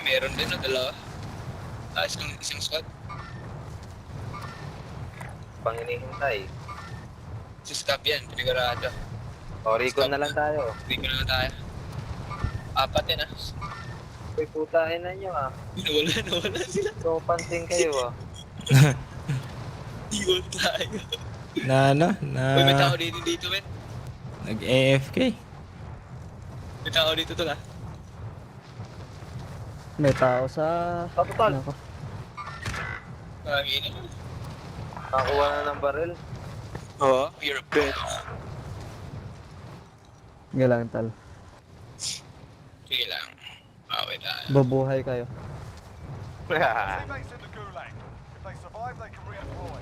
meron din na dalawa. Isang squad. Pang hinihintay. Si Scab yan, pinigurado. O, recon na lang tayo. Hindi ko na lang tayo. Apat yan ah. Uy, putahin na nyo ah. Nawala sila. So, pansin kayo ah. Iwan tayo. Na Uy, may tao dito, men. nag-AFK. May tao dito to ah. May tao sa... Total. Nako. Parang ina. Nakakuha na ng baril. Oo, you're a bitch. Sige lang, tal. Sige lang. Away tayo. Babuhay kayo. Teammates in the gulag. If they survive, they can redeploy.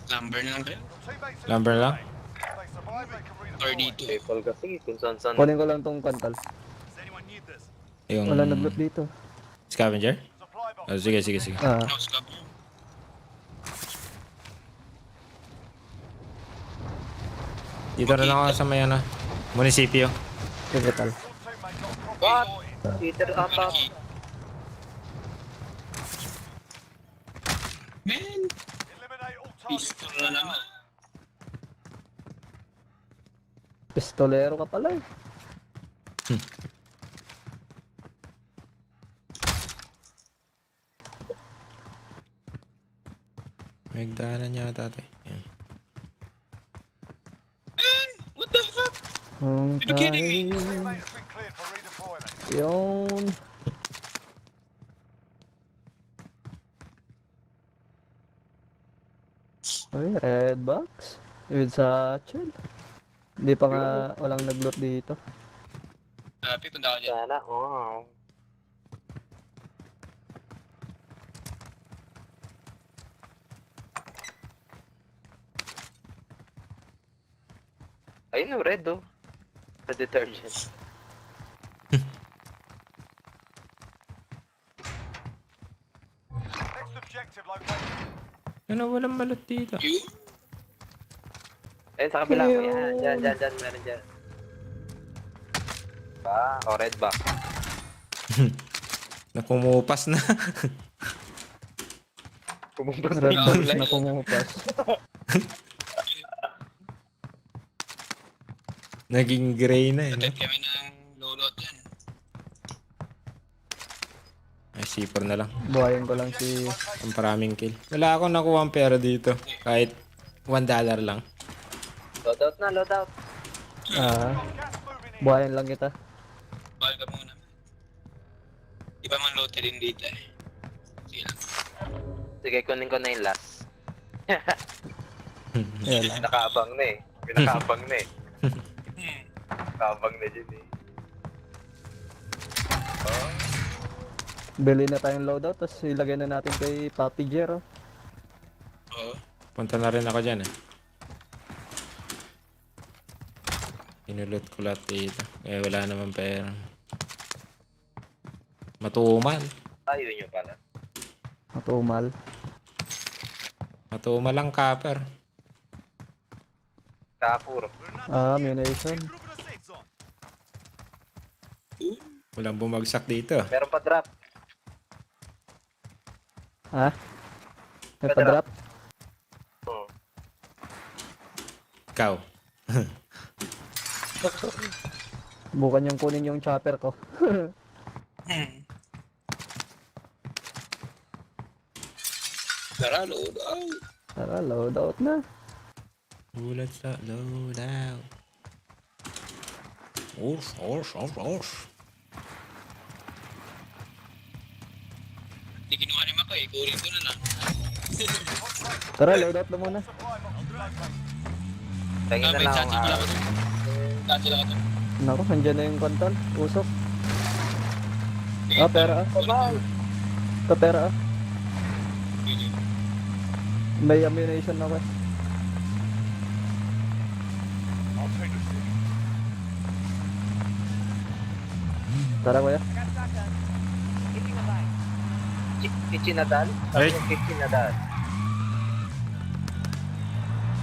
Number na lang kayo. Your teammates in Number the lang? gulag. If they survive, they can redeploy. 32. People kasi kung saan saan. Kunin ko lang tong kantal. Does anyone need this? Yung Wala nag-loot dito. scavenger? Supply box. Oh, sige. Ah, No Scab. Dito na lang ako sa may ano, munisipyo. sige tal. Your teammate got properly What? sorted. Peter ata. Man! Eliminate all targets. Pistol na naman. Pistolero ka pala eh. May daanan yata ito. Yan. What the fuck? Ang You kidding me? tayo. Teammate has been cleared for redeployment. Yun. Uy, red box. With sa chill. Hindi pa nga walang nag-loot dito. Happy, punta ako dyan. Sana, wow. Ayun yung red oh. The detergent. Next objective location. Ano, walang malot dito. You? Ayun sa kabila. Ayun. Yan, dyan. Meron dyan. Ba? O, red box. Napumupas na. Pumumpas Red box Online. na pumupas. Naging gray na eh. No? Atid kami ng load dyan. Ay, C4 na lang. Buhayin ko lang si... Ang paraming kill. Wala akong nakuha ang pera dito. Kahit $1 lang. Loadout na, loadout. Ah, Gas moving in. buhayin lang kita. Bakal ka muna. Di ba man loaded din dito eh. Sige lang. Sige, kunin ko na yung last. Ayan lang. Nakaabang na eh. Nakaabang na eh. Nakaabang na dyan eh. Oh. Bili na tayong loadout, tapos ilagay na natin kay Papi Jero. Oo. Punta na rin ako dyan eh. Inulot ko lahat dito. Eh, wala naman pera. Matumal. Tayo nyo pala. Matumal. Matumal lang copper. Kapur. Ah, munition. Walang bumagsak dito. Meron pa drop. Ha? May Pa-drop. pa-drop? Oh. Ikaw. Bukan yung kunin yung chopper ko. Tara, load out. Tara, loadout na. Ulat sa loadout. Osh. Hindi kinuha ni Mako eh. Kurin ko na lang. Tara, loadout na muna. Supply box located. Tingin na May lang chat akong lang ako. Chat lang ako. Naku, andyan na yung kontal. Usok. Ah, pera ah. Ito, pera ah. May ammunition na ko. I'll take the city. Tara, kuya. Kitchinadal? Ay. Sabi yung kitchinadal.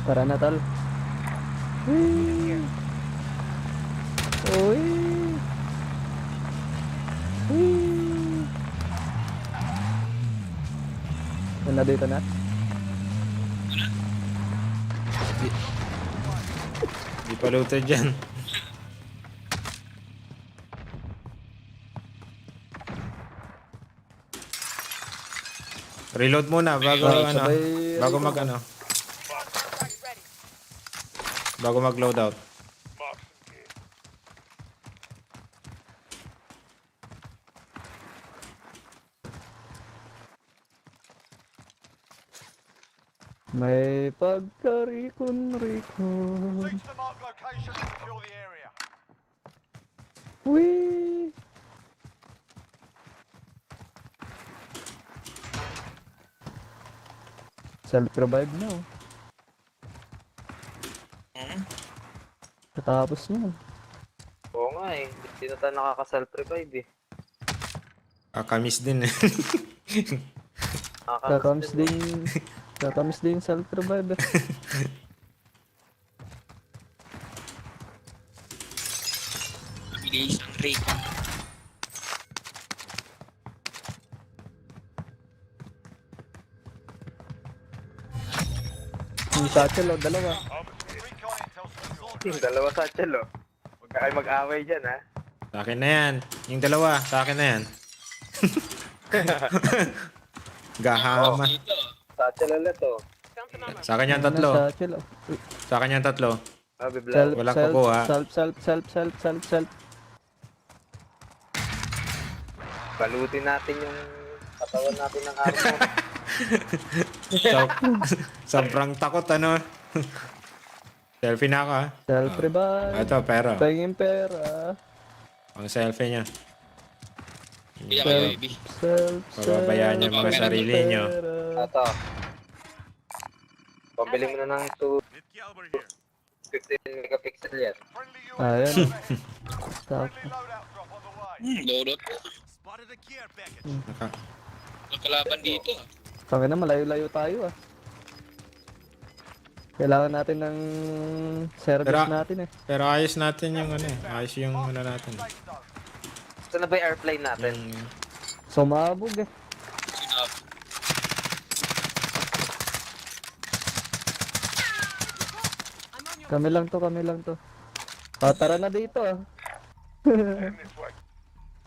Tara na, tal. Uy. Uy. Yun na dito na. Di pa looted dyan. Reload muna bago ano, sabay- bago mag ano. Bago mag loadout. May pagkarikon-rikon. Reach the marked location and secure the area. Whee! Self-revive na oh. Katapos na. Oo nga eh. Hindi na tayo nakaka-self-revive eh. Kakamis din eh. Kakamiss din. Kakamiss din yung self-revive eh. Bilis ang rate. Yung satchel oh, dalawa. Recon intel secure. Yung dalawa satchel oh. Huwag na kayo mag-away dyan ha. Sa akin na yan. Yung dalawa, sa akin na yan. Gahama. Dito. Satchel ulit oh. Sa akin yan Ano, tatlo. satchel oh. Sa akin yan tatlo. Ah, bibla. Self, Walang self, kukuha. self. Balutin natin yung katawan natin ng armor. Sobrang takot ano. Selfie na ako ha. Self-revive. Ito, pero. Pahingin pera. Ang selfie niya. Hindi ako baby. Pababayaan niyo yung mga sarili niyo. Ito. Pabili mo na ng 15 megapixel yan. Friendly Ayan. UAV. Stop. Friendly loadout drop on the way. Loadot. Naka, Nakalaban dito. Tangin na, malayo-layo tayo ah. Kailangan natin ng service Pero- natin eh. pero ayos natin yung ano eh. Ayos yung ano natin. Safe zone. Ito na ba yung airplane natin? Yung, Sumabog eh. Sinap. Kami lang to. Tara na dito ah.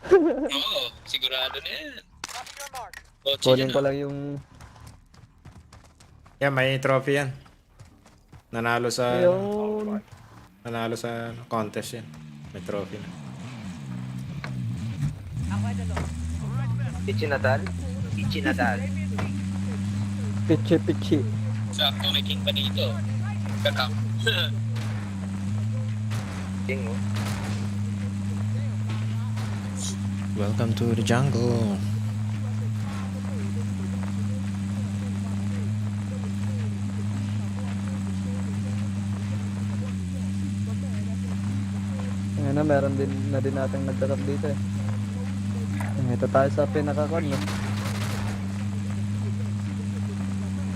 Oo, sigurado na yan. Mark your mark. Kotse Kunin yan, ko ah. lang yung... yeah, may trophy yan. Nanalo sa Yung... nanalo sa contest yan. May trophy na. Ichinadal? Ichinadal. Pichi. Sakto, may king pa dito. Kakap. King oh. Welcome to the jungle. Ngayon na, meron din nating nagtatap dito eh. Ito tayo sa pinakakon no.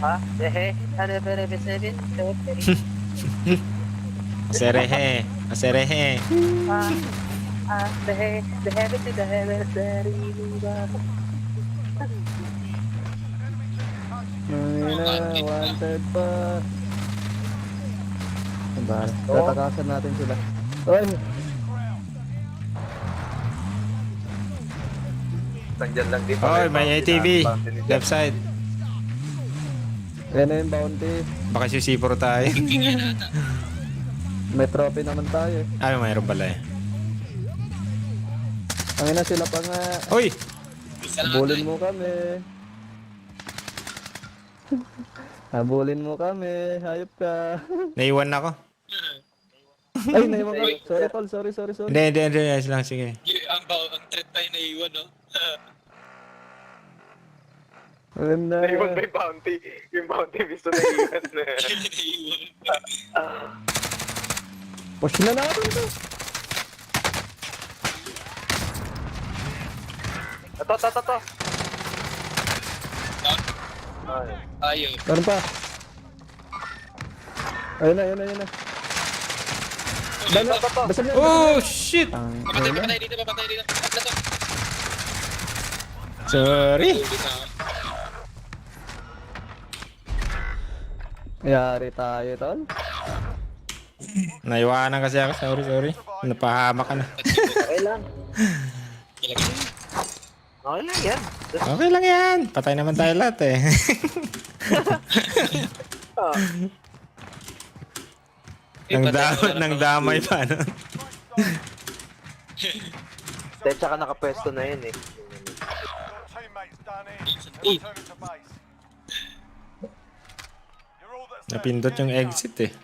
Ha? Hehe. Ano ba rin sabihin? Aserehe. Aserehe. The heaven to the heaven, Ngayon na, wanted pa. Diba? Tatakasan natin sila. Oy! Nandiyan lang din. Oy, may ATV. Left side. Yan na yung bounty. Baka si C4 tayo. May trophy naman tayo eh. Ay, mayroon pala eh. Ang ina sila pa nga. Uy! Habulin mo kami. Habulin mo kami. Hayop ka. Naiwan na ako. Ay, naiwan ka. Sorry tol, sorry. Hindi. Ayos lang, sige. Ang threat tayo na iwan, no? Alam na. Naiwan ba yung bounty? Yung bounty gusto na iwan na. Naiwan. Push na natin to. Ito. Ay. Ayaw. Meron pa. Ayun na. Dala, basag yan. Oh, shit! Ang Papatay dito. Atla to. Sorry. Huli na. Yari tayo, tol. Naiwanan kasi ako. Sorry. Napahama ka na. Okay lang. Kailangan. Okay lang yan. Okay lang yan. Patay naman tayo lahat eh. Ah, Nang damay pa, no? Dahil tsaka nakapwesto na yun eh. Your teammates done in. Ooh. They're returning to base. You're all that's left. Napindot yung Get it done. exit eh. Win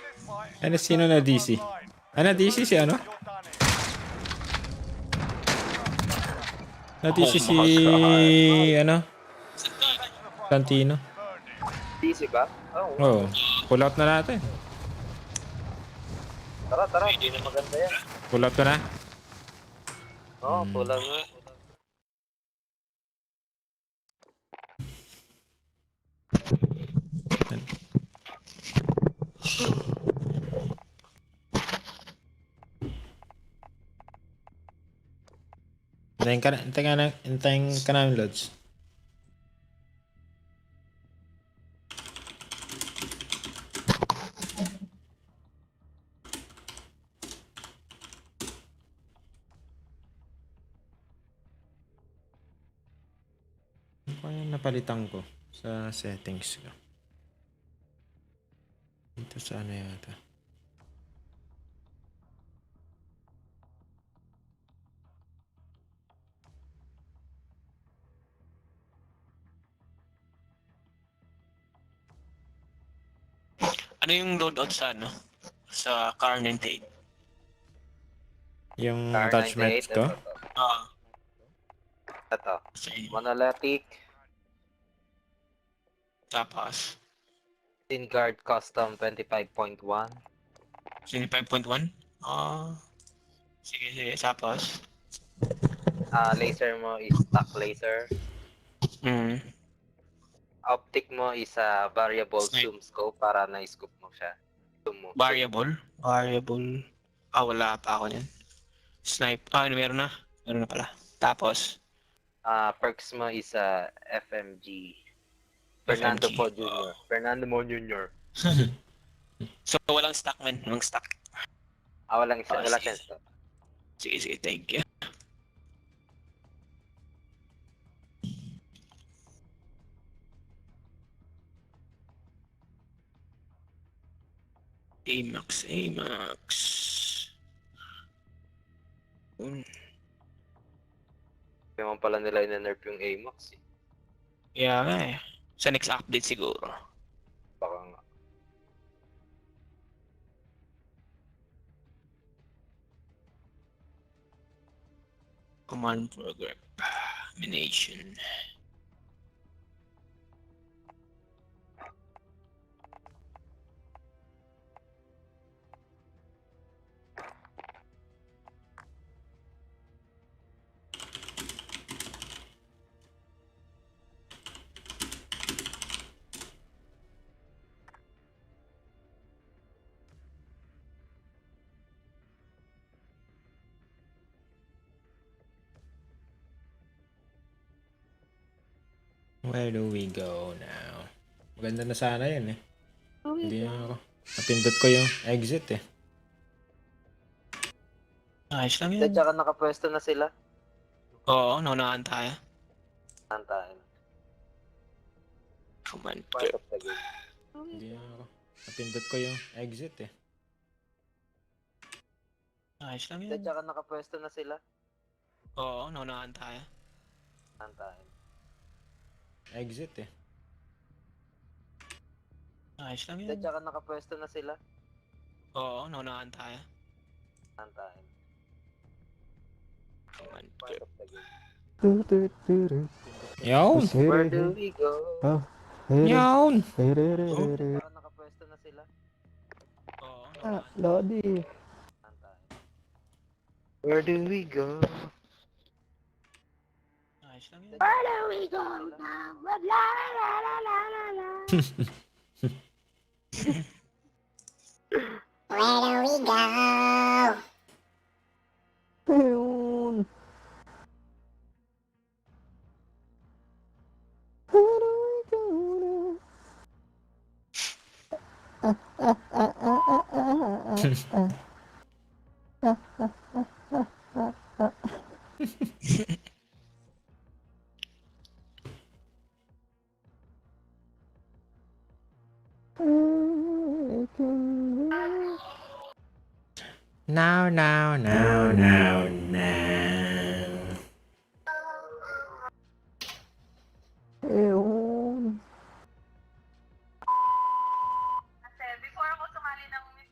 this fight, Ano, sino na DC? line. Ano, DC si ano? You're done in. Na DC si... ano? Santino. DC ba? Oo. Oo. Pull out na natin. Tara. Hindi na maganda yan. Pull out ko na. Oo, pulang nga. Hintayin ka namin, Lods. Ano pa yung napalitan ko sa settings ko? Dito sa ano yata? Ano yung loadout sa ano? Sa Carnage 8? Yung Star attachment 98, ko? Ah. Ito. Kasi, Monolithic, tapos, Guard Custom 25.1. sini 5.1? Ah. Sige. Tapos, Laser mo is stock laser. Optic mo is variable Snipe. zoom scope para na-scope mo siya. Zoom mo. Variable. Wala pa ako niyan. Snipe. Meron na. Meron na pala. Tapos, Perks mo is FMG. Fernando FMG. Po Jr. Fernando Mo Jr. so walang stock man. Walang stock. Walang isa. Ah, Wala sige. sense to. Sige. Thank you. Amax. Kaya man pala nila ina-nerf yung AMAX eh. Yeah, nga eh. Sa next update siguro. Baka nga. Command program. Mination. Where do we go now? Maganda na sana yun eh. Hindi na ako. Napindot ko yung exit eh. Ayos lang Dahil yun. tsaka nakapwesto na sila. Oo, naunahan tayo. Nantahin. Command Part program. of the game. Hindi na ako. Napindot ko yung exit eh. Ayos lang Dahil yun. tsaka nakapwesto na sila. Oo, naunahan tayo. Nantahin. Exit eh. Ayos lang Dahil yun. tsaka nakapwesto na sila. Oo, naunahan tayo. Nantahin. Command Part program. of the game. Yun! Where do we go? Yun! Dahil tsaka nakapwesto na sila. Oo, naunahan. Lodi. Nantahin. Where do we go? Ayos lang yun. Where do we go now? La la la la la la la. Where do we go? Ayun. Where do we go now? Now, now, now, now, now. Ewan. Kasi before ako sumali ng Miss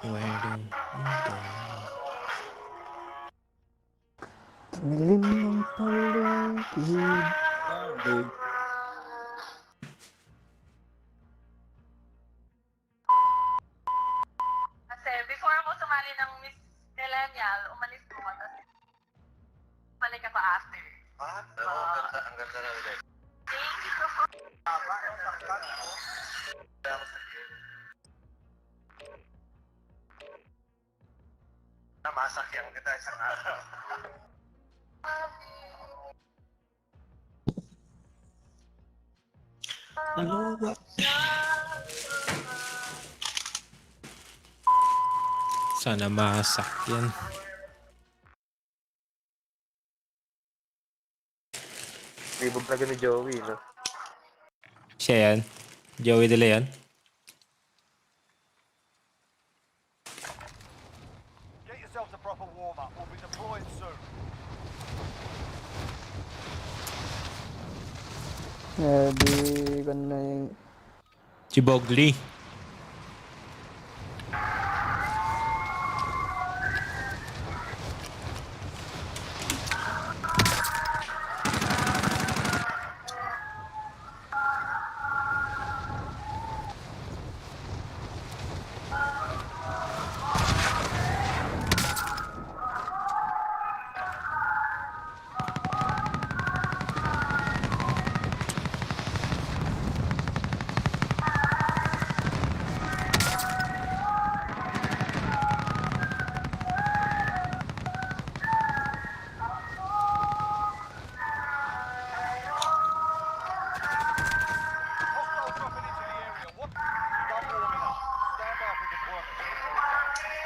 Where do we go? Nilim ng paligid. Kasi before ako sumali ng Miss Millennial, umalis ko. Tapos balik ako after. Ang ganda na ulit. Thank you so much. Masakyan kita isang araw. Ano ba? Sana masak yan. Libog na ni Joey, no? Siya yan. Joey De Leon. Get yourselves a proper warm-up. We'll be deploying soon. Di ko na yung... Si Bogli. Hostile dropping into the area. What? Start warming up. Stand by for deployment.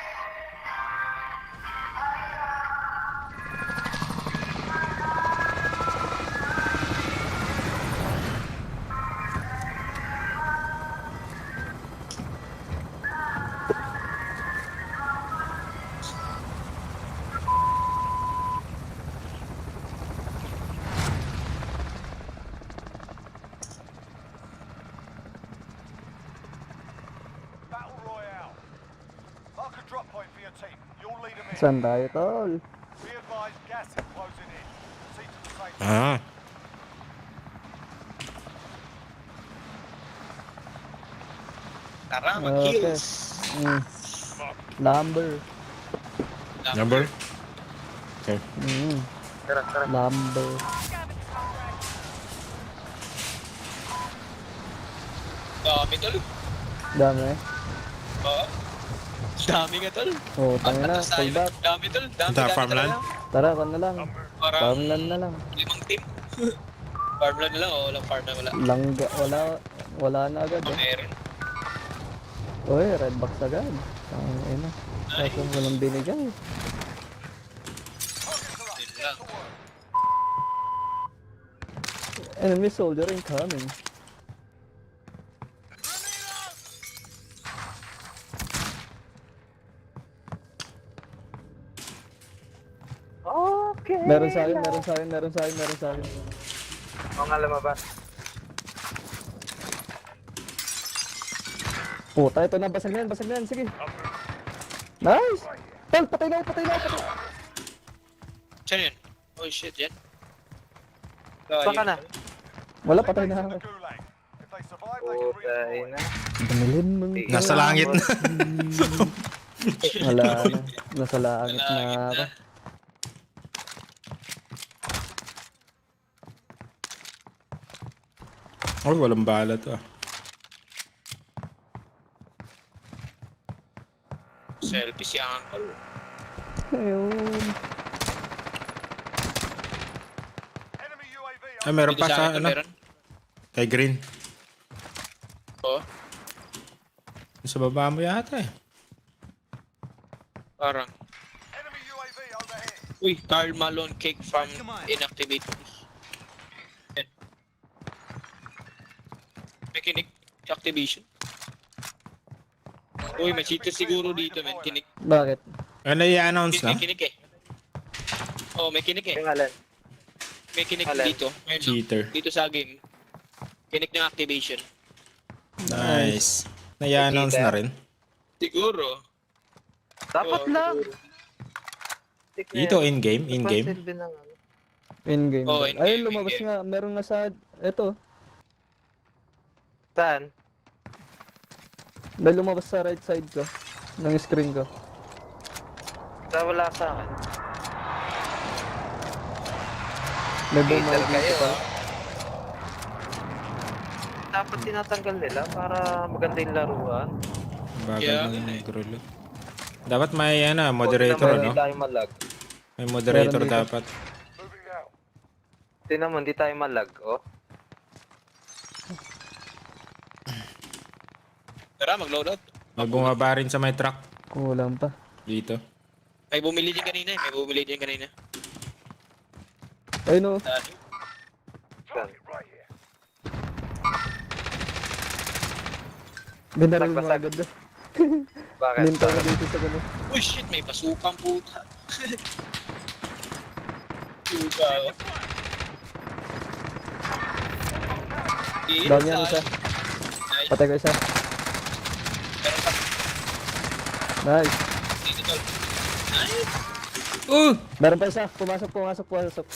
Battle Royale. Mark a drop point for your team. You'll lead them in. Saan tayo, tol? Be advised, gas is closing in. Proceed to the safe zone. Ah. Tara, Okay. mag-heals. Lumber. Number? Okay. Lumber. Dami tol. Dami. Oo. Dami nga tol. Oh, tangin na. Atas tayo. Pull back. Dami tol. Dami, Punta dami farmland? talaga. Tara, kon na lang. Parang Farmland na lang. 5 team. Farmland na lang o walang farm na wala. Langga. Wala na agad eh. Meron. Uy, red box agad. Tangin na. Ay, Kaso walang binigay. yun lang. Enemy soldier incoming. Okay. Meron sa akin, meron sa akin, meron sa akin, meron sa akin. Oo nga lumabas. Puta, ito na, basag na yan, sige. Nice! Tol, patay na, patay na, patay. Saan yun? Oh shit, yan. Saan ka na? Wala, patay na Teammates in ako. the gulag. If they survive, they can Putay redeploy. na. Damilim mong Nasa langit na. Wala na. Nasa langit na Langit ako. na. Oh, walang bala to ah. Selfie si Uncle. Ayun. Enemy UAV Ah, meron Dito pa sa, akin, ano, meron. kay Green. Oo, Sa baba mo yata eh. parang. Enemy UAV overhead. Uy, Carl Malone cake from inactivate. Yan. May kinik. Activation. Uy, may cheater siguro dito, man. Kinik. Bakit? Ano i-announce na? May kinik eh. Oh, may kinik eh. Yung alin. May kinik Alin? dito. Ayun, Cheater. dito sa game. Kinik ng activation. Nice. Na-i-announce na rin. Siguro. Dapat Oo, lang. siguro. Dito in-game, in-game. Pansilbi ng ano. In-game. Oh, daw. in-game, Ayun, lumabas in-game. nga. Meron nga sa... Eto. Saan? May lumabas sa right side ko. Ng screen ko. Wala sa akin. May Hater bumalik kayo, dito pa. ah. Dapat tinatanggal nila para maganda yung laruan. Bagal Yeah. ng grulo. Dapat may ano, moderator, Hindi no? tayo malag. May moderator Meron dito. dapat. Moving out. Tingnan mo, hindi tayo malag, oh. Tara, mag-loadout. May bumaba rin sa may truck Kulang pa. dito. May bumili din kanina eh. May bumili din kanina. Ayun o. Dali. Saan? Right here. Binaril mo Nagbasag. agad na. Bakit? Ninta ko dito sa gano'n. Uy, shit, may pasukang puta. Puta, oh. Dami yan isa. Nice. Patay ko isa. Meron pa. Nice. Dito, tol. Meron pa isa. Pumasok, pumasok, pumasok.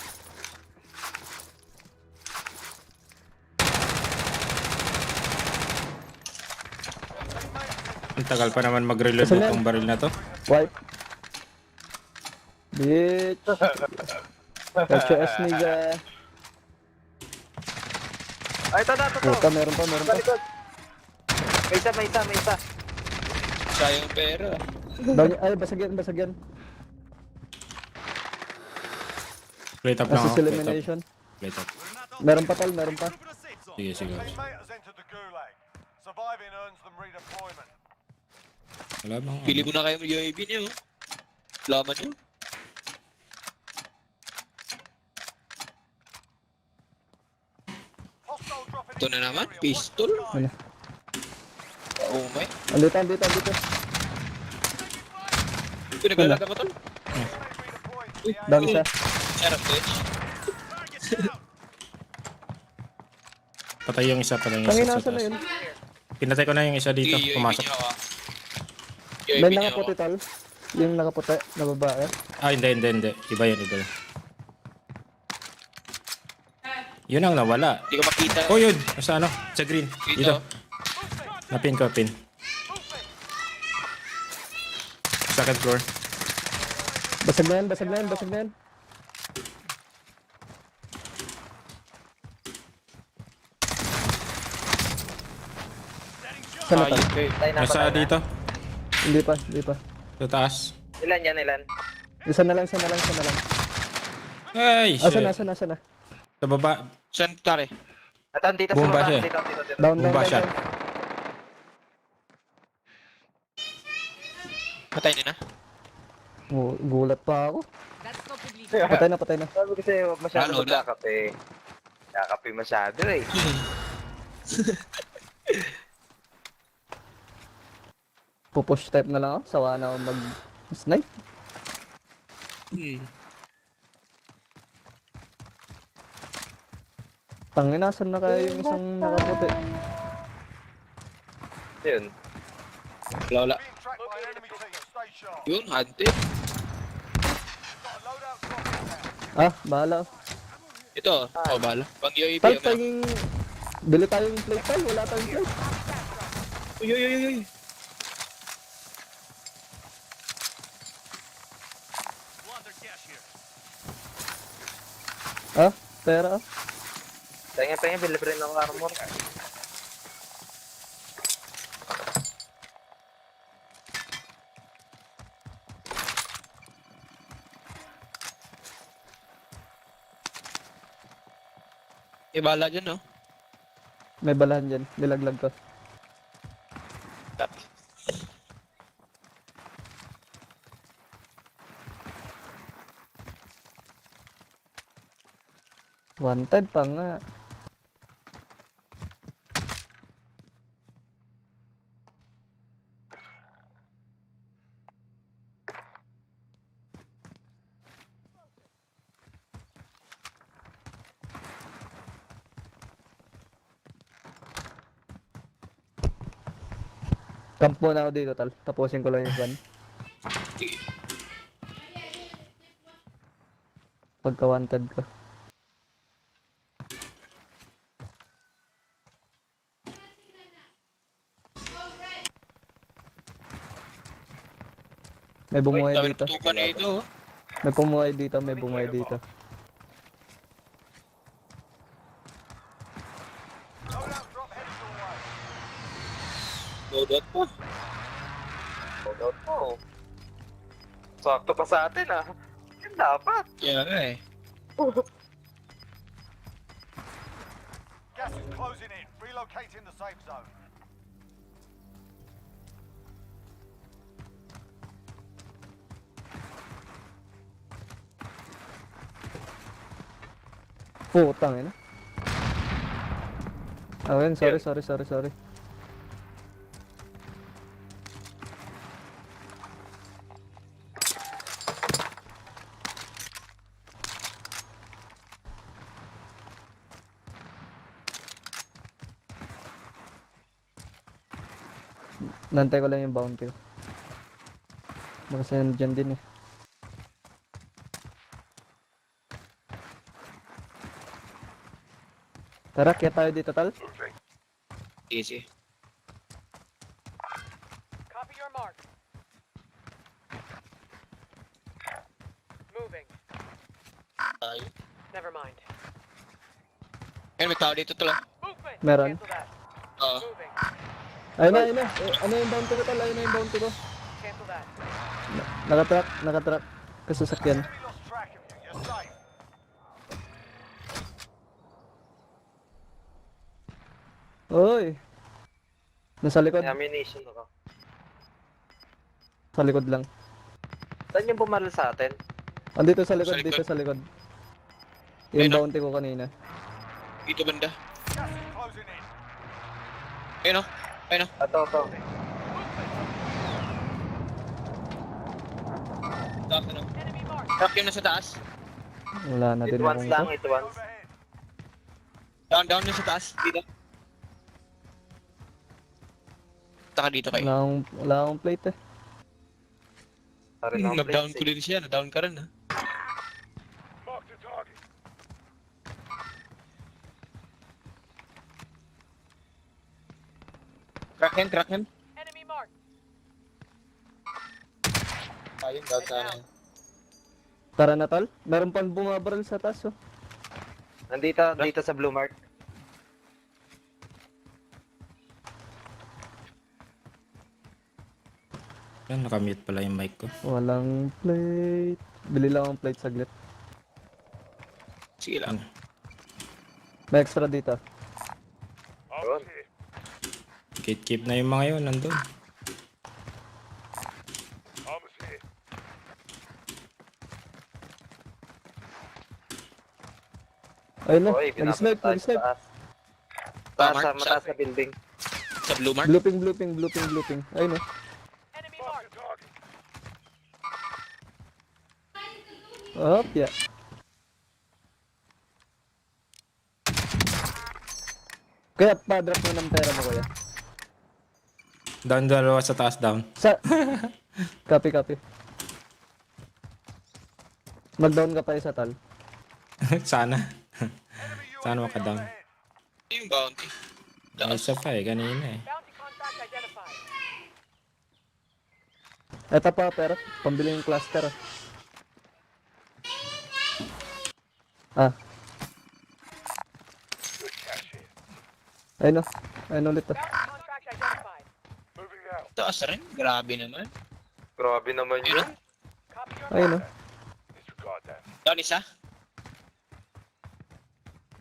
Ang tagal pa naman mag-reload Kasi itong baril na to. Wipe. Bitch. Kacho S nigga. Ay, ito. Puta, meron pa, meron pa. Talikod. May isa. Sayang pera. Dami, ay, basag yan, basag yan. Plate up lang Assist ako. Plate up. elimination. Plate up. Meron pa, tol, meron pa. Sige, sige. Teammate has entered the gulag. Surviving earns them redeployment. Wala bang Pili mo na kayo ng UAV niyo. oh. Laman niyo. Hostile dropping Ito into na the naman. area. Pistol. Ano? Oh my. Andito, andito, andito. Pinagalaga mo tol. Redeploying to the AO. Dami siya. Sarap bitch. Patay yung isa, patay yung Tangin isa na, sa saan na yun? taas. Pinatay ko na yung isa dito. UAV Pumasok. niyo ako. May UAV niyo ako. nakaputi, tol. Yung nakaputi, na babae. Ah, hindi. Iba yun, iba yun. Yun ang nawala. Hindi ko makita. Oh, yun! Sa ano? Sa green. Dito. Dito. Napin ko, pin. Second floor. Basag na yan, basag na yan, basag na yan. Saan na, tol? Ayun, okay. Tayo na Nasa dito. Hindi pa, hindi pa. Sa taas. Ilan yan, ilan? Isa na lang, isa na lang, isa na lang. Ay, Asa shit. na, asa na, asa na. Sa baba. Saan tare? At dito sa Bomba baba. siya. Dito. Down, down, Bumba down, shot. down. Patay niyo na. Gulat pa ako. Patay na, patay na. Sabi ko sa'yo, huwag masyado Lalo na. magkakape. Kakape masyado eh. Pupush type na lang ako. Sawa na ako mag-snipe. Tangin, nasan na kaya yung isang nakaputi? Yun. Wala. Being tracked by an enemy team. Stay sharp. Yun, hunted. Got a loadout drop inbound. Ah, bahala. Ito, oh, bala. Pang UAV. Tal, ano? tayong... Bili tayong plate, tal. Wala tayong plate. Uy, uy, uy, uy. Ah, pera ah. Pengen, bili rin ng armor. Ibala dyan, no? May balahan dyan. Nilaglag ko. Copy. Wanted pa nga. Camp muna ako dito, tal. Tapusin ko lang yung van. Sige. Pagka wanted ko. May bumuhay Dami dito. tutukan na ito, oh. May bumuhay dito, may bumuhay dito. Loadout drop headed your way. Loadout pa. Loadout po. Sakto pa sa atin ah. Yan dapat. Kaya nga eh. Gas is closing in. Relocating the safe zone. Putang ina. Ayun, sorry. Nantay ko lang yung bounty. Baka siya dyan din eh. Tara, kaya tayo dito, tal. Easy. Copy your mark. Moving. Tayo. Never mind. Ayun, may tao dito tala. Movement. Meron. Cancel that. Oo. Moving. Ayun na. Ano yung bounty ko, tal? Ayun na yung bounty ko. Cancel that. Nakatrack. Kasasakyan. Enemy lost track of you. You're safe. Oy! Nasa likod. May ammunition ako. Sa likod lang. Saan yung pumaril sa atin? Andito sa likod, Sa likod? dito sa likod. Yung Ayun, oh. bounty ko kanina. Dito banda. Gas is closing in. Ayun, oh. Ayun, oh. Ito. Taas, ano? Enemy mark. Truck yung nasa taas. Wala na It din once akong lang, ito. it once. Overhead. Down yung sa taas. Dito. Taka dito kayo. Wala akong plate eh. Sorry, no Nag-down place, ko din siya. Na-down ka rin, ha? Mark the target. Crack him. Enemy mark. Ayun, down sana. Tara na, tal. Meron pang bumabaril sa taas oh. Dito sa blue mark. Yan, nakamute pala yung mic ko. Walang plate. Bili lang akong plate saglit. Sige lang. May extra dito. Yun. Gatekeep na yung mga yun, nandun. Armor's here. Ayun na. Oy, Nag-snipe. tayo sa taas. Taas sa mataas na building. Sa blue mark. Blooping. Ayun oh. Enemy mark. Up, yeah. Kaya pa-drop mo ng pera mo, kuya. Down dalawa sa taas, down. Sa... Copy. Mag-down ka pa isa, tal. Sana. Enemy Sana UAV maka-down. overhead. Yung bounty. May isa pa eh, kanina eh. Bounty contact identified. Eto pa, pero pambili yung cluster. Ah. Ayun o. Ayun ulit oh. Bounty contract identified. Moving out. Taas rin. Grabe naman. Grabe naman yun. Copy your Ayun mark. o. Disregard that. Down isa.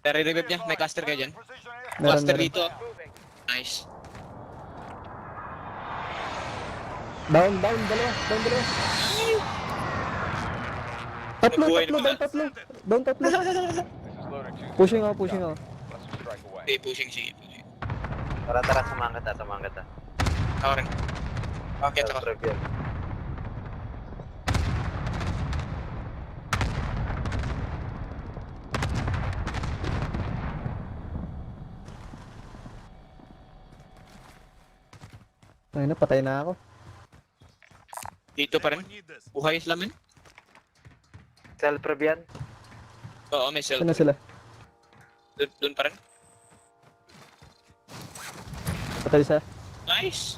Nare-revive niya. May caster kayo dyan. Precision air Meron, Caster meron. dito. Moving. Nice. Down, dalawa. Tatlo, Nabuhay tatlo, naman. down tatlo. Pushing ako. Okay, pushing. Sige, pushing. Tara, sumangkat ta. Ako rin. Okay, ako. Self-rev yan. Ay na, patay na ako. Dito pa rin. Buhay sila man. Self-rev yan. Oo, may self. Saan na sila? Doon pa rin. Patay sa... Nice.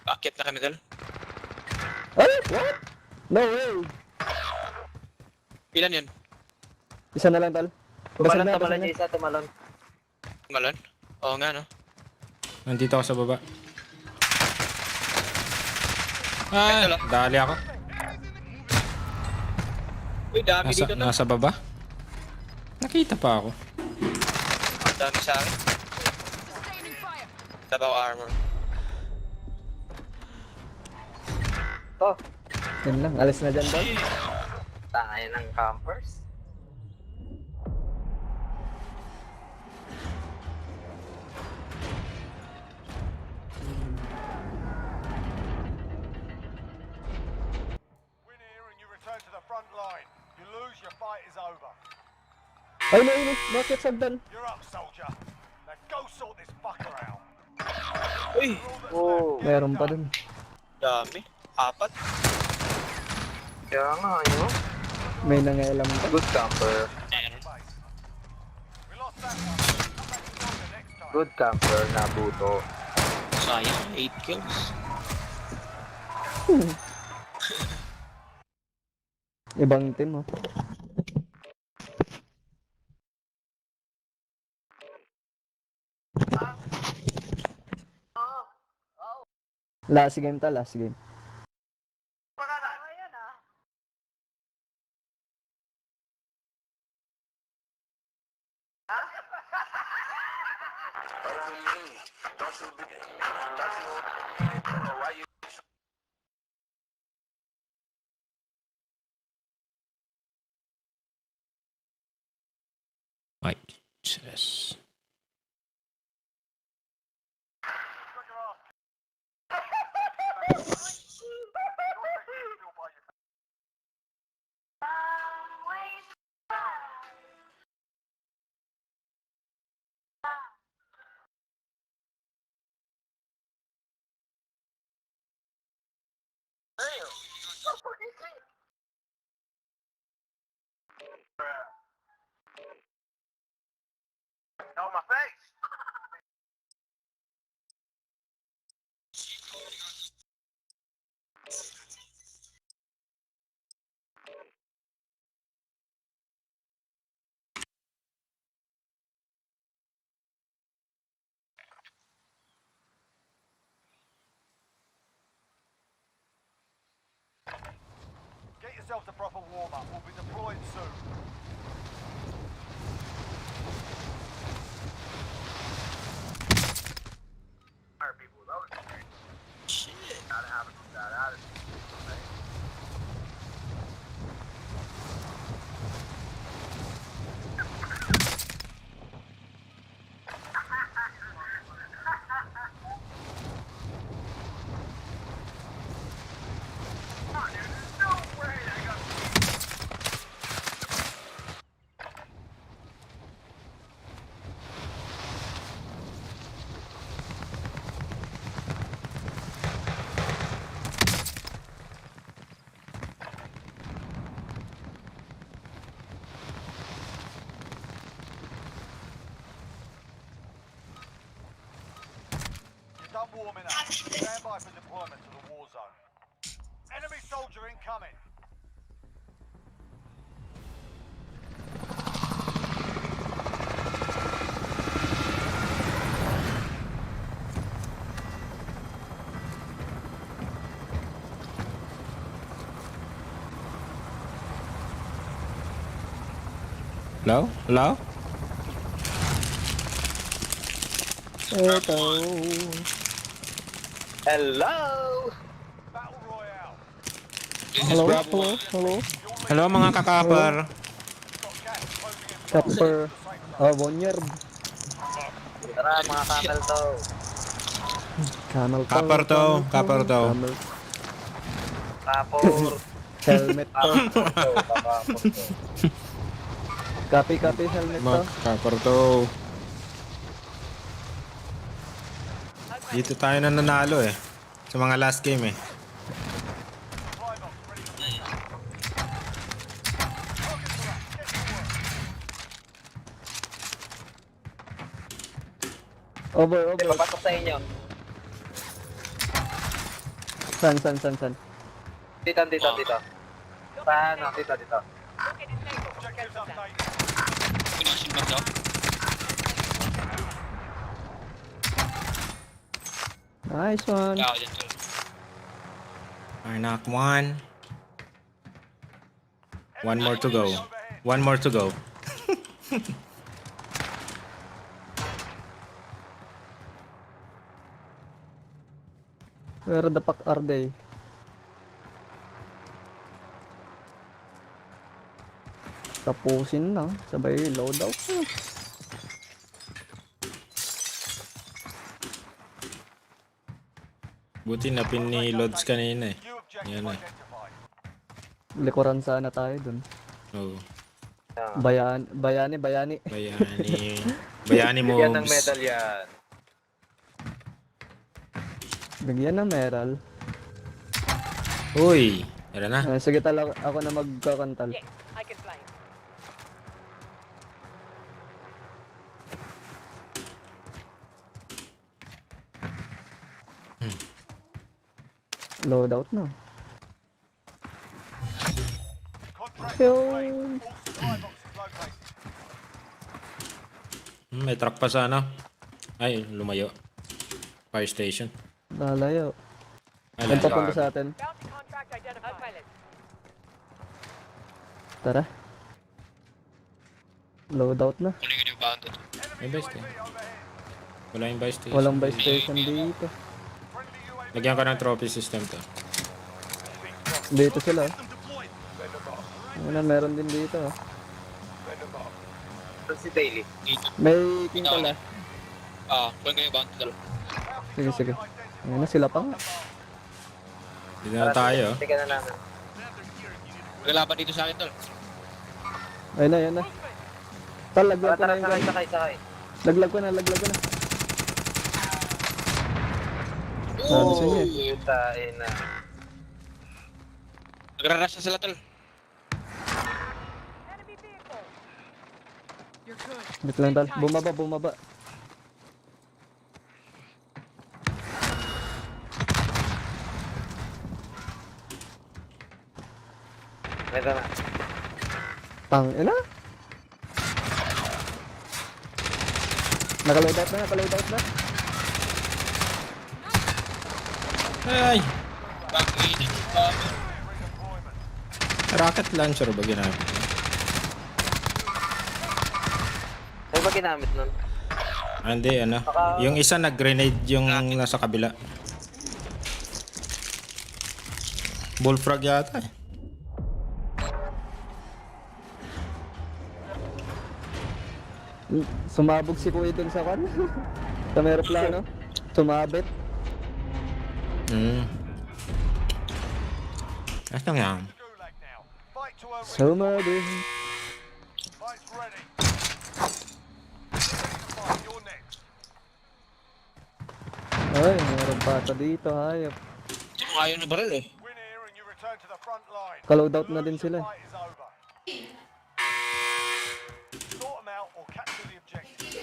Bakit na kami dal? Ay! What? No way! Ilan yun? Isa na lang, tal. Basag na, basag Tumalon, na. Isa, tumalon. Malon? Oo nga, no? Nandito ako sa baba. Ah, dali ako. Uy, dami dito na. Nasa baba? Nakita pa ako. Ang dami sa akin. Tabaw armor. To, Yan lang, alis na dyan, tal. tayo ng campers. win here and you return to the front line. You lose, your fight is over. Ay, no. Bakit sagdan? You're up, soldier. Now go sort this fucker out. Uy, Oh, Meron pa dun. dami. Apat. kaya nga, yun. May nangyaylam pa. Good camper. Meron. We lost that one. Come back stronger next time. Good camper na buto. Sayang, 8 kills. Ibang team, oh. Last game, tal. Last game. Ayan ah. Ay, Jesus. On my face. Get yourselves a proper warm-up. We'll be deployed soon. You're done warming up. Stand by for deployment to the war zone. Enemy soldier incoming. Hello? Hello? Eto. Hello! Battle Royale. Hello? Hello? Hello? Hello mga kakapar. Got gas closing in fast. Capper. Oh, Bonyer. Tara, mga camel to. Camel toe, Kapar to, kapar to. Camel. Kapor. Helmet to. Kapor to. Copy, helmet to. Mga kakapar to. Dito tayo na nanalo eh. Sa mga last game eh. Supply box ready to pick up. Over. Papasok sa inyo. San? Dito. Paano? Dito. Located NATO. Objectives Cancel that. updated. Pinashin ba to? Nice one. Kaya ako dyan tol. I knock one. One more to go. One more to go. Where the fuck are they? Tapusin na. Sabay loadout na. Buti na pin ni Lods kanina eh. New objective Yan na. identified. Likuran sana tayo dun. Oh. Bayani. Bayani. Bayani moves. Yan ang medal yan. Bigyan ng meral. Uy. Tara na. Sige talaga ako na magkakantal. Yes, I can fly. Loadout na. Contract Yo. complete. All supply boxes located. May truck pa sana. Ay, lumayo. Fire station. Lalayo. Ay, Yan papunta sa atin. Bounty contract identified. Pilot. Tara. Loadout na. Kunin ko yung bounty. May buy station. Wala yung buy station. Walang buy station dito. Lagyan ka ng trophy system to. Dito sila. Meron din dito. Ito si Daily. May king pala. Kunin ko yung bounty tol. Sige. Ayun na sila pa nga. Dito na tayo. Tika na namin. Maglalaban dito sa akin tol. Ayun na. Tal, laglag ko na Tara, yung gun. sakay. Laglag ko na. Sabi sa inyo eh. Yutain na. Nagrarush na sila tol. Enemy vehicle. You're good. Wait lang tal. Bumaba. Ito na. Ina. Nakaloadout na. Ay! Bakit? Rocket launcher ba ginamit? Ano ba ginamit nun? Hindi, ano. Yung isa nag-grenade yung nasa kabila. Bullfrog yata eh. Sumabog si Kuya dun sa kan. Sa aeroplano. Sumabit. Ayos lang yan. Gulag now. Fight to a win. Sumabit. Fight's ready. Fight, you're next. Ay, meron bata dito, hayop. Ito mo ayaw na baril eh. Win here and you return to the front line. Kaloadout na din sila. Fight is over. Sort them out or capture the objective.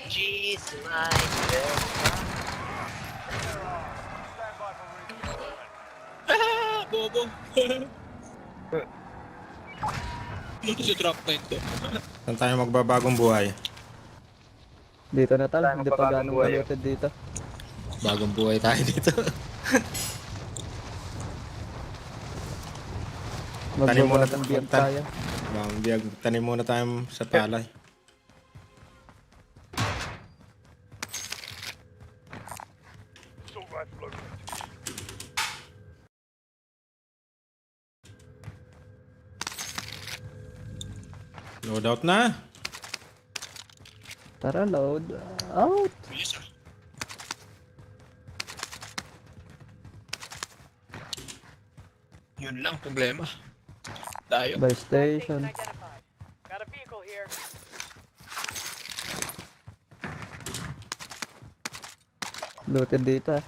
Jeez, my God. Stand by for redeployment. Bobo. Ito si drop point ko. Saan tayo magbabagong buhay? Dito na tal, Tayo hindi pa magpapagong ganong buhay. polluted dito. Bagong buhay tayo dito. Tanim muna Magbabang biyag tayo. Biyag, tanim muna tayo sa palay. Assault rifle located. Loadout na. Tara, load out. Bilis ah. Yun lang problema. Tayo. By Station station. identified. Got a vehicle here. Looted dito ah.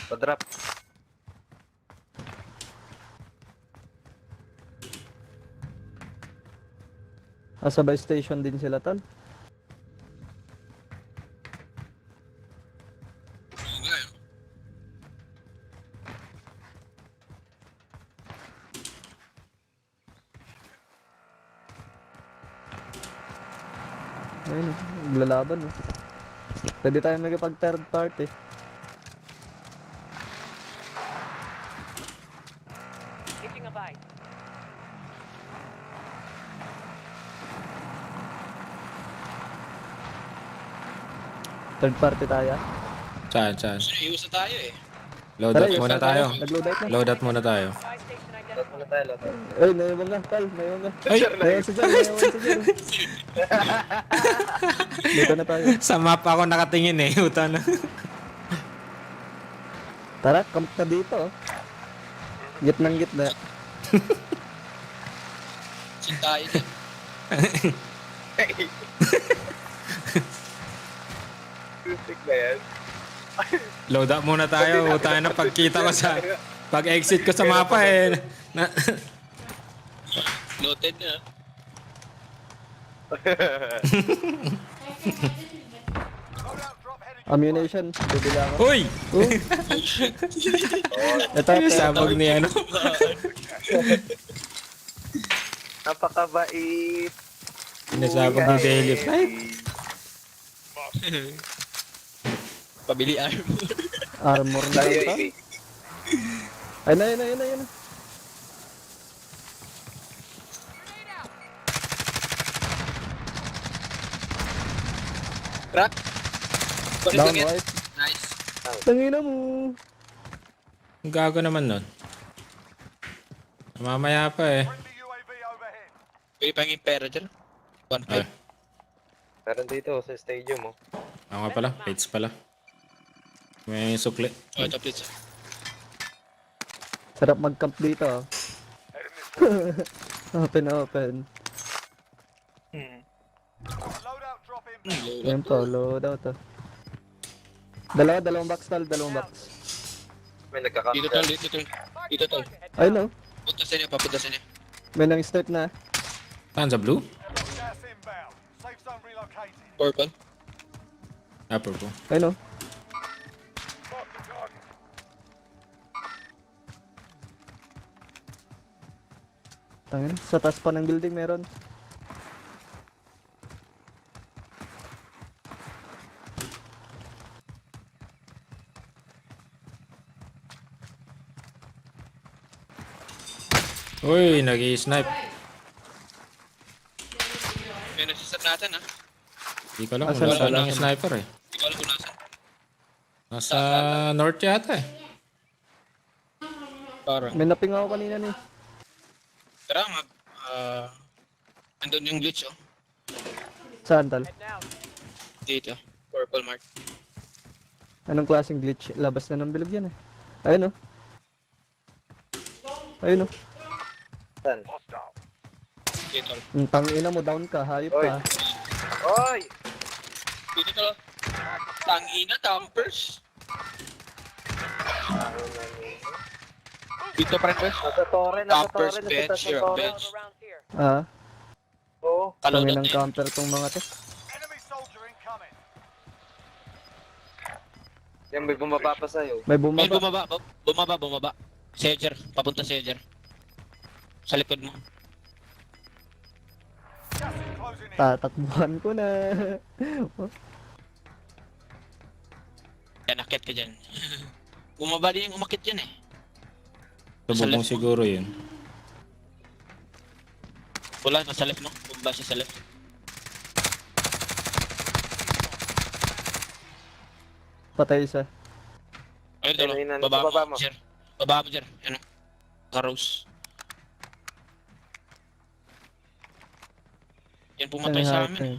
Pa-drop. Sa by station din sila, tol. Ayun, lalaban eh. Pwede tayo magpag third party. Taking a bite. Third party tayo. Saan, saan? Seryoso tayo eh. Loadout Tara, muna tayo. Nag-load out na. Loadout muna tayo. Buy station Lot muna identified. tayo, lot. Ay, naiwan ka, tal. Naiwan ka. Ay! Naiwan si Jan, naiwan si Jan. Dito na tayo. Sa map ako nakatingin eh. Uta na. Tara, camp na dito. Oh. Gitnang gitna. Sin tayo din. Music na yan. Loadout muna tayo. Uta na pagkita ko sa... Pag-exit ko sa mapa eh. Noted na. Loadout drop heading. Ammunition. Bibili ako. Uy! Ito, Ano sabog ni ano? Napakabait. Nasabog ni Daily Flight. Pabili armor. armor na Tayo ito. eh. Ayun na, ayun na, ayun na, ayun na. Crack. Bakit Down, lang yan? right? Nice. Tangina mo. Ang gago naman nun. Mamaya pa eh. Friendly UAV overhead. Pwede pang impera dyan. 1.5. Ay, Meron dito sa stadium oh. ako nga pala. Fates pala. May sukli. Oh, ito please. Sarap mag-camp dito. Oh. Heading this way. Open, open. Loadout drop inbound. Ayun po, load out. Oh. Dalawang box, tal. Dalawang box. May nagkakakita. Dito tol, dito tol. Dito tol. Ayun no. Punta sa inyo, papunta sa inyo. May nang start na. Saan sa blue? Gas inbound. Safe zone relocated. Purple. Upper po. Ayun no. Mark the target. Tangina. Sa taas pa ng building meron. Uy, nag-i-snipe. May nasisat natin ah. Di ko alam kung Asan nasaan wala? yung sniper eh. Hindi ko alam kung nasan. Nasa north yata eh. Parang. May naping ako kanina ni. Tara, andun yung glitch oh. Saan tal? Head now. Dito. Purple mark. Anong klaseng glitch? Labas na ng bilog yan eh. Ayun no. Ayun no. Saan? Hostile. Dito. Ang tangina mo, down ka. Hayop Oy. ka. Oy! Dito tol. Tangina, dampers. Dito pa rin boys. Nasa torre, nasa Campers, torre, bench, nasa you're a torre. bench. All around here. Ah, Oo. kami Kalunod ng eh. counter tong mga to. Enemy soldier incoming. Yan, may bumaba pa sa'yo. May May bumaba. bumaba. Seger, papunta Seger. Sa likod mo. Gas is closing in. Tatakbuhan ko na. Yan, akit ka dyan. Bumaba din yung umakit yan eh. Sa Subok mo left mo. siguro yun. Wala, nasa left mo. Bumaba siya sa left. Patay isa. Ayun, tolo. Ayun, ayun, Baba baba mo, mo. Jer. Baba mo, Jer. Ano? Ka-rose. Yan pumatay sa amin.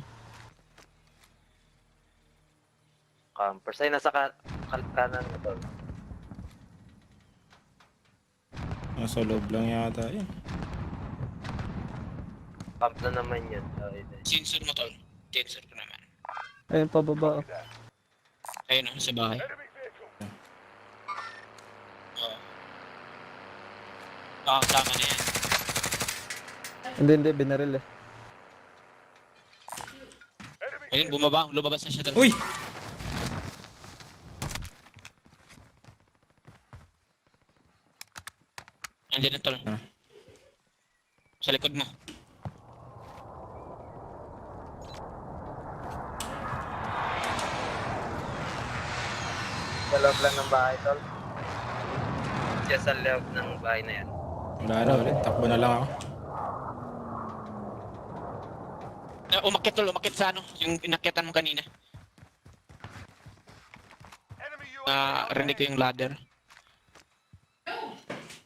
Campers. Ay, nasa kanan na tol. Nasa loob lang yata yun. Camp na naman yan. Sensor mo, tol. Sensor ko naman. Ayun, pababa. Ayun, oh, sa bahay. Enemy vehicle. Oo. Tama na yan. Hindi, binaril eh. Ayun, bumaba. Lumabas na siya, tol. Uy! Andiyan na, tol. Ah. Sa likod mo. Sa loob lang ng bahay tol. Diyan sa loob ng bahay na yan. Wala na ulit. Takbo na lang ako. Umakit, tol. Umakit sa ano. Yung inakyatan mo kanina. Enemy UAV. Rinig ko yung ladder.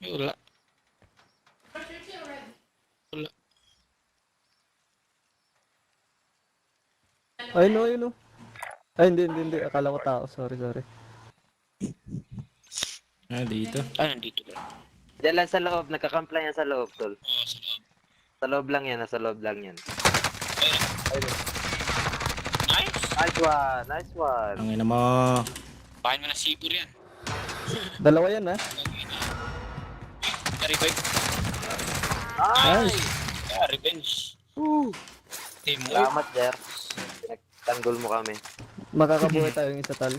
Ay, wala. Wala. Ayun. Ay, hindi. Akala ko tao. Sorry. Ah, dito. Nandito, bro. Diyan lang sa loob. Nagkakamp lang yan sa loob tol. Oo, sa loob. Sa loob lang yan. Nasa loob lang yan. Ayun. Nice! Nice one. Ang ina mo. Bahan mo na sibur yan. Dalawa yan, ha? Revive. Nice. Revenge. Teamwork. Salamat, Jer. Pinagtanggol mo kami. Makakabuhay tayo yung isa tal.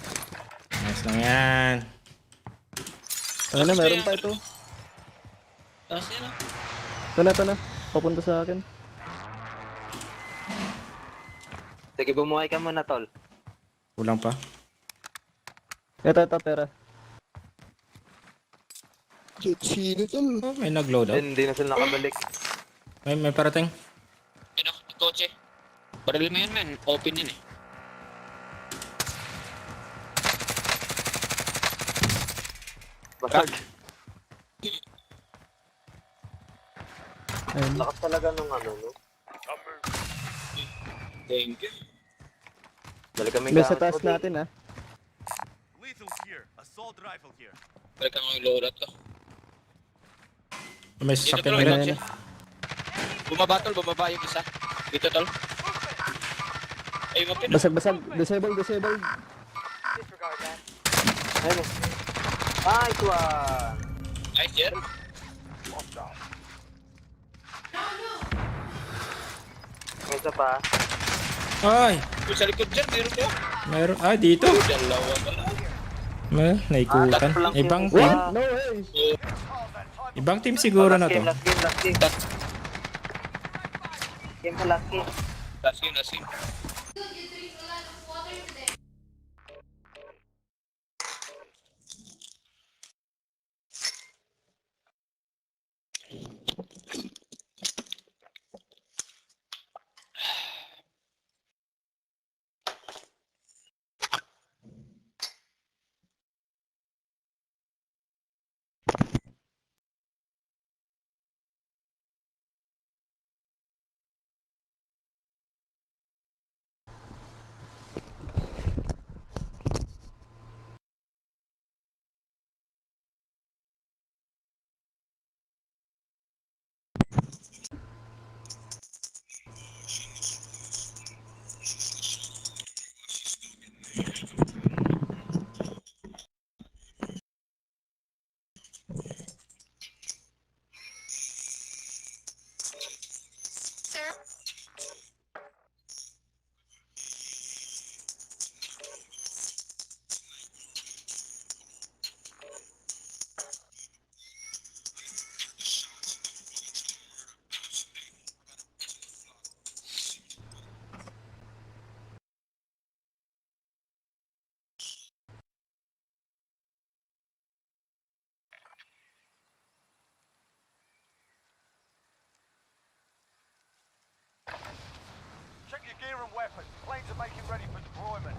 Nice lang yan. Ano na, meron pa ito. Tapos yan, Ito na. Papunta sa akin. Sige, bumuhay ka muna, tol. Kulang pa. Ito, pera. Oh, may nag-load out. Hindi na sila nakabalik. May parating. Ano, kotse. Baril mo yan, man. Open yan eh. Basag. Ayun. Lakas talaga nung ano, no? Thank you. Dali kami May sa taas natin, ha? Lethal here. Assault rifle here. Balik ang mga loadout ko. May Dito, sasakyan tol. nila. Kotse. Bumaba yung isa. Dito, tol. Ay, mapin. Basag. Disable. Disregard that. Ayun. Nice one. Nice, Jer. May isa pa. Ay! Uy, sa likod, Jer. Meron ko. Mayroon. Ah, dito. Dalawa pala. Naikutan. tatlo lang Ibang yung- team. No way! Ibang team siguro na to. Last game. Game pa last game. Last game. gear and weapons. Planes are making ready for deployment.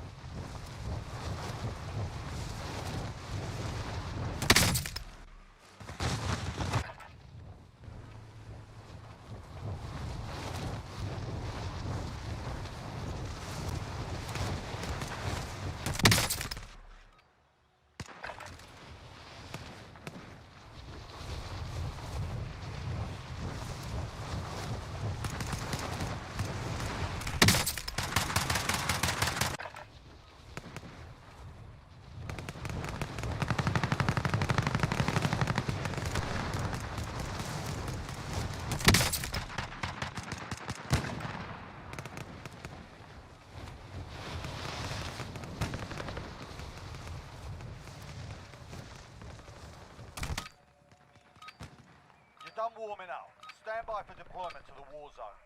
You're done warming up. Stand by for deployment to the war zone.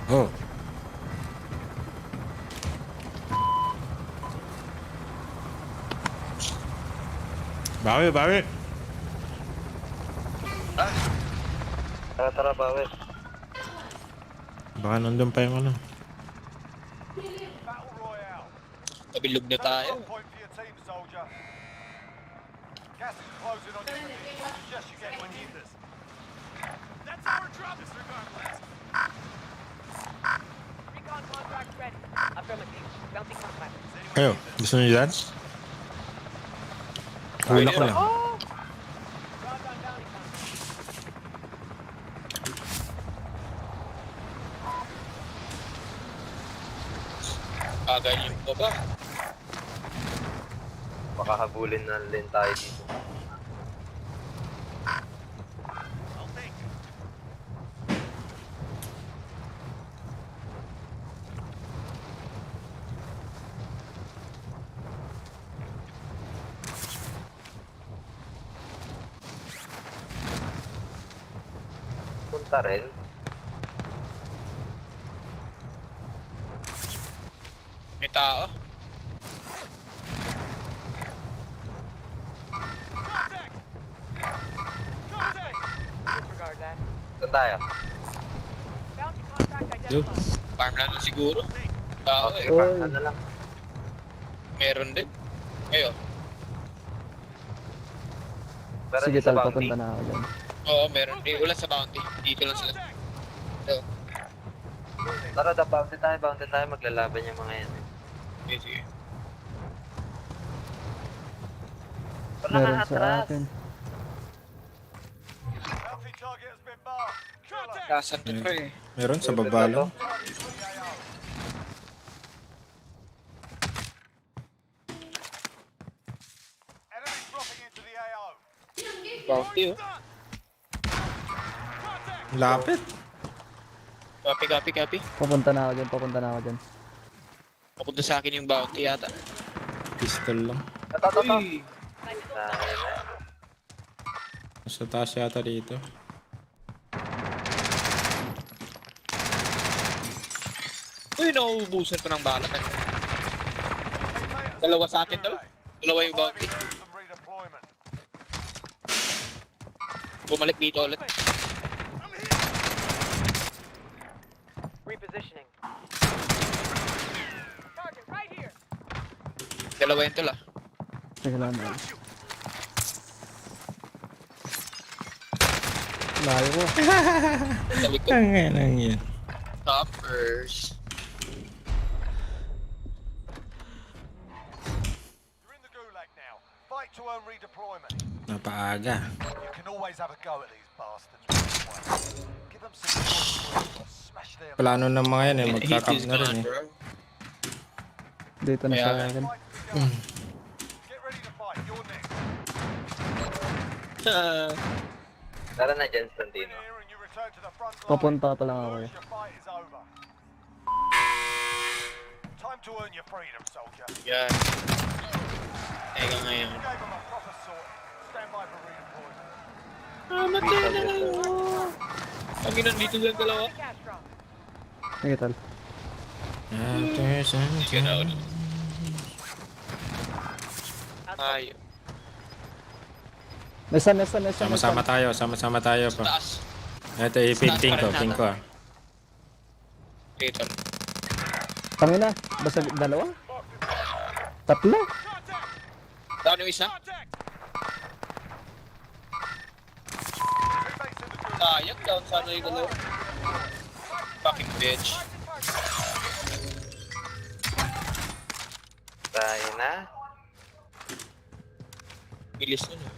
Oh. Bawi, bawi. Tara, bawi. Baka nandun pa yung ano. Battle Royale. Tabilog na tayo. First point for your team, soldier. Gas is closing on your position. Suggest you get beneath us. That's our job, disregard blast. Recon contract ready. Affirmative. Bounty contract. Kayo, gusto nyo dyan? Hula ko lang. Drop on bounty contract. Agay yung baba. Baka habulin na rin tayo dito. I'll take it. Punta rin. May tao. Contact! Contact! Disregard that. Saan tayo? Bounty contract Yo. identified. Farmland na siguro. Tao Okay, eh. pa. Ano lang. Meron din. Ngayon. Pero Sige, sa tal, bounty. papunta na ako dyan. Oo, meron. Eh, wala sa bounty. Dito lang sila. Tara, bounty tayo. Maglalaban yung mga yan. Okay, sige. Wala Meron na sa atras. akin. Bounty target has been marked. Contact! Kasan to pre. Meron sa baba lang. Target for the AO. Enemies dropping into the AO. Bounty oh. Contact! Lapit. Copy. Papunta na ako dyan. Papunta sa akin yung bounty yata. Pistol lang. Ito. Uy! Nasa taas yata dito. Uy, nauubusan ko ng bala. Dalawa sa akin daw. Dalawa yung bounty. Some redeployment. Bumalik dito ulit. Repositioning. Target right here. Dalawa yung tula. Sige lang, man. Layo ko. Sabi ko, Tanga lang yan. toppers. You're in the gulag now. Fight to earn redeployment. Napaaga. You can always have a go at these bastards. Give them some smash their Plano ng mga yan eh. Heat Magkakap is na rin gone, eh. bro. Dito na sa Kaya- akin. fight to the gun. Get ready to fight. You're next. Tara na dyan, Win Santino. here and you return to the front line. Papunta pa lang ako eh. Lose, your fight is over. Time to earn your freedom, soldier. Yan. Teka ngayon. You gave them a proper sort. Stand by for redeployment. Matay na kayo. Pag nandito lang dalawa. Cash drop. Sige, tal. After some Sige na time. ulit. Ay, Nesan. Sama-sama tayo, sama-sama tayo sa pa. taas. Ito yung ping ko, ping ko. Okay, tol. Tangina, basta dalawa? Tatlo? Down yung isa. Contact! Teammates in the group. Sayang, down sana yung dalawa. Fucking bitch. Tayo na. Bilis nun eh.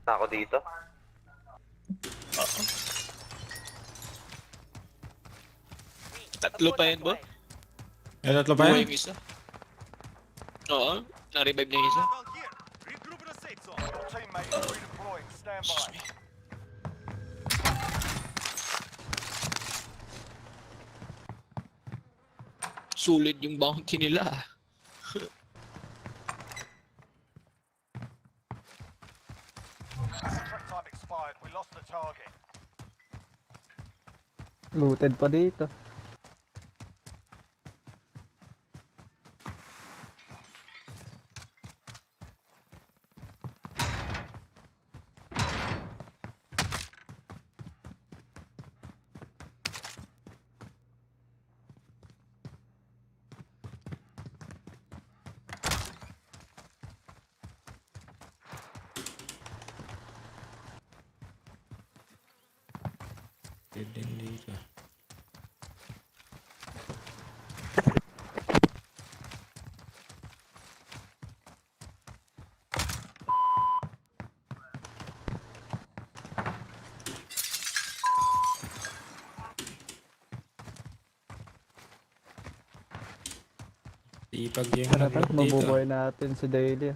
Ako dito. Tatlo pa yun, bo? Yung tatlo pa Buhay yan? yung isa. Oo, na-revive niya yung isa. Hostile here. Regroup in a safe zone. Your teammate is redeploying. Stand by. Sulit yung bounty nila. Contract time expired. We lost the target. Looted pa dito. Din dito. Ipag yung Tara, nag-lock dito. mabubuhay natin si Daily.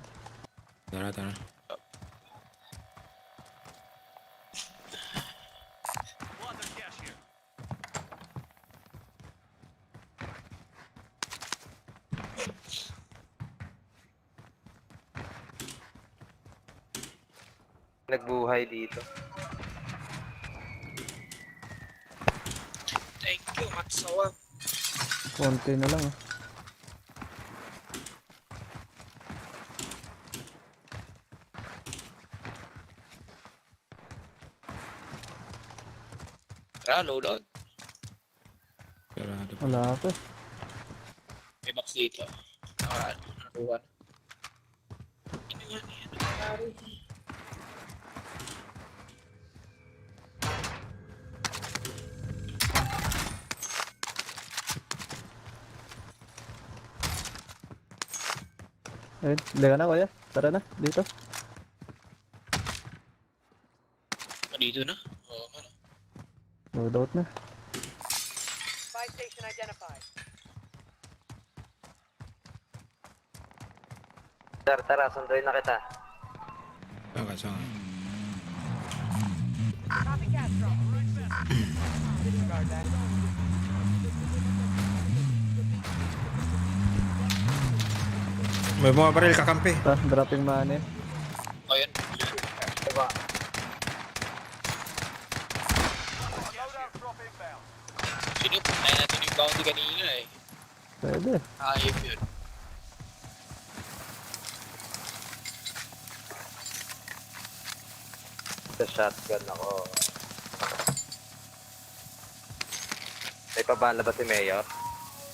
Tara. Lots of cash here. Nagbuhay dito. Thank you, Matsawa. Konti na lang ah. Tara, loadout. Sarado pa. Wala pa. May box dito. Nakuha. Ano yan? Ano nangyari? Ayun, hindi ka na kuya. Tara na, dito. Dito na? Oo, ano? Loadout na. Spy station identified. Tara, sunduin na kita. Saka. Copycat drone. Disregard that. May mga baril kakampi. Dropping money. O yan. Loadout drop inbound. Sinupay natin yung bounty kanina eh. Pwede. Ayop yun. Sa shotgun ako. May pabala ba si Mayor?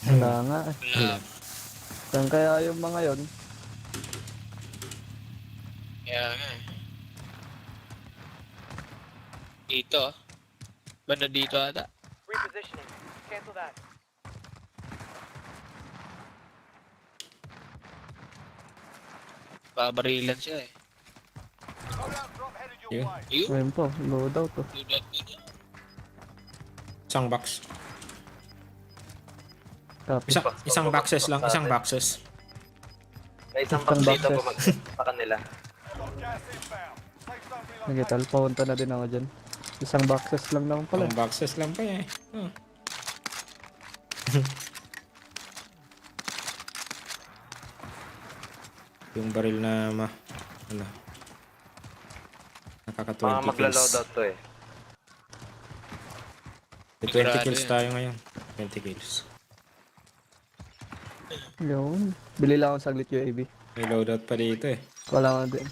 Wala nga eh. Wala. Saan kaya yung mga yon? Kaya nga eh. Dito. Banda dito ata. Repositioning. Cancel that. Babarilan siya eh. Loadout drop headed your Yeah. way. Ayun. Ayun po, loadout oh. Loadout dito. Isang box. Copy. Isang boxes lang, isang boxes. May isang Isang box dito boxes. bumagsak sa kanila. Got gas inbound. Safe zone Sige, relocated. tal, paunta na din ako dyan. Isang boxes lang naman pala. Isang boxes lang pa eh. Oh. Yung baril na ano, nakaka 20 Mga kills. magla-loadout to eh. May 20 Sigurado kills yan. tayo ngayon. 20 kills. Yun. Bili lang ako saglit UAV. May loadout pa dito eh. Wala nga din.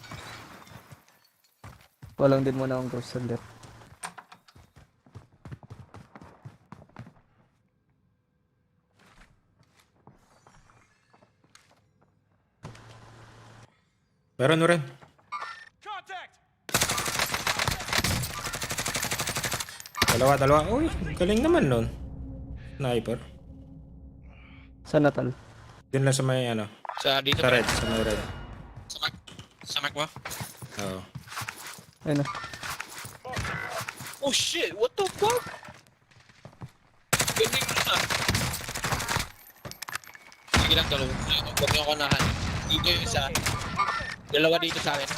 Walang din muna akong cross saglit. Meron rin. Contact! Dalawa. Uy, galing naman nun. Sniper. Sa Natal. Yun lang sa may ano. Sa dito Sa pa. red. Sa may red. Sa Mac mo? Oo. Ayun na. Oh shit! What the fuck? Galing mo na. Sige lang, dalawa. Huwag niyo ako nahan. Dito yung isa. Dalawa dito sa akin.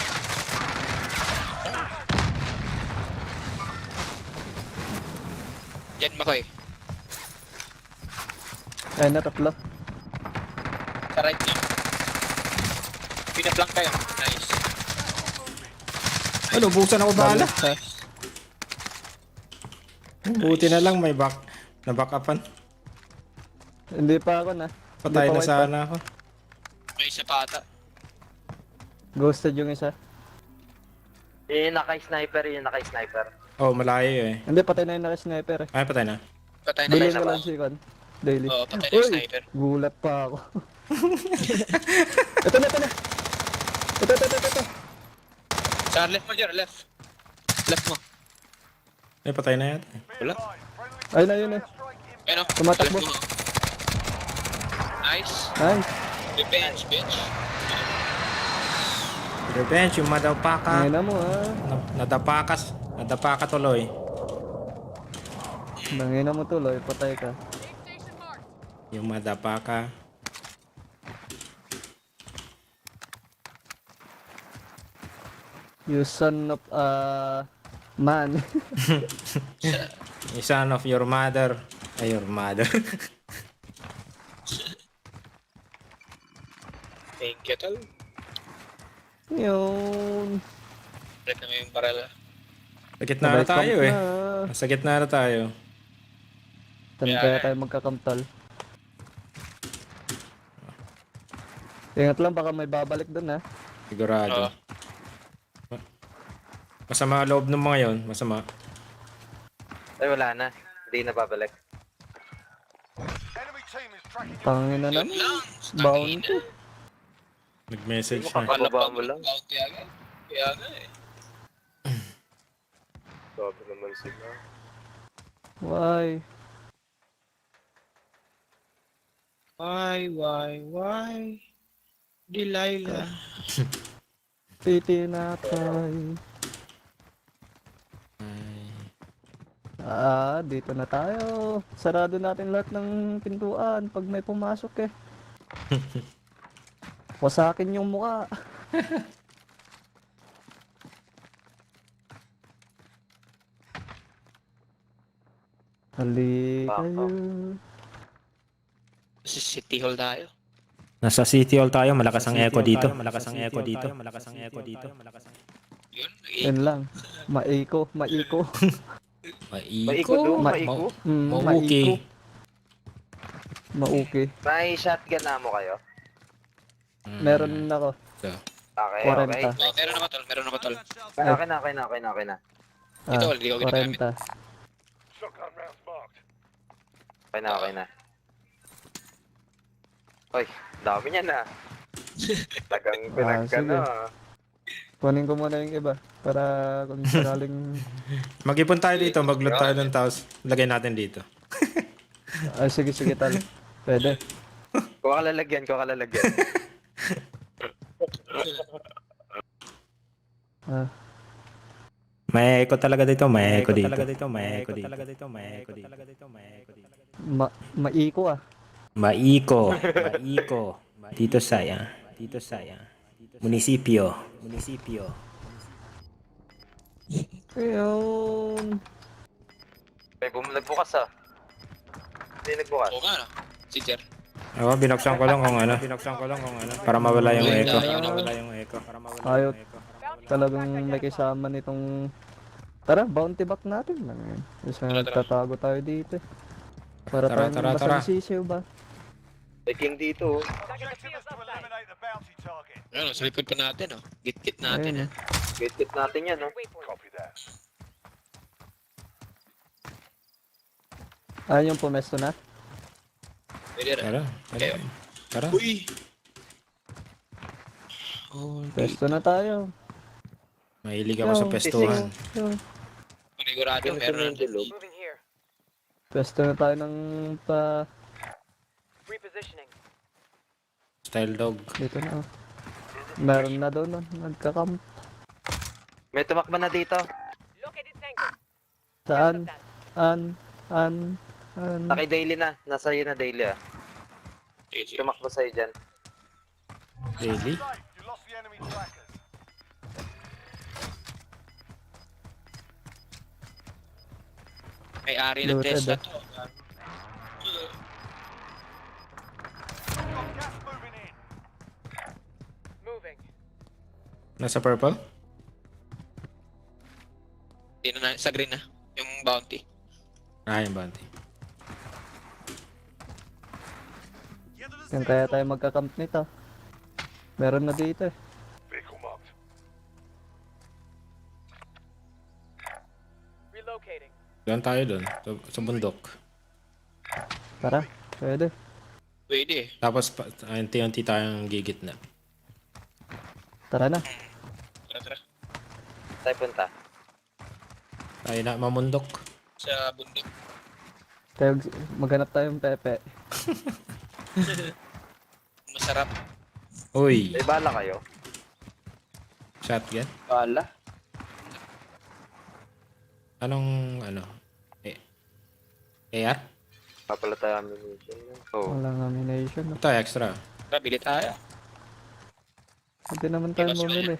Yan, Makoy. Ayun na, tatlo. Sa right niyo. Pinaplank kayo. Nice. Ano, busan ako bala. Sa Buti na lang may na-back upan. Hindi pa ako na. Patay Hindi na pa sana ako. May isa pa ata. Ghosted yung isa. Yung naka-sniper, Oh, malayo eh. Hindi, patay na yung naka-sniper eh. Ay, patay na. Patay na Bilhin isa ko pa. lang si Con. Daily. Oo, patay na yung sniper. Gulat pa ako. Ito na. Ito. Sa left mo, Jer. Left. Left mo. Ay, patay na yata. Wala. Ayun na, yun na. Ayun o. Tumatakbo. Left mo. Nice. Nice. Revenge, bitch. Revenge, yung madapaka. Ngayon na mo ah. Nadapaka tuloy. Nangina mo tuloy, patay ka. Yung madapaka. You son of man. Yung son of your mother. Ay, your mother. Thank you, tol. Yun. Break na mo yung barrel. Sa gitna na tayo eh. Na. Sa gitna na tayo. Saan Yeah. kaya tayo magkakamtal? Ingat lang, baka may babalik dun ha. Sigurado. Masama ang loob ng mga yon. Masama. Ay, wala na. Hindi na babalik. Enemy team is tracking your Tangina na. Yun lang. Bounty. Nag-message na. Kakababa mo lang. Bounty agad. Kaya nga eh. Sabi naman sila. Why? Why? Delilah. Piti na tayo. Dito na tayo. Sarado natin lahat ng pintuan pag may pumasok eh. Wasakin yung mukha. Hali kayo. Sa City Hall tayo. Nasa City Hall tayo. Malakas ang echo dito. Yun. Yan lang. Maiko. Maiko Maiko. doon, maiko. Mauki. Mauki. May shotgun na mo kayo? Meron ako. Okay, 40. okay. Meron ako tol. Okay na. Ito, hindi ko ginagamit. 40. shotgun rounds marked. Okay na. Hoy, dami niyan na. Tagang pinagkano. Kunin ko muna yung iba para kung sakaling Mag-ipon tayo dito. Mag-loot tayo ng taos. Lagay natin dito. sige tal. Pwede. Kuha ka lalagyan. May echo talaga dito. May echo dito. Maiko ah. Maiko. Dito saya. Munisipyo. Ayun. May nagbukas ah. Hindi nagbukas. Oo nga no. Si Jer. Oo, binuksan ko lang kung ano. Para mawala yung echo. Ayot. Talagang may kasama nitong... Tara, bounty back natin. Isa Tara. tatago tayo dito. Para Tara, tayong tara, basta tara. sisiw ba? May king dito. Objective is to eliminate the bounty target. Ano, sa likod pa natin, oh. Git-git natin, Ayun, Gate natin yan, no? Waypoint. Copy that. Ayun yung pumesto na. Pwede rin. Tara. Okay. Tara. Uy! Oh, Pwesto na tayo. Mahilig ako sa pestuhan. Yo. panigurado Ganito meron na yung na dilog. Moving here. Pwesto na tayo ng pa... Repositioning. Style dog. Dito na. Meron na doon. Nagkakamp. May tumakba na dito. Located tango. Saan? That. An? Naki daily na. Nasa iyo na daily ah. Sige, sige. Tumakbo sa'yo dyan. Daily? Safe. You lost the enemy trackers. May ari ng Looted, Tesla ah. to. Got gas moving in. Moving. Nasa purple? Hindi na, sa green na. Yung bounty. Ah, yung bounty. Get to the Yan safe kaya zone. tayo magkakamp nito. Meron na dito eh. Vehicle marked. Relocating. Doon tayo doon. Sa bundok. Tara. Pwede. Pwede eh. Tapos, unti-unti tayong gigit na. Tara na. Tara, tara. Tayo punta. Tayo na mamundok. Sa bundok. Tayo, maghanap tayong pepe. Masarap. Uy! May bala kayo? Shotgun? Bala? Anong, AR? Papala tayo ammunition. Oh. Walang nomination. Ito, extra. Tara, bili tayo. Hindi naman tayo Iwas yun. bumili.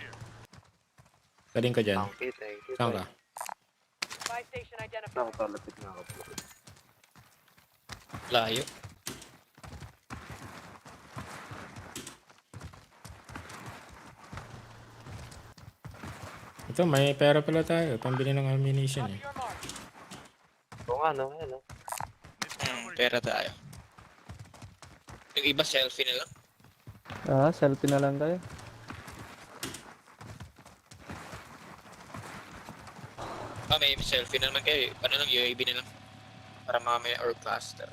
Galing ka dyan. Thank you, thank you. Saan ka? Buy station identified. Ako talapit na ako. Layo. Ito, may pera pala tayo. Pambili ng ammunition eh. Your mark. Oo nga, no? Ayan, no? Pera tayo. Yung iba selfie na lang. Selfie na lang tayo. May selfie na naman kayo. Ano lang, UAV na lang. Para mamaya or cluster.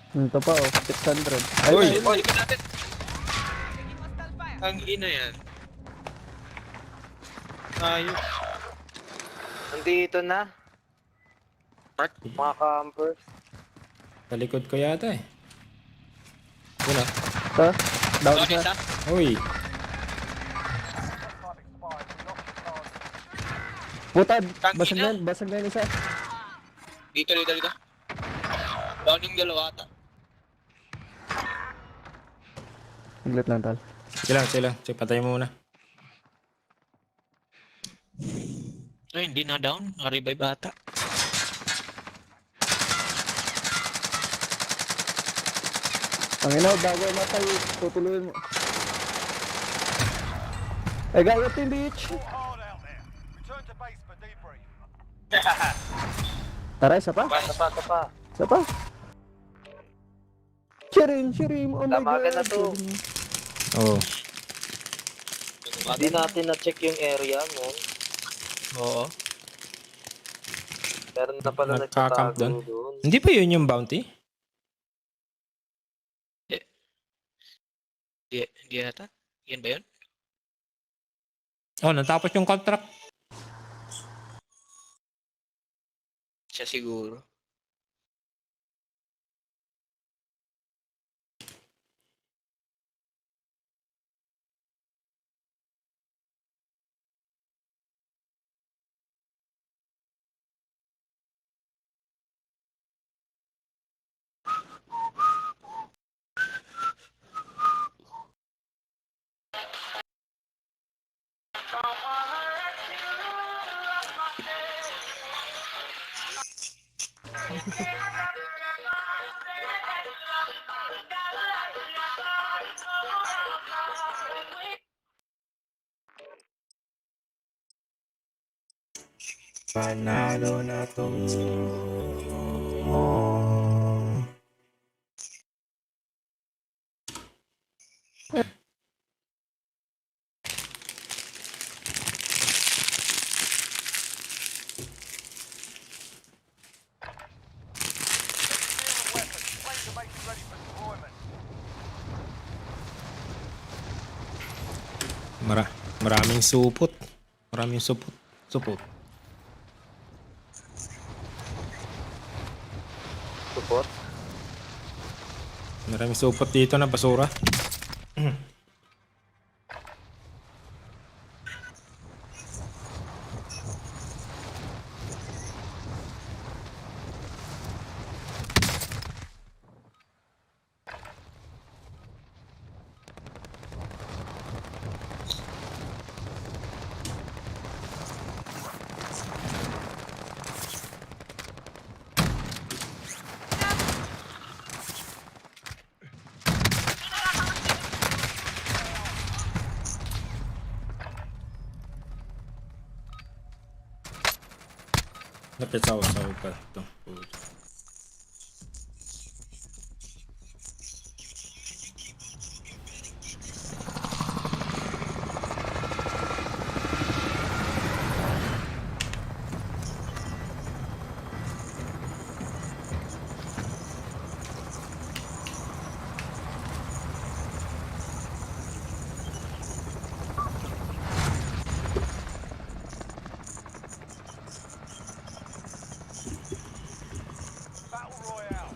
Ito pa oh, 600. Uy! Oh, ikot natin. Taking hostile fire. Ang ina yan. Ayos. Nandito na. Mark. Mga campers. Sa likod ko yata eh. Yun ah. Ito. Down Doon siya. isa. Uy! Putad! Tangina. Basag na yan. Basag na yan isa. Dito. Down yung dalawa ata. Saglit lang tal. Sige lang. Sige, patay mo muna. Ay, hindi na down. Naka-revive ata. Ang ina, bago matay. Tutuloyin mo. Gayot yung bitch! All hard out there. Return to base for debrief. Tara, isa pa. Tapa. Isa pa. Chirim. Oh my Damagan god. na to. Oo. Hindi natin na-check yung area, man. Oo. Meron na pala Nagka-camp nagtatago doon. doon. Hindi pa yun yung bounty? Hindi ata. Yan ba yun? Oh, natapos yung contract. Siya siguro. Panalo na to. Maraming supot. Maraming supot. Supot. Support. Maraming supot dito na basura. Napisaw-saw pa ito. Battle Royale.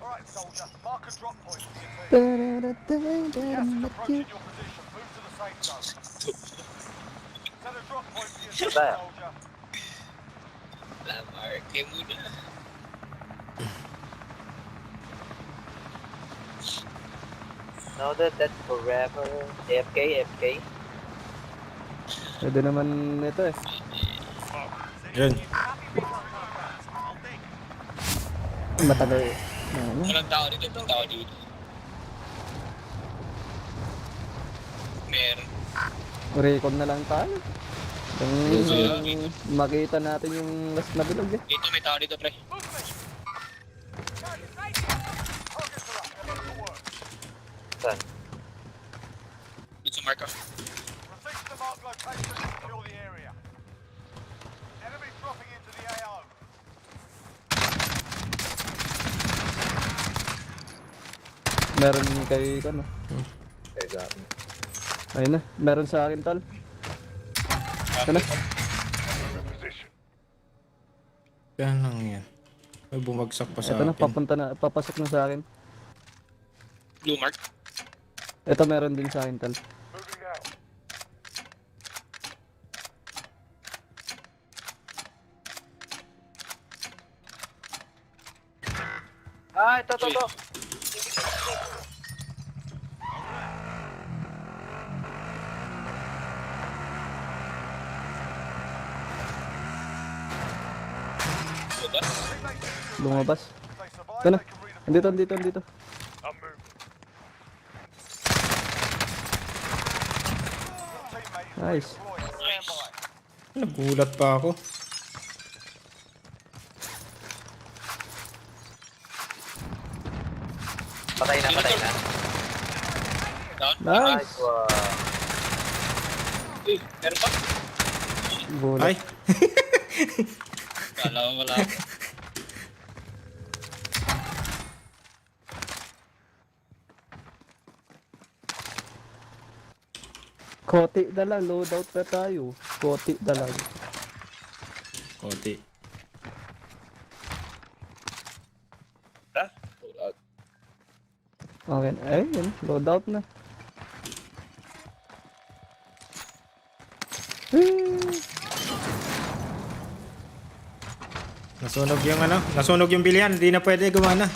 Alright, soldier. Mark a drop point for your team. Gas is approaching your position. Move to the safe zone. Set a drop point for your team, There. soldier. Wala, Mark. Kayo muna. Now that's forever. AFK, AFK. Pwede naman ito eh. Yun. Matagal. Ano? Walang tao dito. Walang tao dito. Meron. Recon na lang tayo. Yes, Yung makita natin yung last na bilog eh. Dito may tao dito, pre. Targets are up. Get to work. Saan? Dito sa mark ah. Proceed to the mark location and secure the area. Enemy dropping into the AO. Meron kay ano. Teka. Ayun na. Meron sa akin tol. Ano? Yan lang yan. Ay, bumagsak pa sa Ito na, akin. papunta na, papasok na sa akin. Blue mark. Ito meron din sa akin tol. Moving out. Ah, ito. Lumabas. If they survive, Ito na. they can redeploy. Andito. I'm moving. Your teammate is Nice. redeployed. Stand by. Nagulat pa ako. Patay na. Down. Nice. Wow. Uy, meron pa. Gulat. Ay! Kala ko wala. Kote na lang. Loadout na tayo. Kote na lang. Konti. Ha? Hold out. Okay. Ayun. Loadout na. Nasunog yung ano? Nasunog yung bilyan. Hindi na pwede gumana.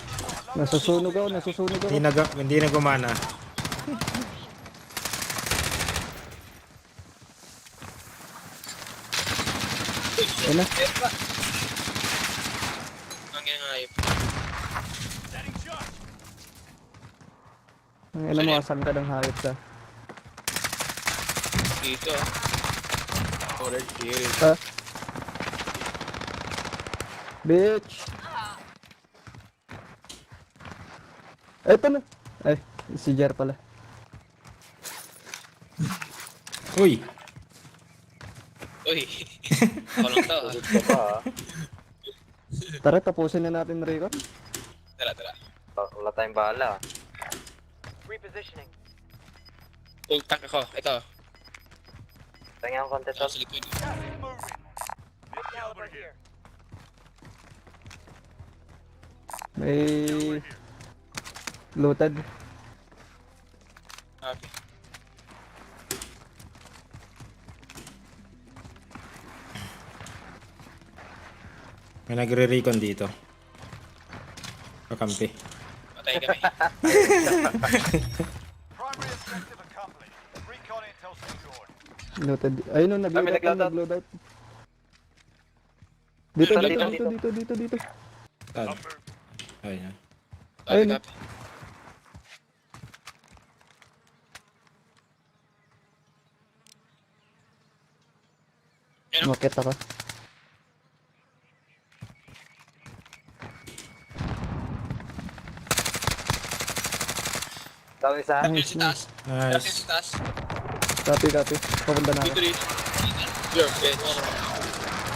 Nasusunog ako. Hindi na gumana. Ayun na. Ang ginangayip. Ang ina mo, asan ka ng hayop ka? Dito ah. Order kill. Ha? Bitch! Eto na! Ay, si Jer pala. Uy! Uy. Ako lang to ah. Ito pa ah. Tara, tapusin na natin record. Tara. Wala tayong bala. Repositioning. Oh, tank ako. Ito. Tingnan ang konti, tol. Sa likod. Gas is moving. Caliber here. May looted. Okay. May nagre-recon dito. Kakampi. Patay kami. Primary objective accomplished. Recon intel secured. Looted. Ayun o, Kami nag-loadout. nag-loadout. Dito, Dito, dito, dito, dito, dito, dito. Saan? Ayun. Ayun. Copy. Market ako. Daw isa. Tapos sa taas. Tapos Nice. sa taas. Copy, copy. Papunta na ako. Dito rin. Your bitch.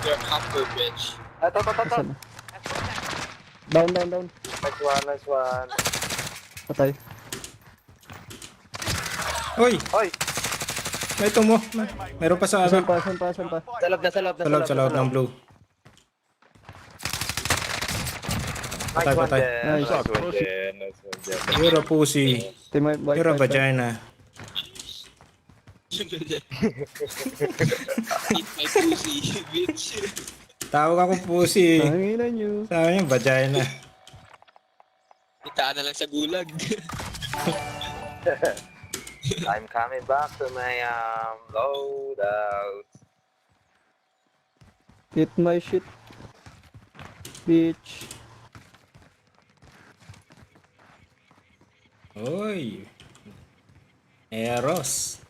Your upper bitch. Ito. Saan? Down, down, down. Nice one. Patay. Uy! Oy! May tumo. Meron pa sa Saan ano. pa, saan pa, saan pa? Sa loob na, sa loob na, Sa loob ng blue. Nice Patay, one, patay. Jen. Nice. Nice one, Jen. You're a pussy. Team white, You're a white, white. vagina. Eat my pussy, bitch. Tawag ako pussy. Tanginan nyo. Sa akin yung vagina. Itaan na lang sa gulag. I'm coming back to my loadout. Eat my shit. Bitch. Oy. Eros.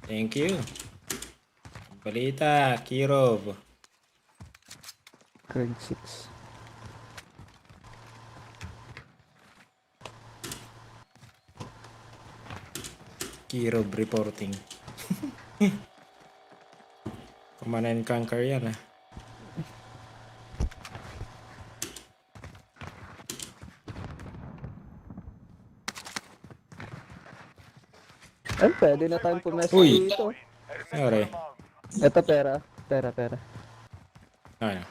Thank you. Balita, Kirov. Grade 6. Kirov reporting. Command and Conquer yan ah. Ay, pwede na tayong pumesto Uy. dito. Sorry. Ito pera. Pera. Ano?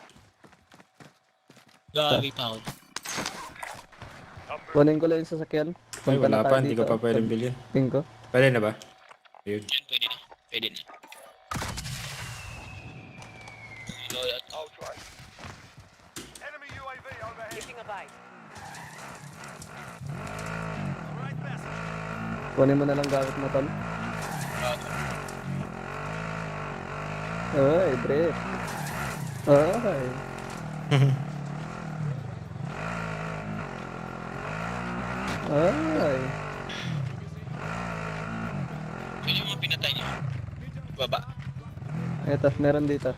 Gagi pa ako. Kunin ko lang yung sasakyan. Ay, Punta na wala tayo pa. Hindi ko dito. pa pwedeng bilhin. Tingin ko. Pwede na ba? Ayun. Yan, pwede na. Pwede na. Ultra. Enemy UAV overhead. Taking a bite. Right message. Kunin mo na lang gamit mo, tol. Ay, bre. Ay. Ay. Sino yung mga pinatay niyo? Baba. Eto, meron dito.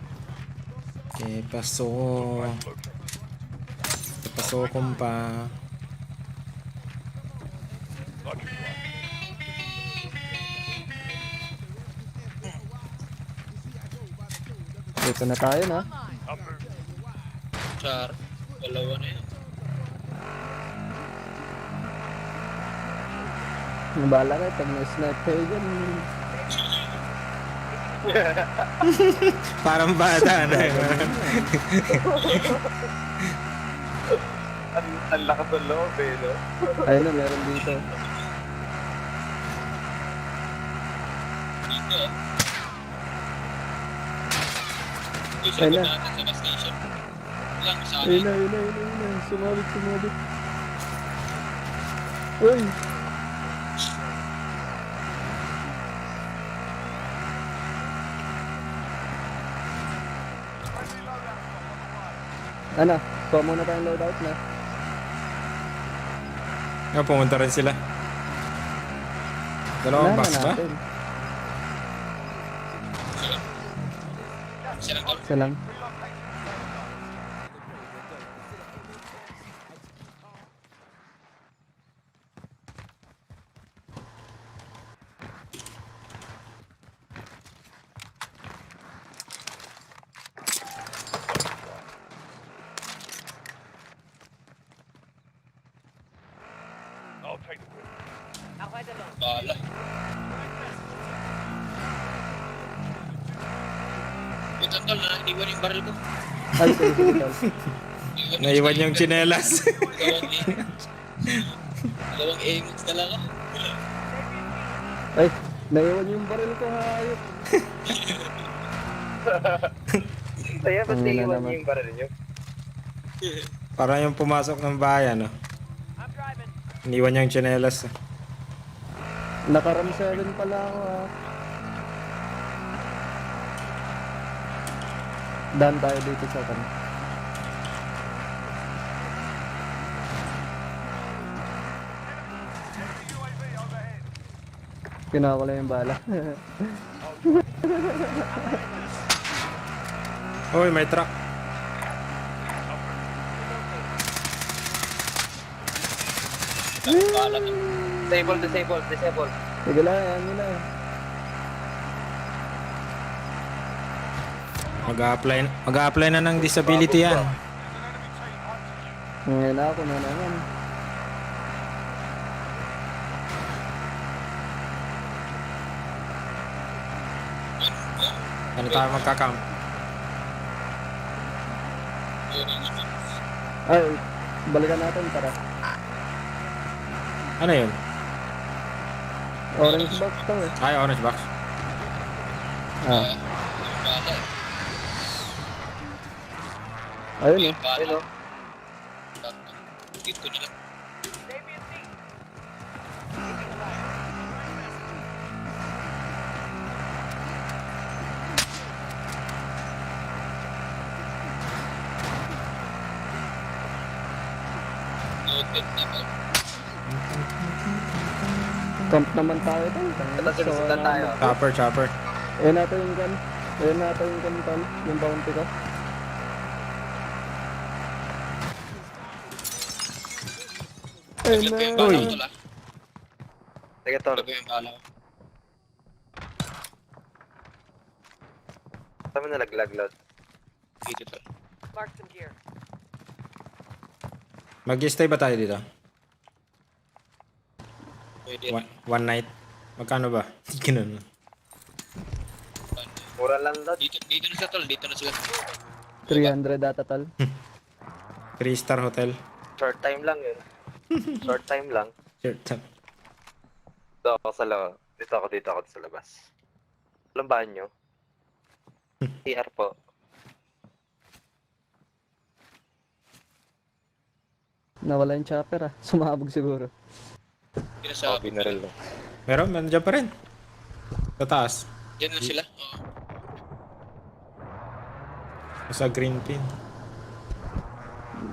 Okay, pasok. Pasok pa. Dito na tayo na. Char. Dalawa na yan. Nabala kayo pag na-snipe kayo dyan. Parang bata na. Ang lakas ng loob eh, no? Ayun na, meron dito. Dito ah. Yung Ayun sagot na. natin sa gas station. Lang, sa Ayun akin. na. Sumabit. Uy! Ano? Kuha muna tayong loadout na. Nga, pumunta rin sila. Dalawang box ba? natin. Isa lang to. Isa lang. I'll take the wheel. I'll ride alone. Bala. Tol, iniwan yung barrel ko. Ay, sige, sige, tol. Naiwan yung tsinelas. Dalawang aimix na lang ako. Ay, naiwan yung baril ko, hayop. Kaya ba't Ang ina naiwan naman. niyo yung baril niyo? Parang yung pumasok ng bayan, no? I'm driving. Iniwan yung tsinelas. Nakaram 7 pala ako, ha. Dan tayo dito sa kan. UAV overhead. Kinawala yung bala. Uy, may truck. Disable. Sige lang, yan nila. Mag-a-apply na ng disability yan. Ngayon ako na naman. Ano tayo magka-camp? Ay, balikan natin, tara. Ano yun? Orange box to eh. Ay, orange box. Ah. Ayun eh. Ayun o. Dito nila. Save me a seat. Noted na ba? Camp naman tayo doon. Ito, sinusundan tayo. Chopper. Ayun natin yung gun. Ayun natin yung gun, tol. Yung bounty ko. Ayun Laglag ko yung na. Uy. bala ko, Tol, ah. Sige, tol. Laglag ko yung bala ko. Saan mo nalaglag, Lord? Dito, Tol. Mark some gear. Mag-stay ba tayo dito? Pwede. One night? Magkano ba? Ganun. Mura lang, Lord. Dito na sila, Tol. Dito na sila. 300 data, tol. 3-star hotel. Short time lang yun. Short time lang. Sure. Dito ako sa labas. Dito ako sa labas. Walang banyo. CR po. Nawala yung chopper ah. Sumabog siguro. Pinasabi. Binaril lang. Meron, nandiyan pa rin. Sa taas. Diyan na sila. Oo. Sa green pin.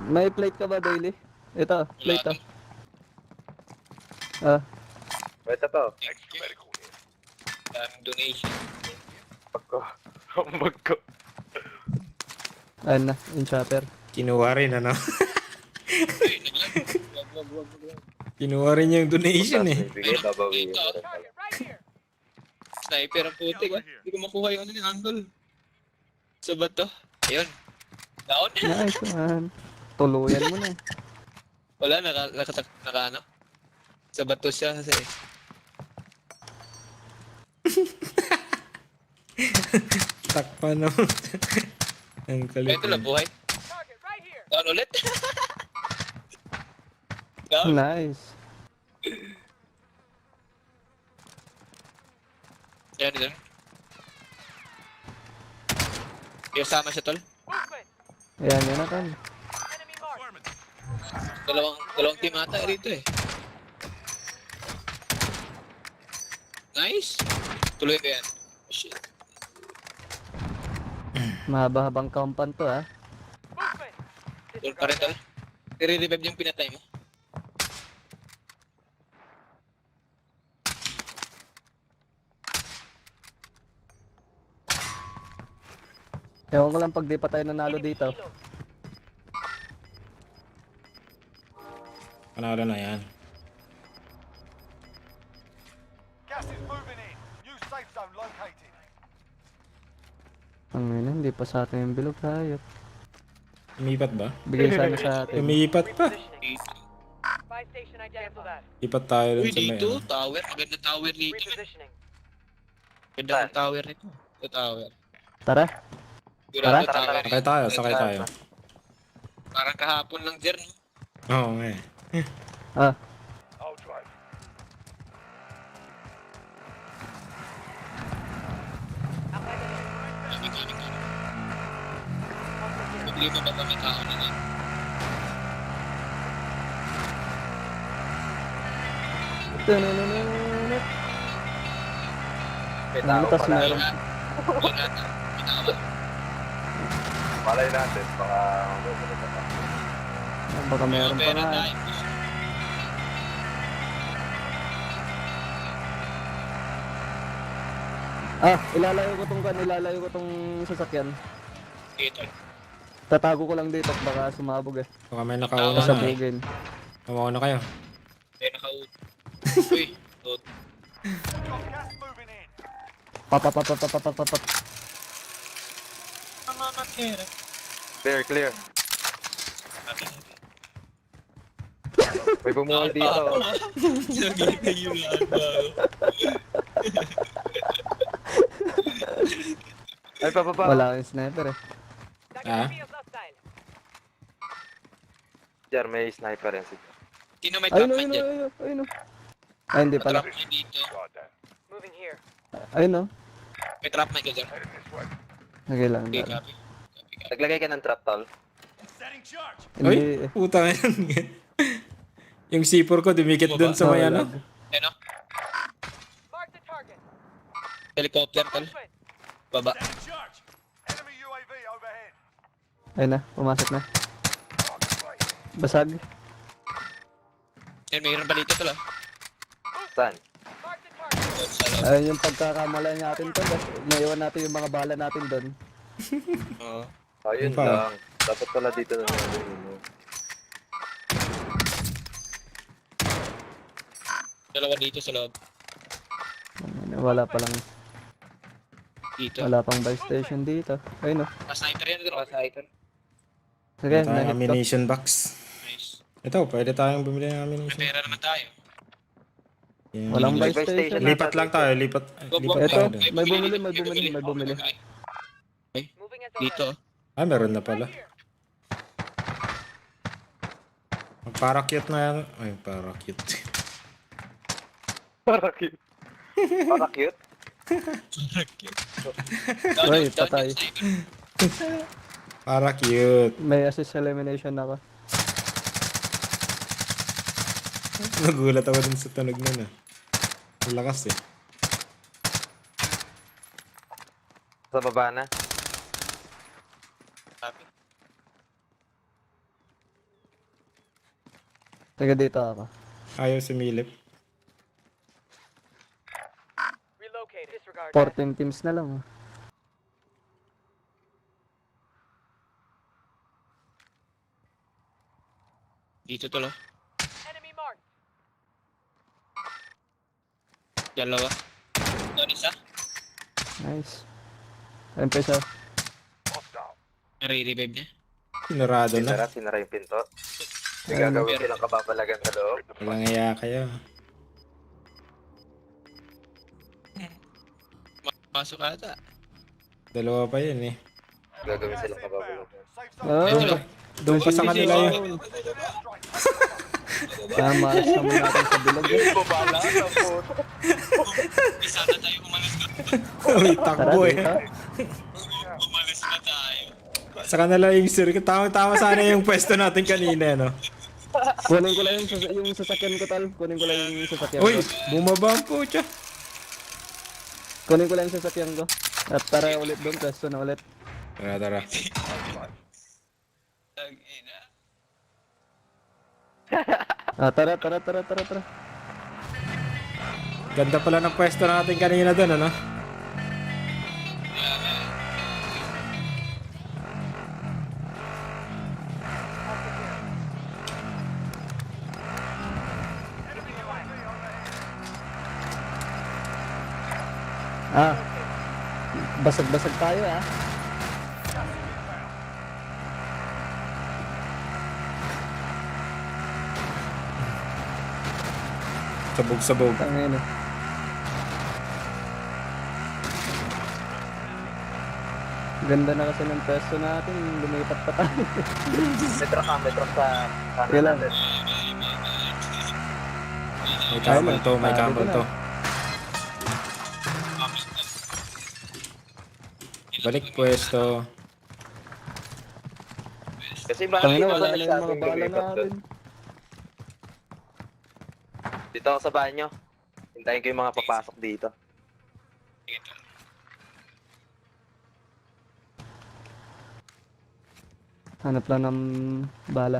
May plate ka ba, Daily? Ito, plate Wala, ah. Ah, Ito to. Thank you. Daming donation. Bag ko. Ang bag ko. ayun na, yung chopper. Kinuha rin, ano? Ay, naglag. Wag. Kinuha rin yung donation eh. Bigay, babawiin Ito. mo rin. Target right here. Sniper ang putik, ah. Hindi ko makuha yung ano yung angle. Sa bato. Ayun. Down. Nice man. Tuluyan mo na. Wala, naka ano. Sa bato siya kasi. Takpa naman. Ang kalit. Ito lang buhay. Target right here. Down ulit. Down. Nice. Yan, yan. Yung sama siya, Tol. Movement. Ayan, yun na kan. Enemy mark. Dalawang team ata rito eh. Nice. Tuloy ko yan. Oh, shit. Mahaba-habang compound to ah. Movement. Tol pa rin, Tol. I-revive yung pinatay mo. Ewan ko lang pag di pa tayo nanalo dito. Panalo na yan. Gas is moving in. New safe zone located. Ang ina, hindi pa sa atin yung bilog hayop. Lumipat ba? Bigay sana sa atin. Lumipat pa. Dito. Buy station identified. Lipat tayo dun Uy, sa may dito. ano. Tower. Maganda tower dito. Man. Repositioning. Ganda ng tower nito. Ito tower. Tara. Sigurado Tara, tower. Sakay tayo. Parang kahapon lang, Jer, no? Oo nga eh. Ah, I'll drive. Problema ba may tao na yan? tananana. May tao Tas pala. meron. Wala na. Bitawa. Malay natin, baka... Baka meron pa Pera nga. tayo. Ilalayo ko tong sasakyan. Dito. Tatago ko lang dito baka sumabog eh. Baka may nakauna na eh. Sabugin. Kumauna kayo. Kaya nakaud. Uy, tot. Got gas moving in. Papapapapapapapat. Mamakera. Clear. May bumuhay dito. Nagiging yung ano. Ay, pababa. Wala kang sniper eh. Ah? Jar, may sniper yan. Sino may Ayun trap o, man dyan? ayun o. Ay, hindi pala. Trap man dito. Moving here. Ayun o. May trap man ka dyan. Okay lang. Okay, dala. copy. Naglagay ka ng trap, tol. Setting charge. Hindi Uy, eh. puta nga yan. Yung C4 ko dumikit dun sa may ano. Ano? Mark the target. Helicopter, tol. Movement. Baba. Setting charge. Enemy UAV overhead. Ayun na, pumasok na. Basag. Yan, mayroon pa dito, tol, ah. Saan? Mark the target. Doon sa loob. Ayun yung pagkakamala natin to. Naiwan natin yung mga bala natin doon. Oo. Ayun Ano pa? lang. Dapat pala dito na natin. Dalawa dito sa loob. Wala pa lang. Dito. Wala pang buy station dito. Ayun o. Sniper yan, tol. Sniper. Sige, Ito tayong nahit ko. ammunition box. Nice. Ito, pwede tayong bumili ng May ammunition. pera naman tayo. Yan. Walang buy Buy station. station. Lipat lang tayo, lipat. Lipat Ito, tayo doon. may bumili, may bumili. Moving as Dito. Ah, meron na pala. Para-cute na yan. Ay, para-cute. Para cute. Para cute? Uy, patay. Para-cute. May assist elimination ako. Nagulat ako dun sa tunog nun ah. Ang lakas eh. Sa baba na. Taga dito ako. Ayaw sumilip. relocate. Disregard that. 14 teams na lang. Oh. Dito, tol, ah. Enemy marked. Dalawa. Doon isa. Nice. Ayun pa isa. Hostile. Nare-revive niya. Sinarado na. Sinara yung pinto. May Ayun, gagawin silang kababalagan sa loob. Walang iya kayo. Pasok ata. Dalawa pa yun eh. Gagawin Gas silang inbound. kababalagan. Safe Oh, zone. Ito, Doon pa sa kanila yun. tama. Sama natin sa bilog. Eh. Babala na po. Isa na tayo umalis na. Uy, Tara takbo eh. dito. Umalis na tayo. Sa kanila yung circuit. Tama sana yung pwesto natin kanina, no? Kunin ko lang yung sasakyan ko, tal. Kunin ko lang yung sasakyan Uy, ko. bumaba ang pucha. Kunin ko lang yung sasakyan ko. At tara ulit doon. Pwesto na ulit. Tara, tara. Tag-ina. Ah, tara. Ganda pala ng pwesto natin kanina doon, ano? Ah. Basag-basag tayo ah. Sabog-sabog. Tangin eh. Ganda na kasi ng pesto natin, lumipat pa tayo. May truck sa kanan Kailan? natin. May camel to, may Sabi camel ko na. to. Balik pwesto. Kasi bakit Tangina, naman wala na yung mga nagsabing bala lumipat natin. doon? Dito ako sa banyo. Hintayin ko yung mga papasok dito. Hanap lang ng bala.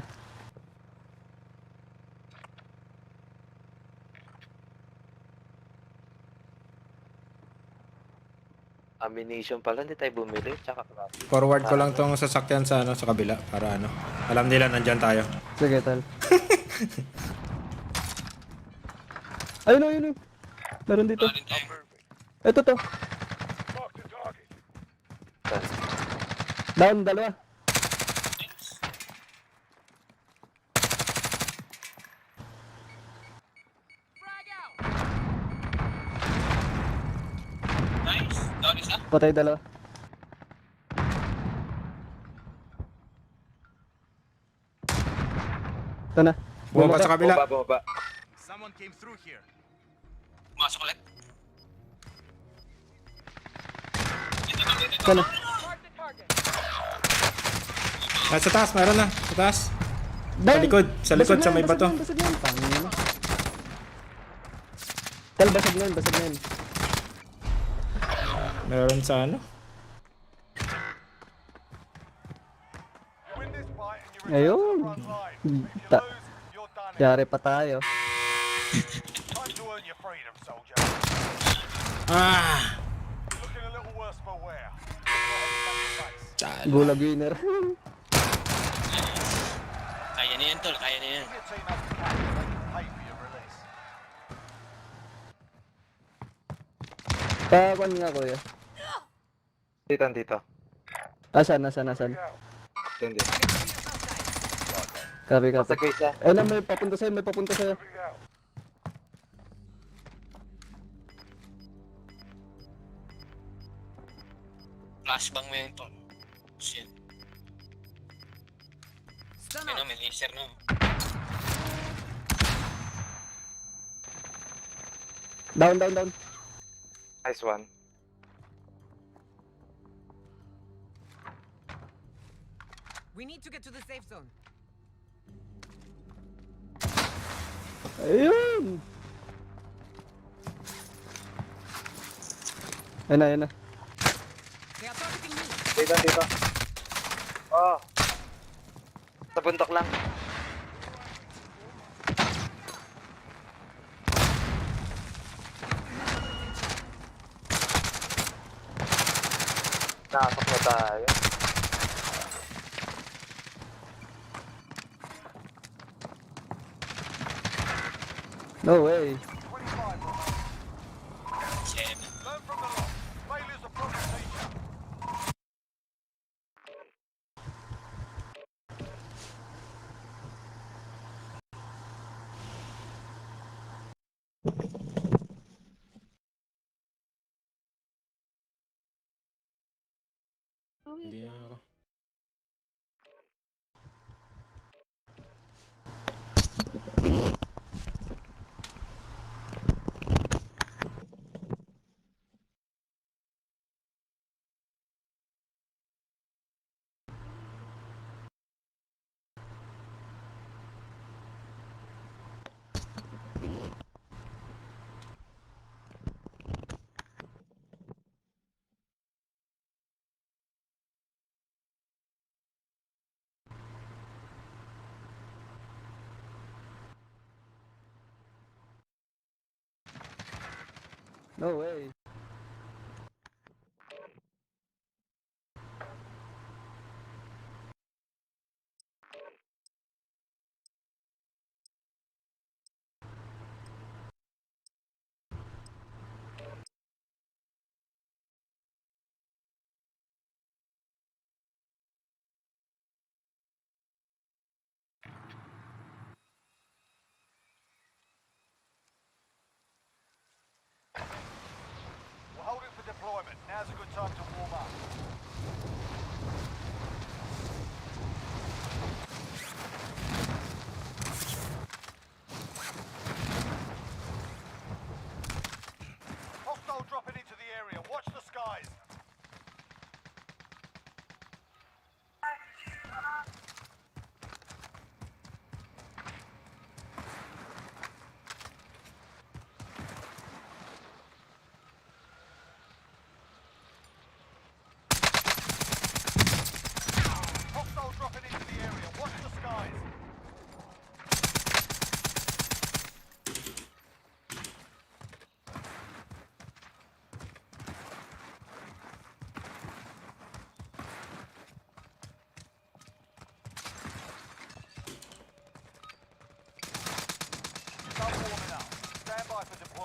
Ammunition pala, hindi tayo bumili. Tsaka Forward ko lang tong sasakyan sa sa kabila para alam nila nandyan tayo. Sige, tal. Ayun, ayun, ayun. Meron dito. Ito to. Mark the target. Down, dalawa. Nice. Down isa. Patay dalawa. Ito na. Bumaba sa kabila. bumaba. Someone came through here. Pumasok ulit. Ito na. Mark the target. Ah, sa taas, meron na. Sa taas. Down. Sa likod, Basag sa na may yan, bato. Basag na yan, Tangina. Tal, basag na yan, basag na yan. Meron sa You win this fight and you return to Ayun. the front line. If you Ta- lose, you're done in. Yari pa tayo. Time to earn your freedom, soldier. Ah! Looking a little worse for wear. You're heading back to base. Tsala. Gulag winner. Kaya na yan, tol. Kaya na yan. If your team has the cash, they can pay for your release. Pakuan nga, kuya. Dito. Asan? Hindi. Copy. Sa isa. Ayun na, may papunta sa'yo, Flashbang mo yun, tol. Shit. Ano, may laser no. Down. Nice one. We need to get to the safe zone. Ayun! Ayun na. They are targeting me. Dito. Oh. Sa bundok lang. Nakasok na tayo. No way. 25 remaining. Seven. Learn from the loss. Failure's a proper teacher. Hindi na ako. No way.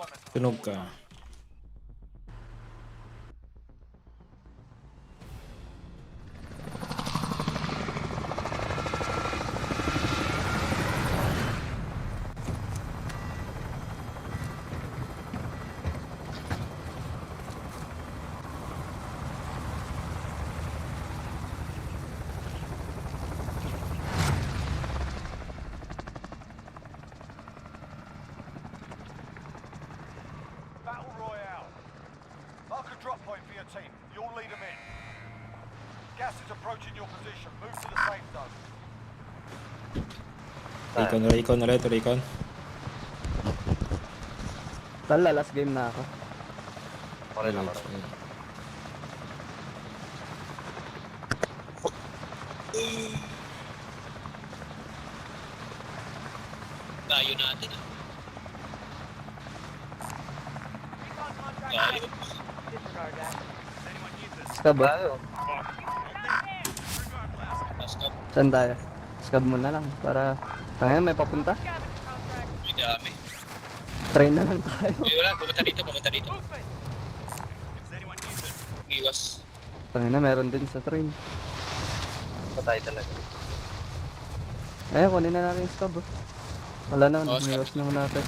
deployment. Tunog ka. Battle Royale. Mark a drop point for your team. You'll lead them in. Gas is approaching your position. Move to the safe zone. Recon ulit, recon. Tala, last game na ako. Okay na, okay. Tayo natin ah. Recon contract Tayo. ready. Disregard that. Scab ba? Tayo. Tapos ka, Saan tayo? Scab mo na lang para... Kaya may papunta? Scavenge contract. may dami. Train na lang tayo. Eh wala, pumunta dito. Movement. Iwas. Tangina, meron din sa train. Patay talaga. Ayun, kunin na natin yung scab. Wala na, Oh, scab. niwas naman natin.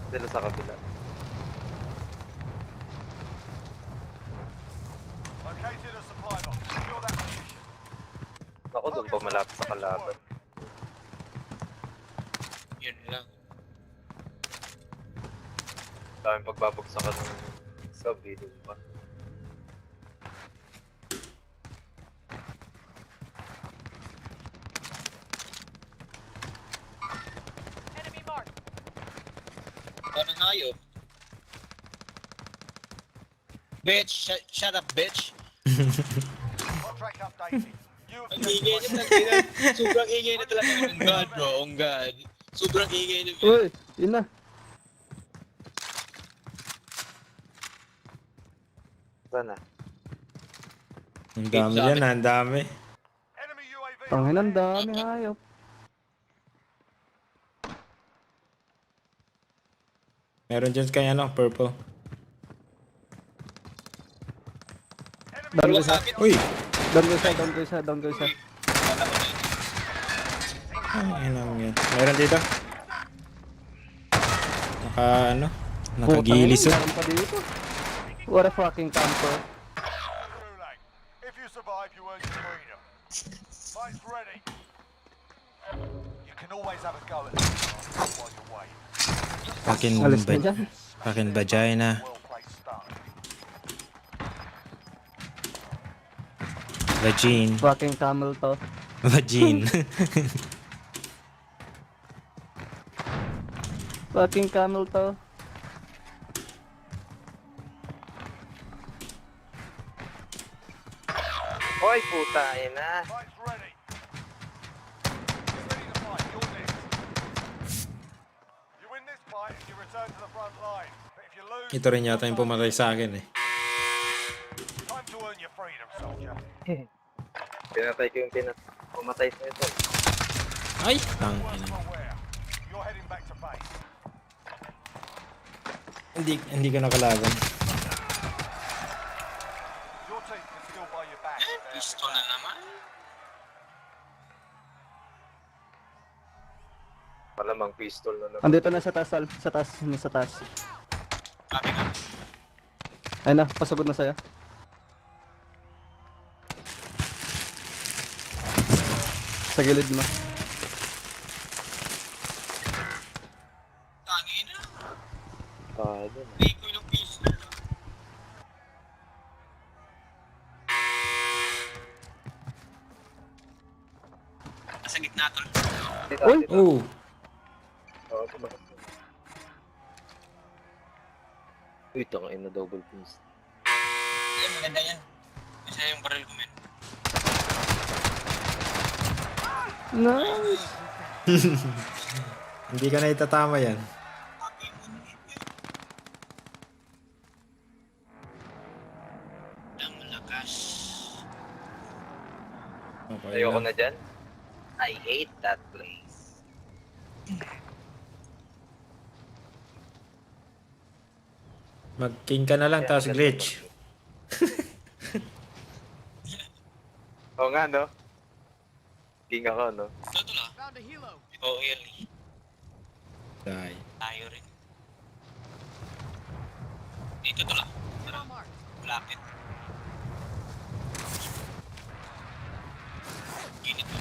Sila sa kabila. Located a supply box. Secure that position. Ako doon pa malapit sa kalaban. Yun lang. Daming pagbabagsakan ng sabi doon pa. Enemy marked. Paano tayo? Bitch, shut up bitch. Contract updated. You have Ang just ingay na talaga. Sobrang ingay na talaga. Oh God bro, oh God. Sobrang ingay na. Uy, yun na. Sana. Ang dami yan, ang dami. enemy UAV. Tangina, ang dami hayop. Meron dyan kaya ano, purple. Down ko isa. Uy! Down ko isa. Ay, alam yan. Meron dito. Ano? Nakagilis Putang ina, meron pa dito. What a fucking camper. Gulag. If you survive, you earn your freedom. Fight's ready. You can always have a go at this while you're waiting. Fucking Alis na dyan. fucking vagina. Well placed start. Vagine. Fucking camel to. Vagine. Fucking camel to. Hoy, puta, ayun na. Fight's ready. Get ready to fight. You're next. You win this fight and you return to the front line. But if you lose, Ito rin yata yung pumatay sa akin eh. time to earn your freedom, soldier. Pinatay ko yung pumatay sa ito. Ay! Worse Tangina. from where? You're heading back to base. Hindi ko nakalaban. Your team can still buy you back. Pistol na naman. Malamang pistol na naman. Andito na sa taas, Al. Sa taas. Sa taas. Sabi nga. Ayun na, pasugod na sa'yo. Sa gilid mo. Tangin na. Doon. Hindi ko yung pistol. Nasa gitna tol. Uy! Oh! Oo, tumakas. Uy, tangin na double pistol. Yan, maganda yan. Isa yung barrel ko men. Nice! Hindi ka na itatama yan. Ang malakas. Okay Ayoko lang. na dyan. I hate that place. Mag-king ka na lang, Kaya tapos agad glitch. Oo nga, no? King ako, no? Ito lang. Oo, yan. Die. Tayo rin. Dito to lang. Lapit. Ginit mo.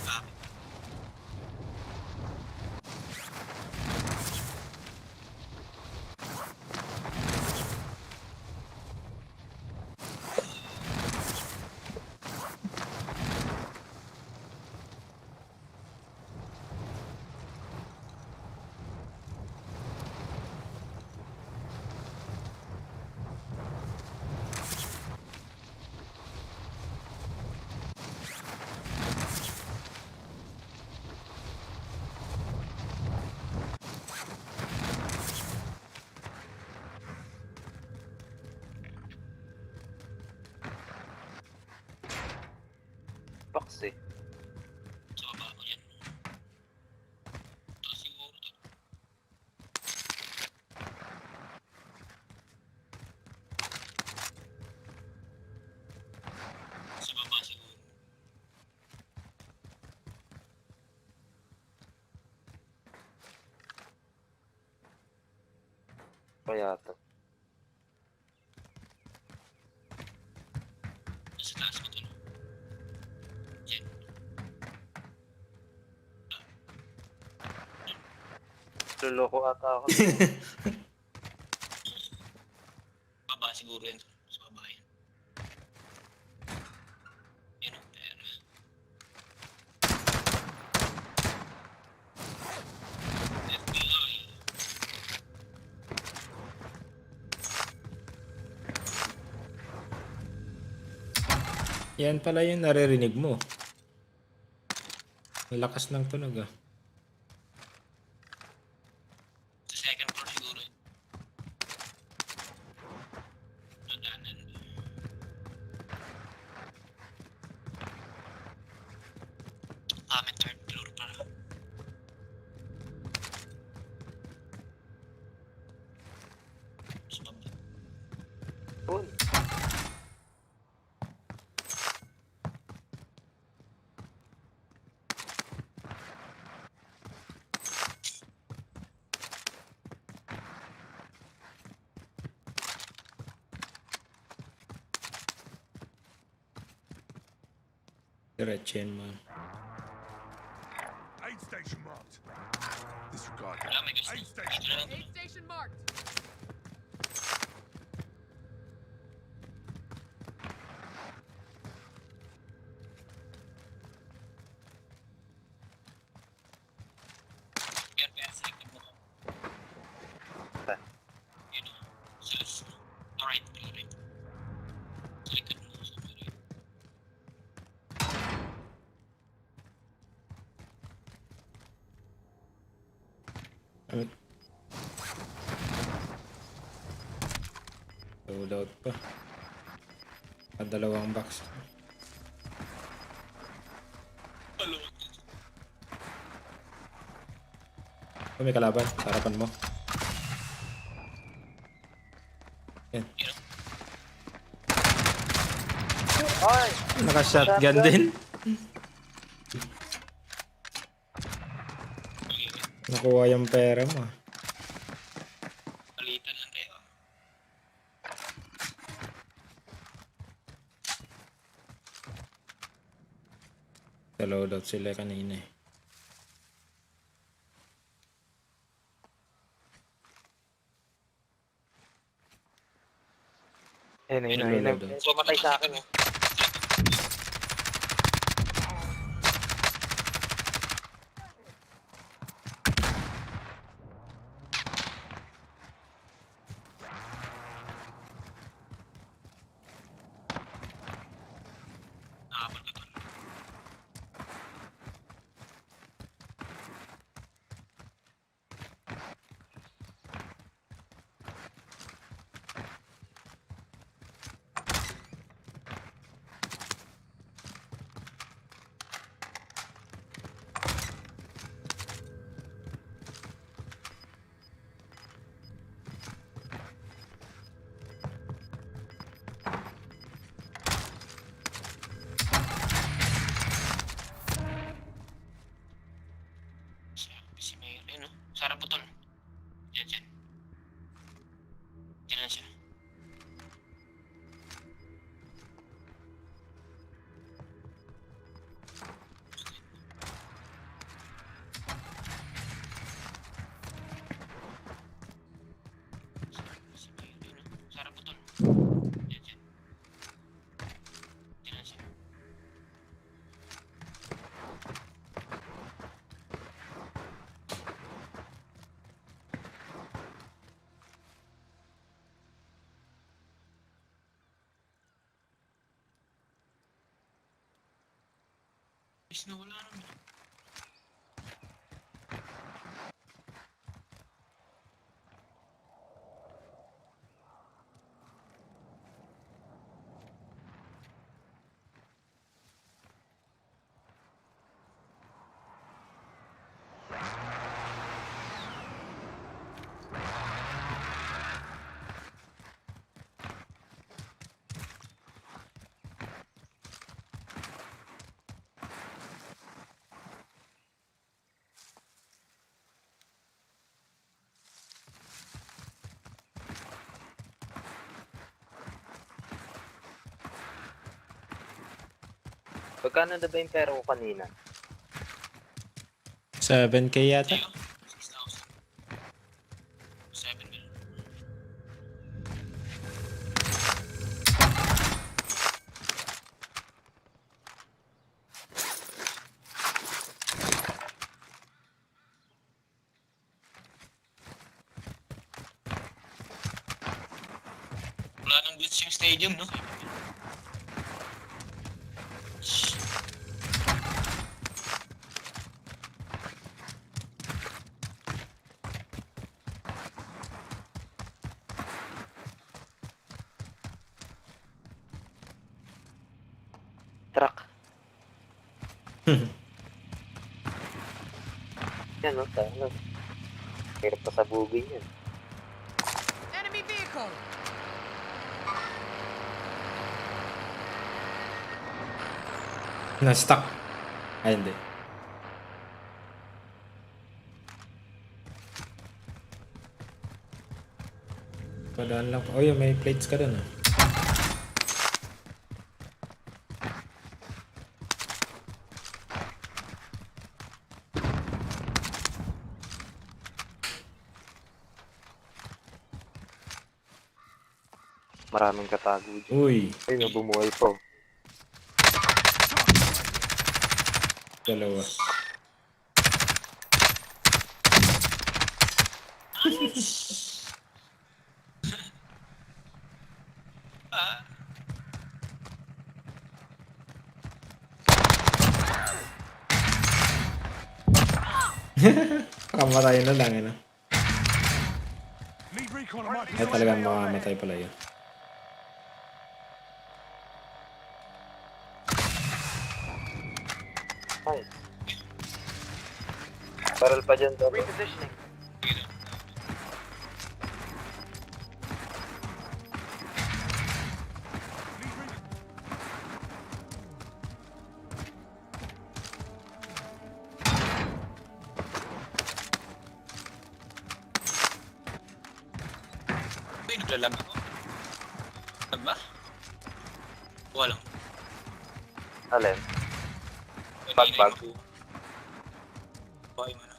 Lapit. Box eh. Sa baba ko yan. Ito siguro to. Sa baba siguro. Kaya to. Sa taas ko to. No? Yan. Luloko ata ako. Baba siguro yan. Sa baba yan. Yan o, pera. FBI. Yan pala yung naririnig mo. Ang lakas ng tunog ah. Sa second floor siguro. Naganan. Amin third floor para. Sa baba. Uy. Diretchen mo. Aid station marked. Disregard. Wala, may gusto. Aid station. Dito na lang. Aid station marked. Yan, kaya sa likod mo. Saan? Yun o. Sa left. Alright, alright. Sa likod mo. Sa right. Load out pa. Dalawang box. Hello. Oh, may kalaban. Sa harapan mo. Yan. Ay! Naka-shotgun din. Nakuha yung pera mo. Palitan lang tayo. Sa loadout sila kanina eh. Ayun, Ano, Lodo? May pumatay sa akin eh. Nakapal ka doon. Is na wala naman. Pagkano na ba yung pera ko kanina? 7K yata. Sa'yo? 6,000. 7 mil. Wala nang glitch yung stadium, no? Truck. Yan, no? Tayo. Hirap pa sa bugay yan. Enemy vehicle! Na-stuck. Ay, hindi. Padaan lang. Oh, yun, may plates ka dun, ah. Maraming katago dyan. Uy, Ay, nabumuhay po. dalawa. Kamatay na lang, ano? Need recon on my Ay, talagang makamatay pala yun. Ay. Barrel pa dyan, Dodo. Repositioning. Uy, naglalag ako. Lag ba? Walang. Alin? Kanina Bag. yung ako. Buhay mo na.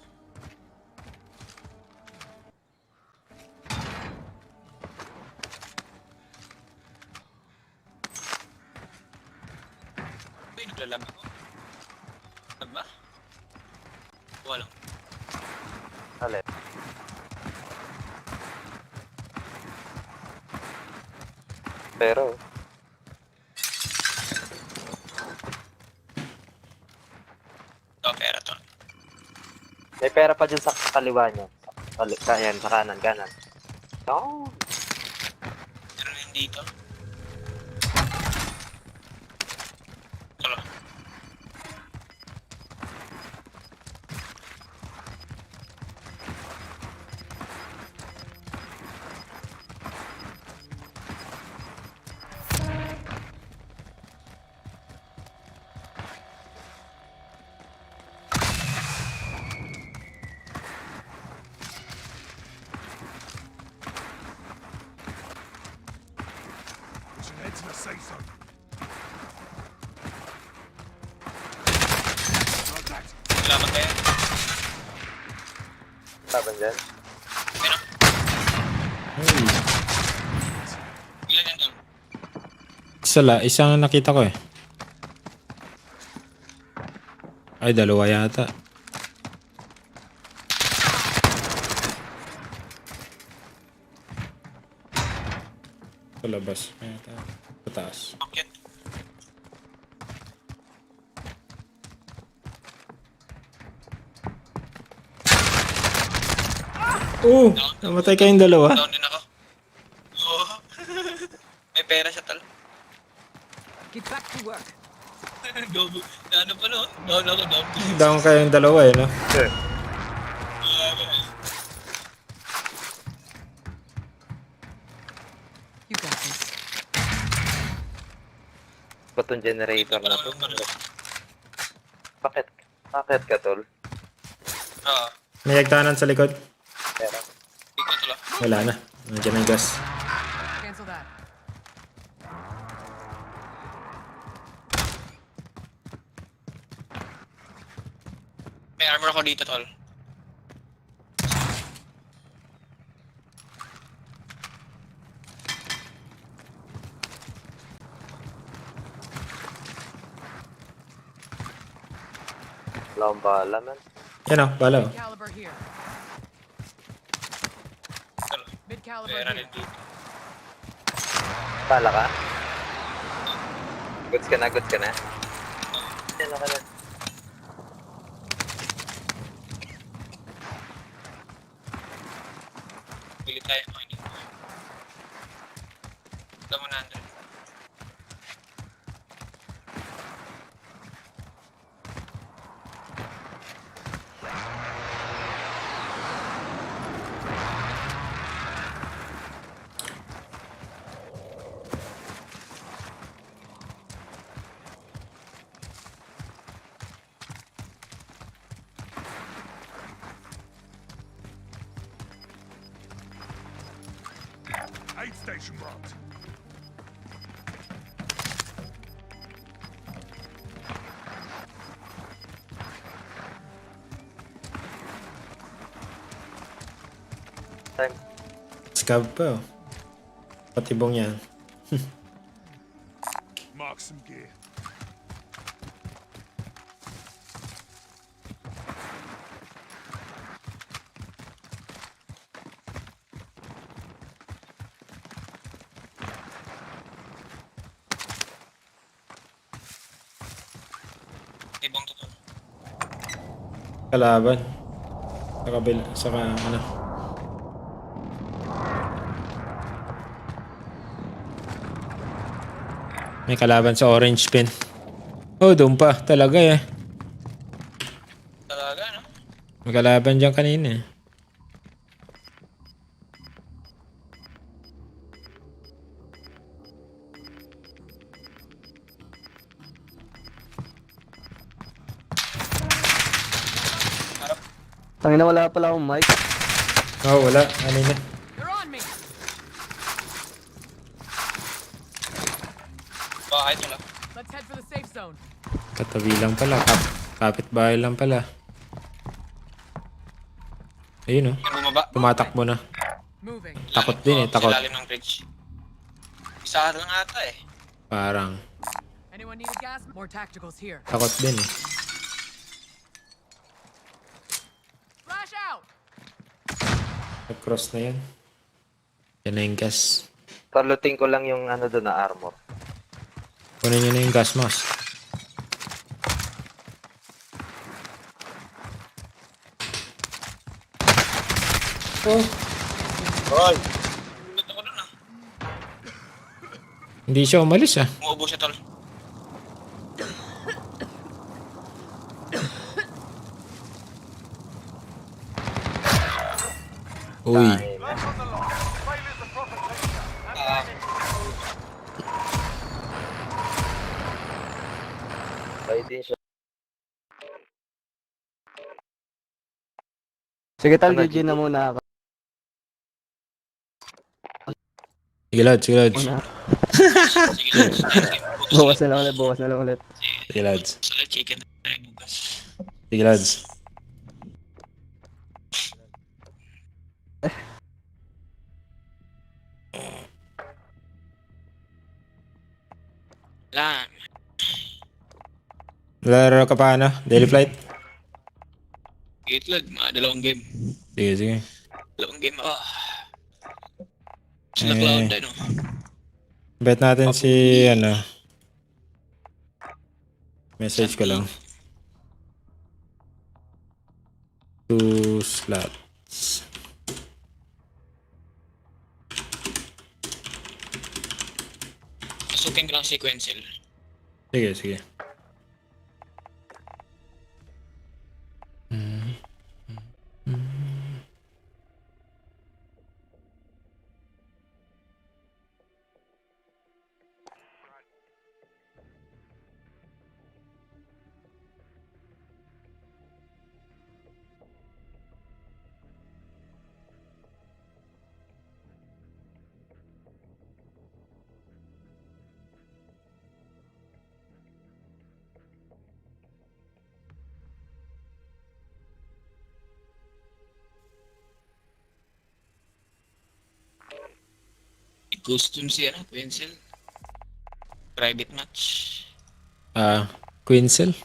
Uy, naglalag ako. Lag ba? Walang. Alin? Pero, Oh, pera to. may pera pa dyan sa kaliwa niya. Ayan, sa kanan, kanan. No. Pero yun dito. Tala. head to the safe zone. Contact! Salamat kayo. Laban dyan. Pero, Hey. ilan yan doon? Isang nakita ko eh. Ay, dalawa yata. Sa labas. Yata. Sa taas. Bakit? Namatay kayong dalawa. Down din ako. Oo. May pera siya tal. Get back to work. Gogo. Ano pa no? Down ako, down. Down kayong dalawa eh, no? You got this. Ba't generator na to? Bakit? Bakit ka, tol? Oo. May hagdanan sa likod. Pera. Ikaw tala. Wala na. Nandiyan na yung gas. Cancel that. May armor ako dito tol. Wala akong bahala, man. Yan o, bala o. Mid caliber here. Tol. Mid caliber Pera here. din dito. Bala ka? Goods ka na, goods ka na. Yan ka na. Bili tayo. Oh, hindi. Ito 100. Aid station marked. Time. Scav pa o. Patibong yan. Mark some gear. Ibang to tol. Kalaban. Sa kabila. Saka ano. May kalaban sa orange pin. Oh, doon pa. Talaga eh. Talaga no? May kalaban dyan kanina eh. Tangina, wala pala akong mic. Oh, wala. Kanina. They're on me. Bakit tol ah? Let's head for the safe zone. Katabi lang pala. Kapitbahay lang pala. Ayun oh. Yung bumaba. Tumatakbo na. Moving. Takot din eh, Sa takot. ilalim ng bridge. Isa lang ata eh. Parang. Anyone need a gas? More tacticals here. Takot din eh. Flash out. Nag-cross na yan. Yan na yung gas. Talutin ko lang yung ano doon na armor. Kunin nyo na yung gas mask. Oh, Ba't ako dun ah? hindi siya umalis ah. Umuubo siya tol. Uy. Left on the line. Failure's the proper teacher. Ah, Bay din siya. Sige tal, Ano, GG na muna ako. Sige lads, sige lads. Muna. sige lang. Bukas na lang ulit, bukas na lang ulit. Sige lads. Sala chicken tayo bukas. Sige lads. Lan. Laro ka pa ano? Daily flight? Gate lag. Mga dalawang game. Sige, sige. Dalawang game ako. Sila Eh. cloud ano. Bet natin si ano. Message ko lang. 2 slots. Pusukin ko lang si Quencel. Sige, sige. Mm. Mm. Custom si Quencel. Private match. Quinzel?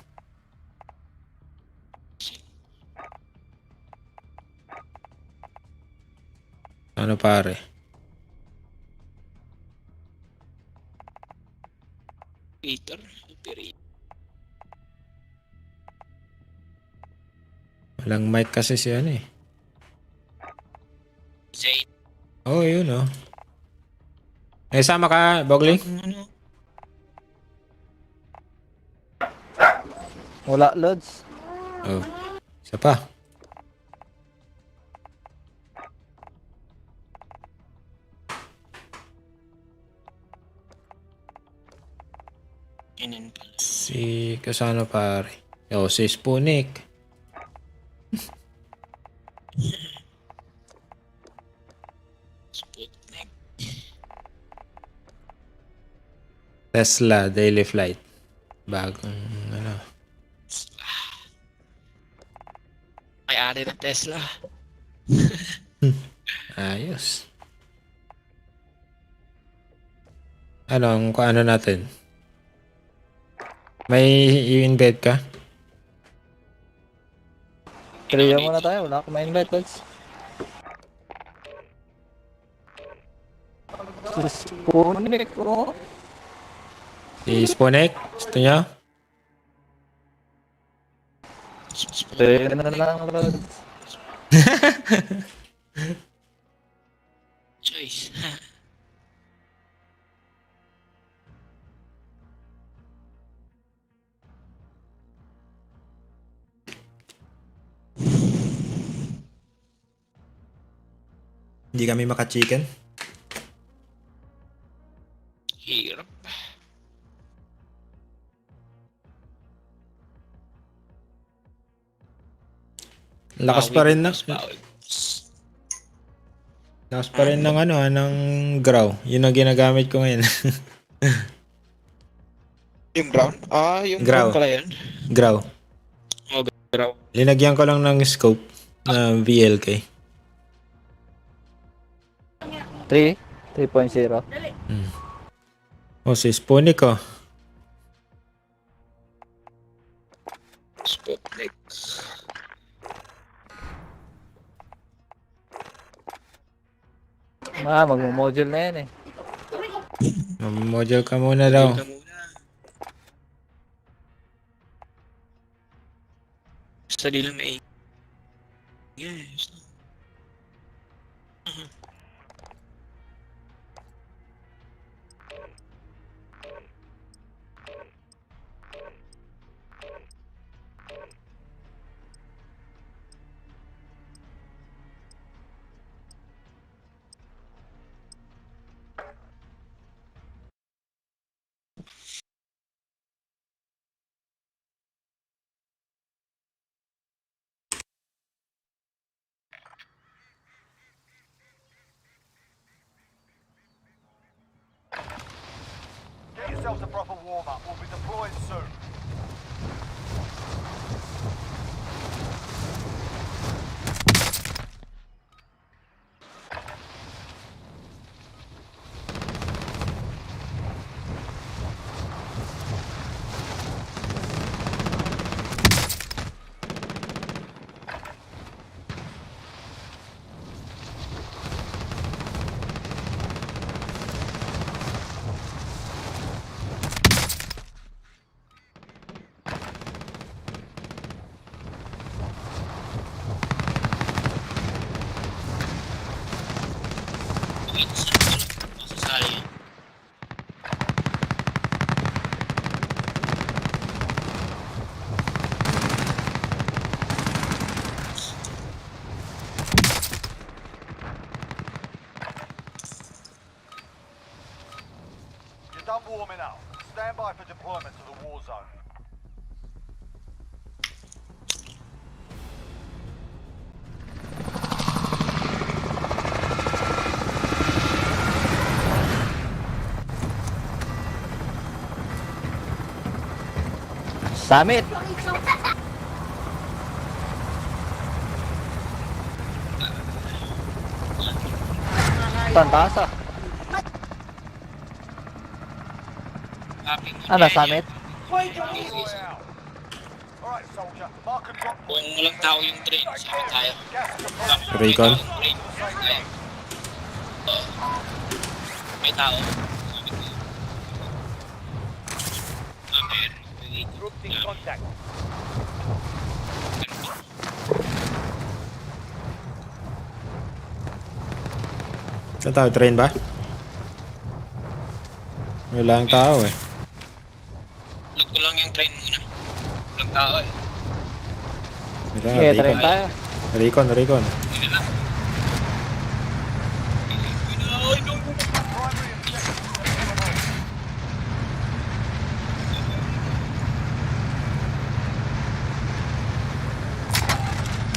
Ano pare? Peter. Operator. Walang mic kasi si ano eh. Zane. Oh, yun oh. Eh, sama ka, Bogling? Ano? Wala, Lods. Oh. Isa pa. Inan pala. Si Kasano pare. Oh, si Spoonik. Sputnik. Tesla Daily Flight. Bagong ano. May-ari ng Tesla. Ayos. Ano natin? May i-invite ka? Trivia muna tayo. Wala akong ma-invite, Lods. Spoonik ko. Si Spoonik? Gusto niya? Pwede na lang, Lods. Choice. Hindi kami maka-chicken? Hirap. Lakas pa rin na. Bawal. Lakas pa rin ng ano, ng Graw. Yun ang ginagamit ko ngayon. Yung brown? Yung Graw. brown pala yan. Graw. Oh, brown. Linagyan ko lang ng scope na VLK. 3.0. Oh, si Spoonik oh. Sputnik. Magmo-module na yan eh. Module ka muna daw. Ito muna. Basta di lang may... Yes. Get yourselves a proper warm-up. We'll be deploying soon. Masasali. done warming up. Stand by for deployment to the war zone. Summit! Taas ah. Ano, summit? Royale. Alright, soldier. Mark and drop point. Kung walang tao yung train, sabi tayo. Gas is approaching. Recon. Train, tayo. May tao. Groups in contact. Saan tao? Train ba? Wala ang tao eh. Look ko lang yung train muna. Walang tao eh. Wala, Sige, train tayo. Recon, recon. Hindi na lang. Ay, no.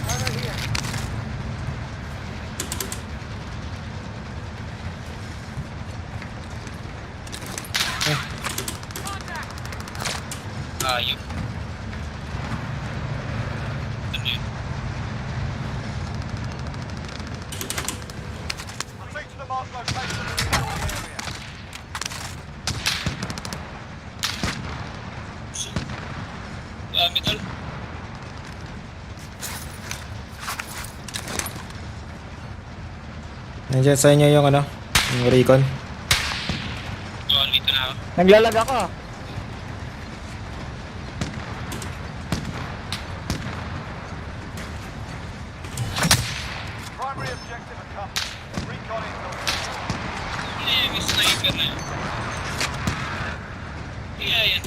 Primary objective. Ayun. Ano yun? Proceed to the marked location and secure the area. Dami tol. Nandiyan sa inyo yung ano? Yung recon. Oh, dito na ako. Naglalag ako. Primary objective accomplished. Recon incoming. May sniper na yun. Kaya yan.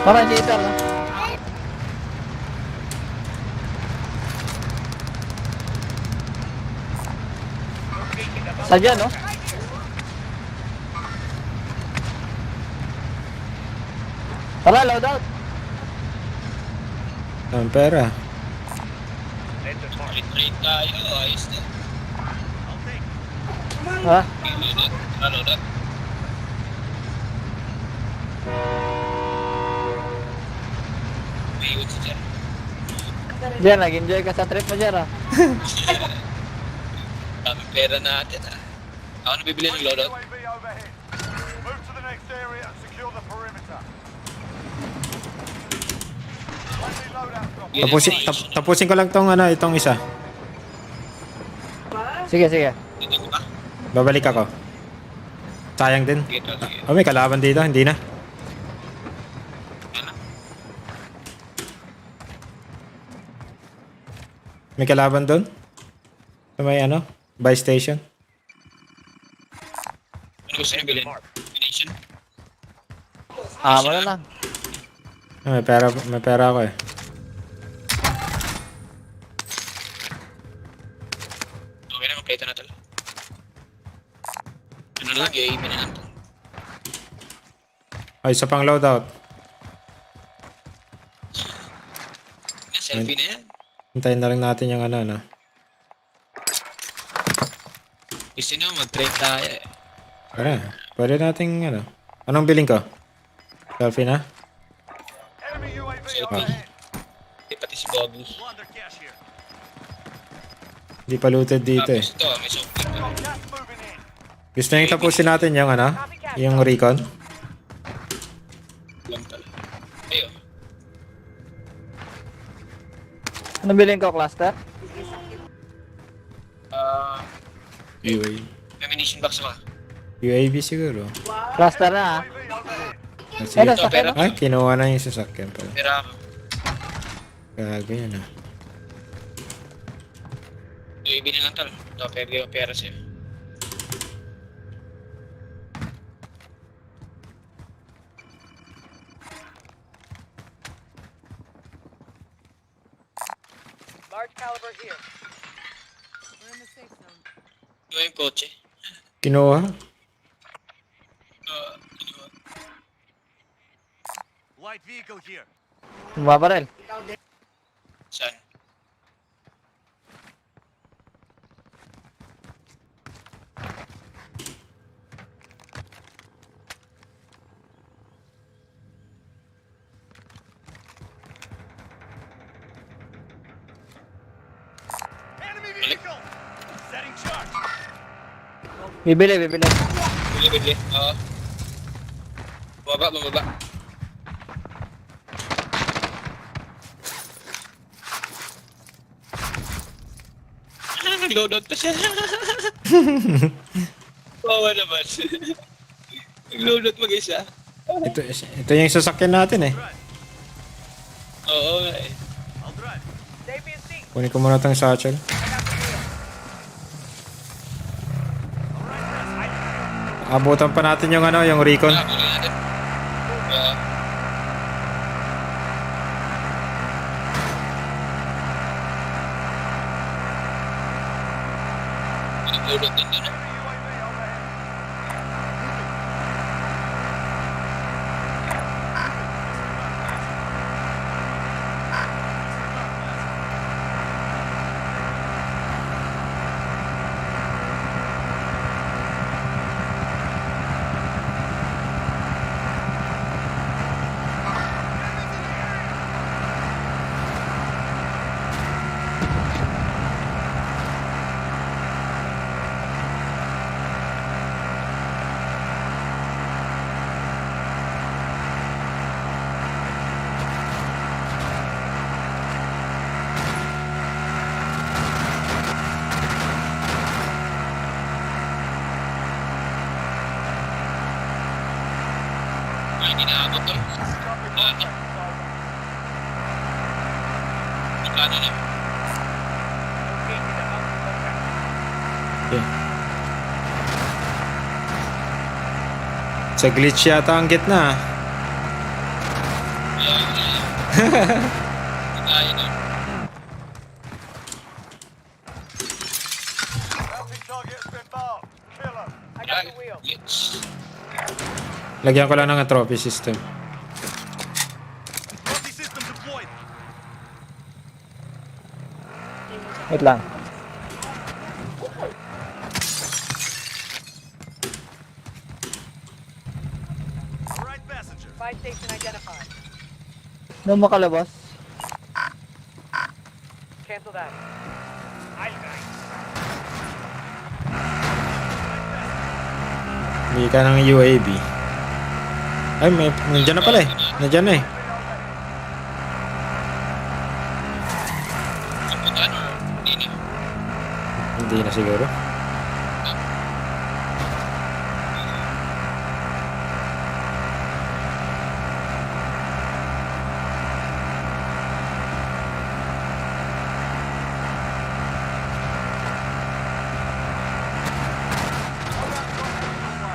Parang cheater, no? Sadya, no? Tara, loadout. Ang pera. Train tayo. Ayos na. Ha? Loaded. Loaded. May iwan si Jer. Diyan, nag-enjoy ka sa trip mo, Jer, ah. Dami pera natin ah. Ako na bibili ng loadout. UAV overhead. Move to the next area and secure the perimeter. Friendly loadout drop. Tapusin ko lang tong ano, itong isa. Sige, sige. Dito ko ba? Babalik ako. Sayang din. Sige tol, sige. Oh, may kalaban dito, hindi na. Yan na. May kalaban doon. Sa may ano, buy station. Ano gusto niyo bilhin? Combination? Ah, wala lang. Ah, may pera ako eh. Okay na, kompleto na tol. Ano lang, UAV na lang to. Ay, isa pang loadout. Yan, selfie na yan. Hintayin na lang natin yung ano, no. Gusto nyo, mag-train tayo eh. Tara, pwede nating ano. Anong billing ko? Selfie na? Enemy UAV Selfie. overhead. Hindi pati si Bobby. Hindi pa looted dito eh. Tapos ito, may software. Got gas moving in. Gusto nyo tapusin natin yung ano? Yung recon? Lang tol. Ayun. Ano bilhin ko, cluster? UAV. Ammunition box ba? UAV siguro. Cluster na, ah. UAV overhead. Kasi, Ano, Ito, sa pera. ay, kinuha na yung sasakyan pala. Pera ako. Gago yan ah. UAV na lang tol. Ito, pwede yung pera sa'yo. Large caliber here. Ito yung kotse. Kinuha? Light vehicle here. Bumabaril. Saan? Enemy vehicle. Setting charge. Bibili. Bili. Oo. Bumaba. Nag-loadout pa siya. Wawa naman. Nag-loadout mag-isa. Ito yung sasakyan natin eh. Oo nga eh. I'll drive. Save me a seat. Kunin ko muna tong satchel. Abutan pa natin yung ano, yung recon. Kunin natin. Oo. Nag-loadout din doon. Ay, hindi naabot to. Plano na. Located the mountain contract. Okay. Sa glitch yata ang gitna. Tayo na. Bounty target has been marked. Kill 'em. I got the wheel. Glitch. Lagyan ko lang ng trophy system. Trophy system deployed. Wait lang. All right, passenger. Buy station identified. Nung makalabas. Cancel that. Hindi ka ng UAV. Ay, nandiyan na pala eh. Nandiyan na eh. Kaputan or hindi na? Hindi na siguro.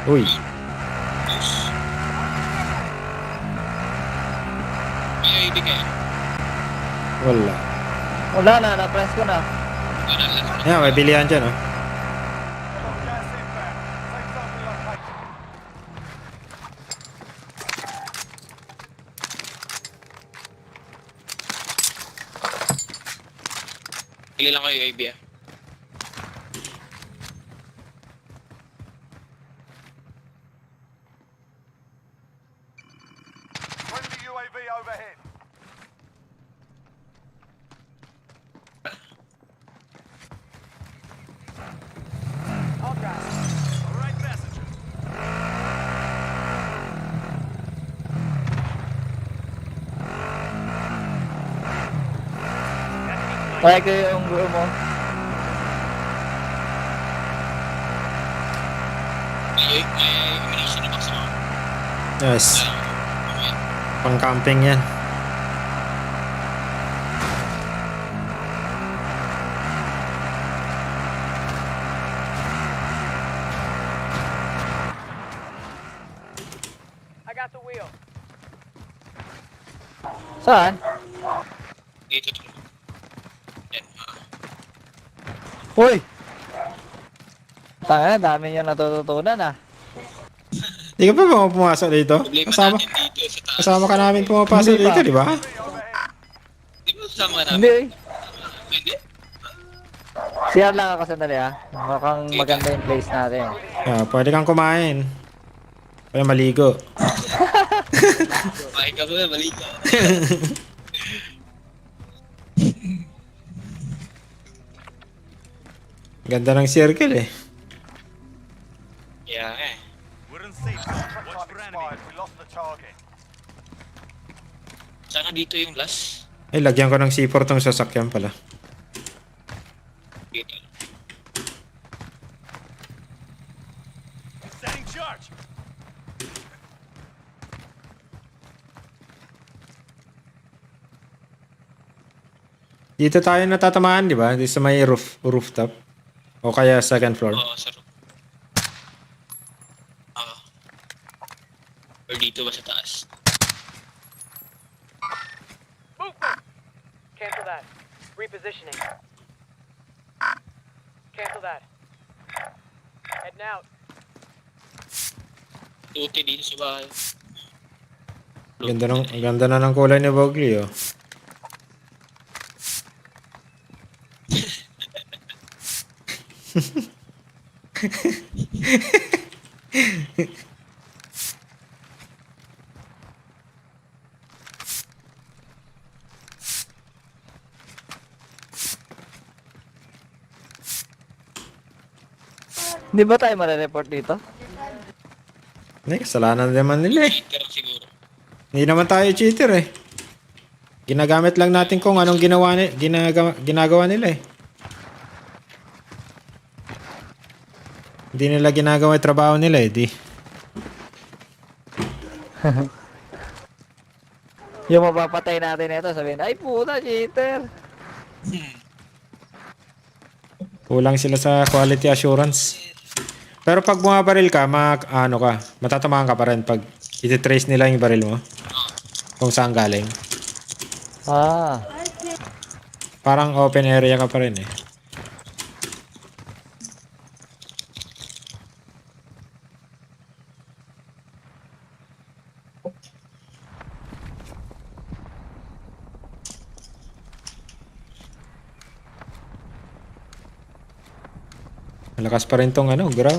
Uy, May UAV kayo. wala. Wala na, na-press ko na. Wala lang. Ayan, may bilihan dyan oh. Gas inbound. Safe zone relocated. Pili lang kayo UAV ah. Friendly UAV overhead. I'll drive. All right, passenger. Kaya ko yung guro mo. May ammunition na box mo. Yes, Okay. pang camping yan. I got the wheel. Saan? Dito to. Yan. Uy! Tanga, dami niya natututunan ah. Hindi ka pa ba pumasok dito? Problema Kasama? natin dito sa Kasama ka namin pumapasok Hindi pa. dito, di ba? Di ba kasama na? Hindi eh. Hindi. CR lang ako sandali ah. Mukhang maganda yung place natin. Pwede kang kumain. Pwede maligo. Ay, ka ba? Mali ka. Ganda ng circle eh. Yeah, eh. We're in safe zone. Watch for enemy. We lost the target. Sana dito yung last. Ay, lagyan ko ng C4 tong sasakyan pala. Dito. Setting charge. Dito tayo natatamaan, di ba? Dito sa may rooftop. O kaya second floor. Oo, sa room. Ah. Or dito ba sa taas? Movement! Cancel that. Repositioning. Cancel that. Heading out. Tuti dito sa bahay. Ganda na ng kulay ni Bogli, oh. Hindi ba tayo marireport dito? Hindi, kasalanan naman nila eh. Cheater siguro. Hindi naman tayo cheater eh. Ginagamit lang natin kung anong ginagawa nila eh. Hindi nila ginagawa yung trabaho nila eh, di. Yung mapapatay natin ito, sabihin, ay puta, cheater. Kulang sila sa quality assurance. Pero pag bumabaril ka, matatamaan ka pa rin pag iti-trace nila yung baril mo. Kung saan galing. Ah, Parang open area ka pa rin eh. Malakas pa rin tong graw.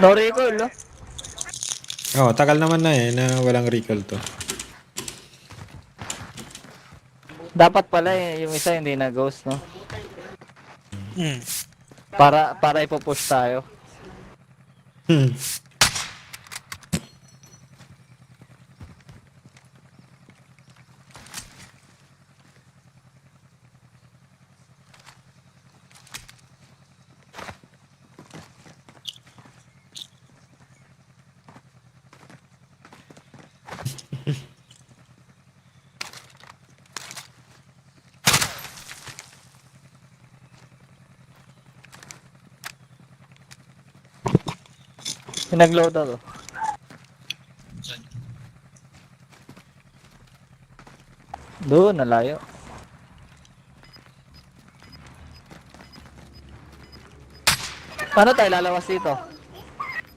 no recall, no? Tagal naman na eh na walang recall to. Dapat pala yung isa hindi na ghost, no? Hmm. Para ipupush tayo. Hmm. Pinag-load ako. Saan? Doon, nalayo. Paano tayo lalawas dito?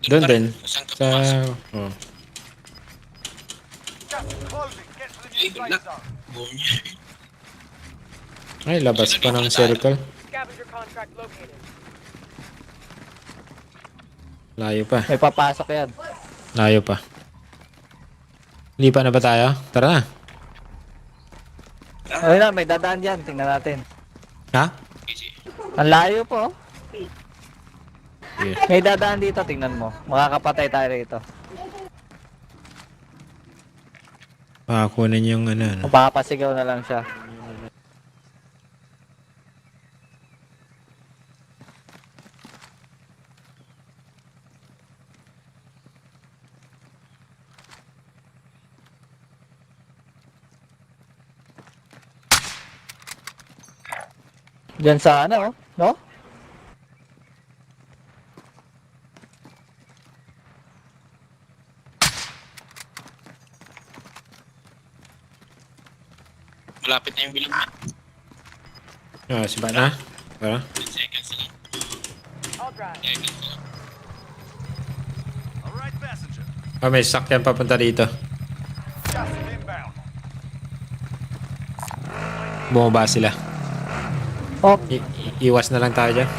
Doon din. Saan ka Sa... pumasok? Oh. Gas is closing. Get to the Ay, new wala. safe zone. Buong Ay, labas pa ng circle. Scavenger contract located. Layo pa. May papasok yan. Layo pa. Lipa na ba tayo? Tara na. Ayun na, may dadaan dyan. Tingnan natin. Ha? Easy. Ang layo po. Yeah. May dadaan dito, tingnan mo. Makakapatay tayo rito. Kunin yung ano. Mapapasigaw na lang siya. Diyan sa ano, oh, no? Malapit na yung bilog na. Siba na. Tara. 10 seconds na lang. I'll drive. 10 seconds na lang. Ah, may sakyan papunta dito. Gas is inbound. Bumaba sila. Oh, Iwas na lang tayo dyan.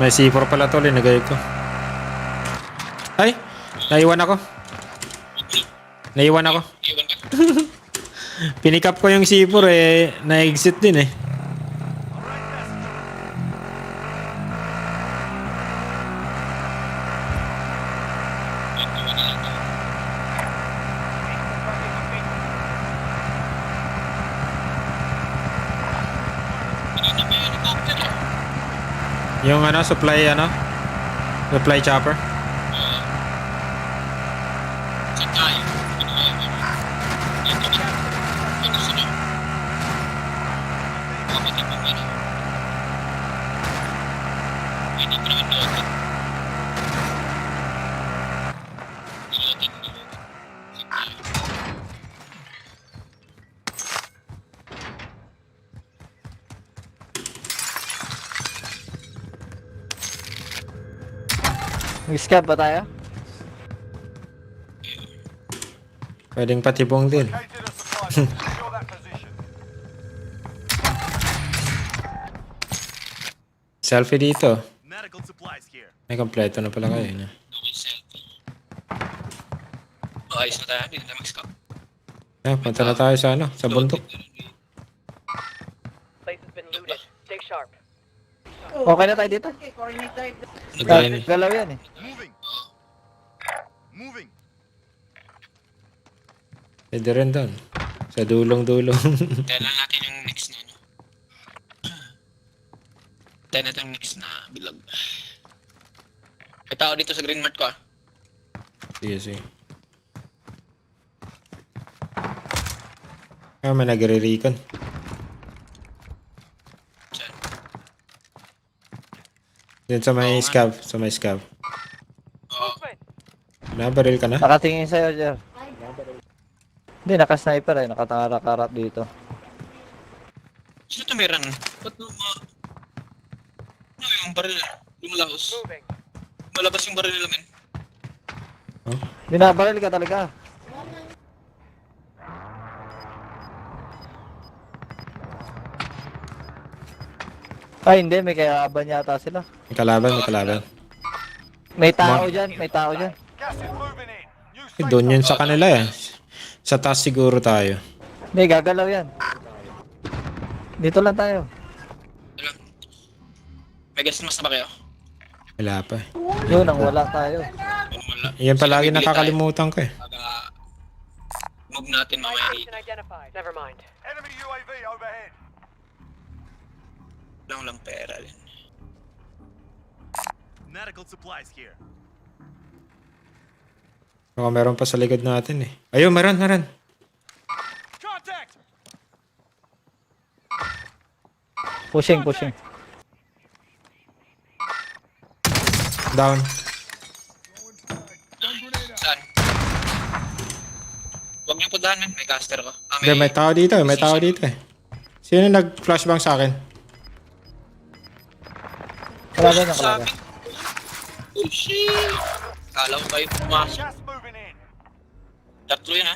May C4 pala tol, inagay ko. Ay! Naiwan ako. Iwan ka. Pinikap ko yung C4 eh, na-exit din eh. Yung supply chopper. Sa tayo. Hindi ko naman loaded. mag-scab ba tayo? Pwedeng patibong din. Located a supply box. Secure that position. Selfie dito. Medical supplies here. May kompleto na pala kayo. No? Okay, selfie. Ayos na tayo. Hindi na tayo mag-scout. Punta na tayo sa bundok. Place has been looted. Stay sharp. Okay na tayo dito? Nag-line. Galaw yan eh. Moving. Moving. Pwede rin doon. Sa dulong-dulong. Kailan natin yung next na ano. Tayo natin yung next na bilag. May tao dito sa Green Mart ko ah. Sige. May nagre-recon. Saan? Dun sa may scav. Sa may scav. Oo. Nabaril ka na? Nakatingin sa'yo, Jer. Hindi, naka-sniper eh. Nakatara-karat dito. Sino ito meron? Ba't ano yung baril? Lumalabas. Moving. Malabas yung baril nila men. Binabaril ka talaga. Ay, hindi. May kayaban yata sila. May kalaban. May tao dyan. May tao dyan. Gas is moving in. New safe Doon yun zone. sa kanila eh. Sa taas siguro tayo. Hindi, gagalaw yan. Dito lang tayo. Alam. May guest mas na ba kayo? Wala pa eh. Yun, ang wala tayo. Ano wala? Yan palagi Bibili tayo. nakakalimutan ko eh. Pag move natin mamaya dito. Location identified. Never mind. Enemy UAV overhead. Lang pera din. Medical supplies here. Baka meron pa sa likod natin eh. Ayun, meron. Contact. Pushing. Down. Saan? Huwag niyo puntahan men. May caster ko. Hindi, may tao dito eh. Sino nag-flashbang sa akin? Kalaban na, Sa kalaban. akin. Oh shit! Kala ko kayo pumasok. Gas moving in. Tatlo yun ha.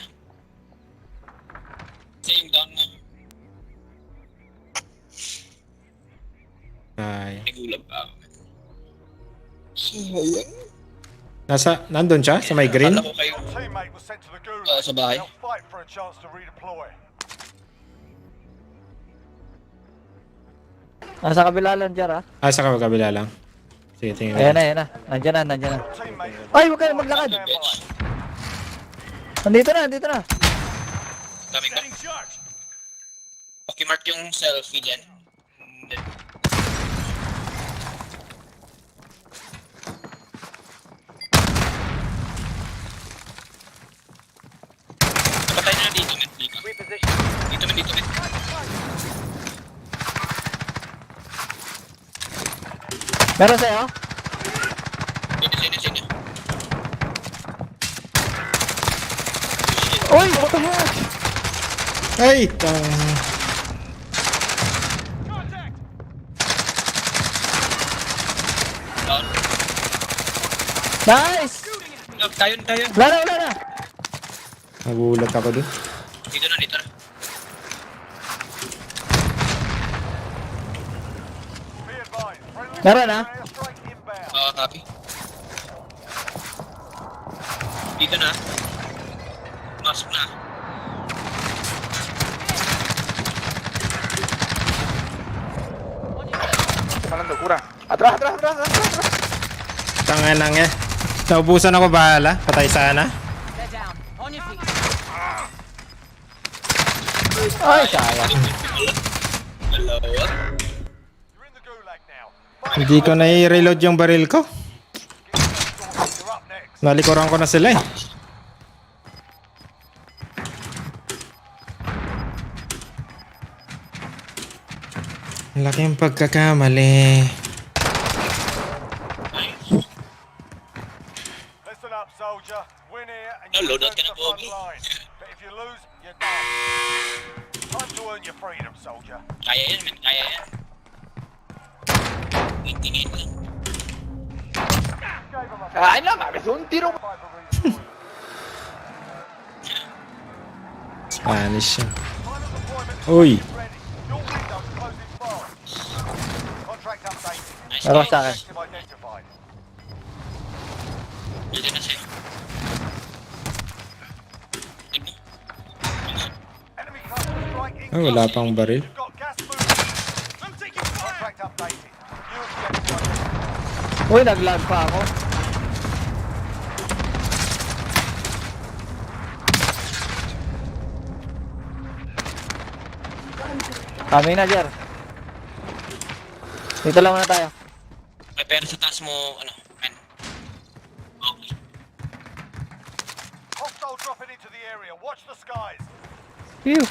Same down na. Ay. Nagulag pa ako. Nandun siya? Sa may green? Kala ko kayo. Your teammate was sent to the gulag. Sa bahay. They'll fight for a chance to redeploy. Nasa kabila lang, Jer, ah. Sa kabila lang. Sige, tingin Ayan natin. na. Nandiyan na. Your teammate is Ay, huwag ka na maglakad. stand by. Nandito na. Daming ba? Getting charged. Okay, mark yung selfie dyan. Hindi. Napatay na dito, men. Reposition. Dito, men. Meron sa'yo? Sino. Uy, what the heck? Ay! Nice! Tayo. Wala na! Nagulat ako dun. Dito na. Be advised. Friendly Meron ah. airstrike inbound. Copy. Dito na. Masok na. Atras! Tangan lang eh. Naubusan ako bahala. Patay sana. They're down. On your feet. Ay, sayang. Dalawa. You're in the gulag now. Hindi ko na i-reload yung baril ko. You're up next. Nalikuran ko na sila eh. Laking pagkakamali. Listen up, soldier. Win here and No, you load return out ka to na, the front Bobby. line. But if you lose, you're done. Time to earn your freedom, soldier. Kaya yan, man. Kaya yan. Tingin lang. Gave 'em a Ay, no mames, un tiro. fight for redeployment. Spanish yan. Time of deployment is Uy. ready. Your window's closing fast. Contract updated. Nice. Meron sa akin. Objective identified. Dito na siya. Enemy cluster strike Ay, wala pang baril. You've got gas moving. I'm taking fire. Contract updated. New objective identified. Uy, nag-lag pa ako. Kami na, Jer. Dito lang muna tayo. May pera sa taas mo, ano, man. Okay. Hostile dropping into the area. Watch the skies. Phew.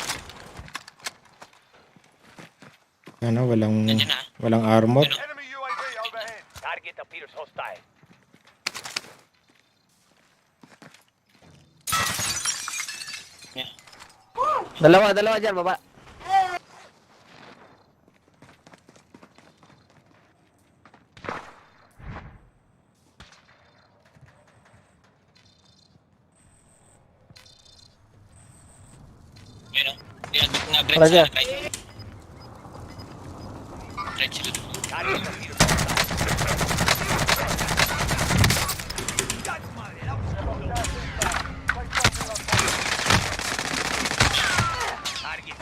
Ano, Nandiyan na. walang armor. Enemy UAV overhead. Target appears hostile. Yeah. Dalawa dyan, baba. Yun o. Nag-break Wala siya. sila. Break sila. Target appears hostile. Target.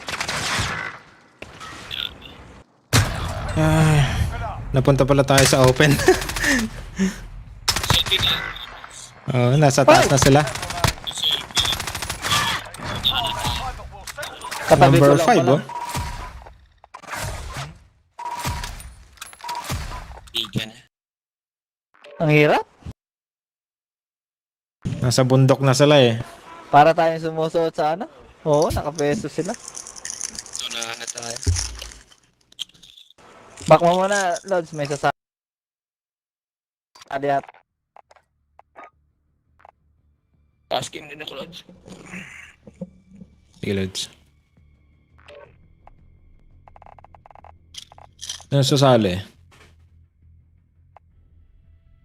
Ay, napunta pala tayo sa open. Selfie na. Oh, nasa taas na sila. Pilot will settle. Katabi ko Number lang 5 pala. oh. Bigan. Ang hirap. Nasa bundok na sila eh. Para tayong sumusuot sa ano. Oo, nakapeso sila. So na tayo. Back mo muna, Lods. May sasali at Task game din ako, Lods. Sige, Lods. Ano sasali?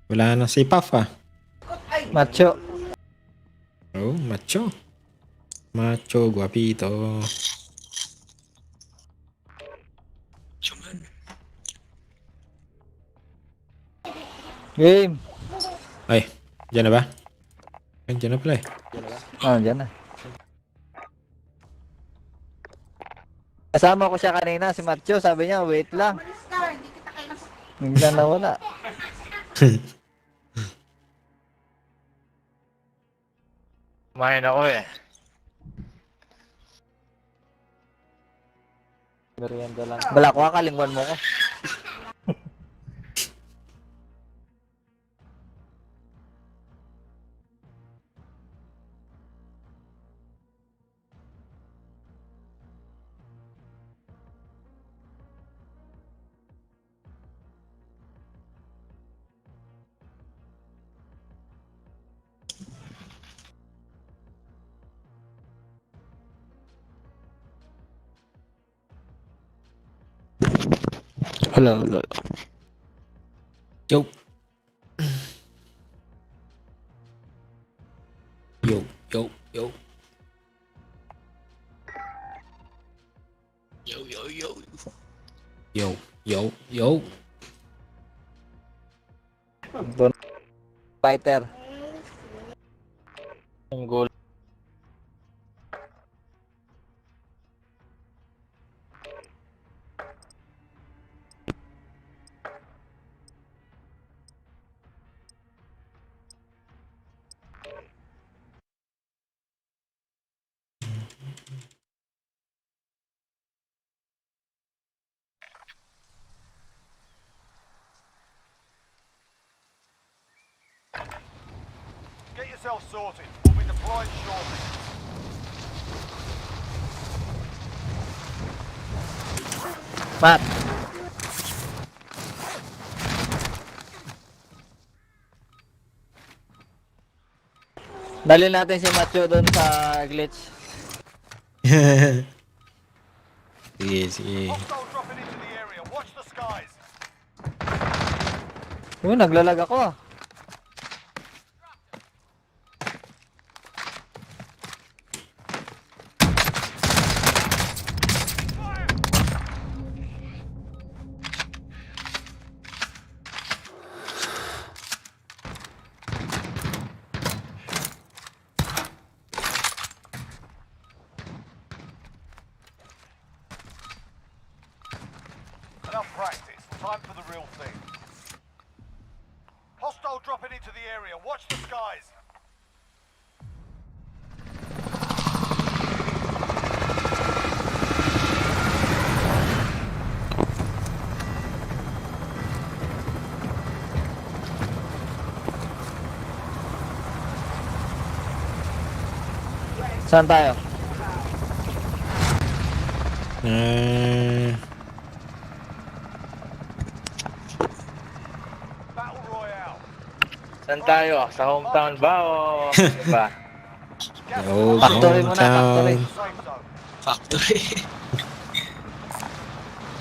Wala na si Puff ah. Macho. Oh, macho. Macho, guapito. Chuman. Game. Ay, dyan na ba? Ay, dyan na pala eh. Oh, dyan na. Kasama ko siya kanina, si Macho. Sabi niya, wait lang. Bigla nawala. Kumain ako eh. Merienda lang. Balakwa ka, lingwan mo ko. Hello. Yo. Yo. Yo. Yo, yo, yo. Yo, yo, yo. Fighter. Ang goal. Get yourself sorted. We'll be deploying shortly. Matt. Dali natin si Macho doon sa glitch. Sige, sige. Hostile dropping into the area. Watch the skies. Naglalag ako ah. Enough practice. Time for the real thing. Hostile dropping into the area. Watch the skies. Saan tayo? Battle Royale. Saan tayo? Sa hometown ba o ba? Yo, Factory muna, factory. hometown. Safe zone. Factory.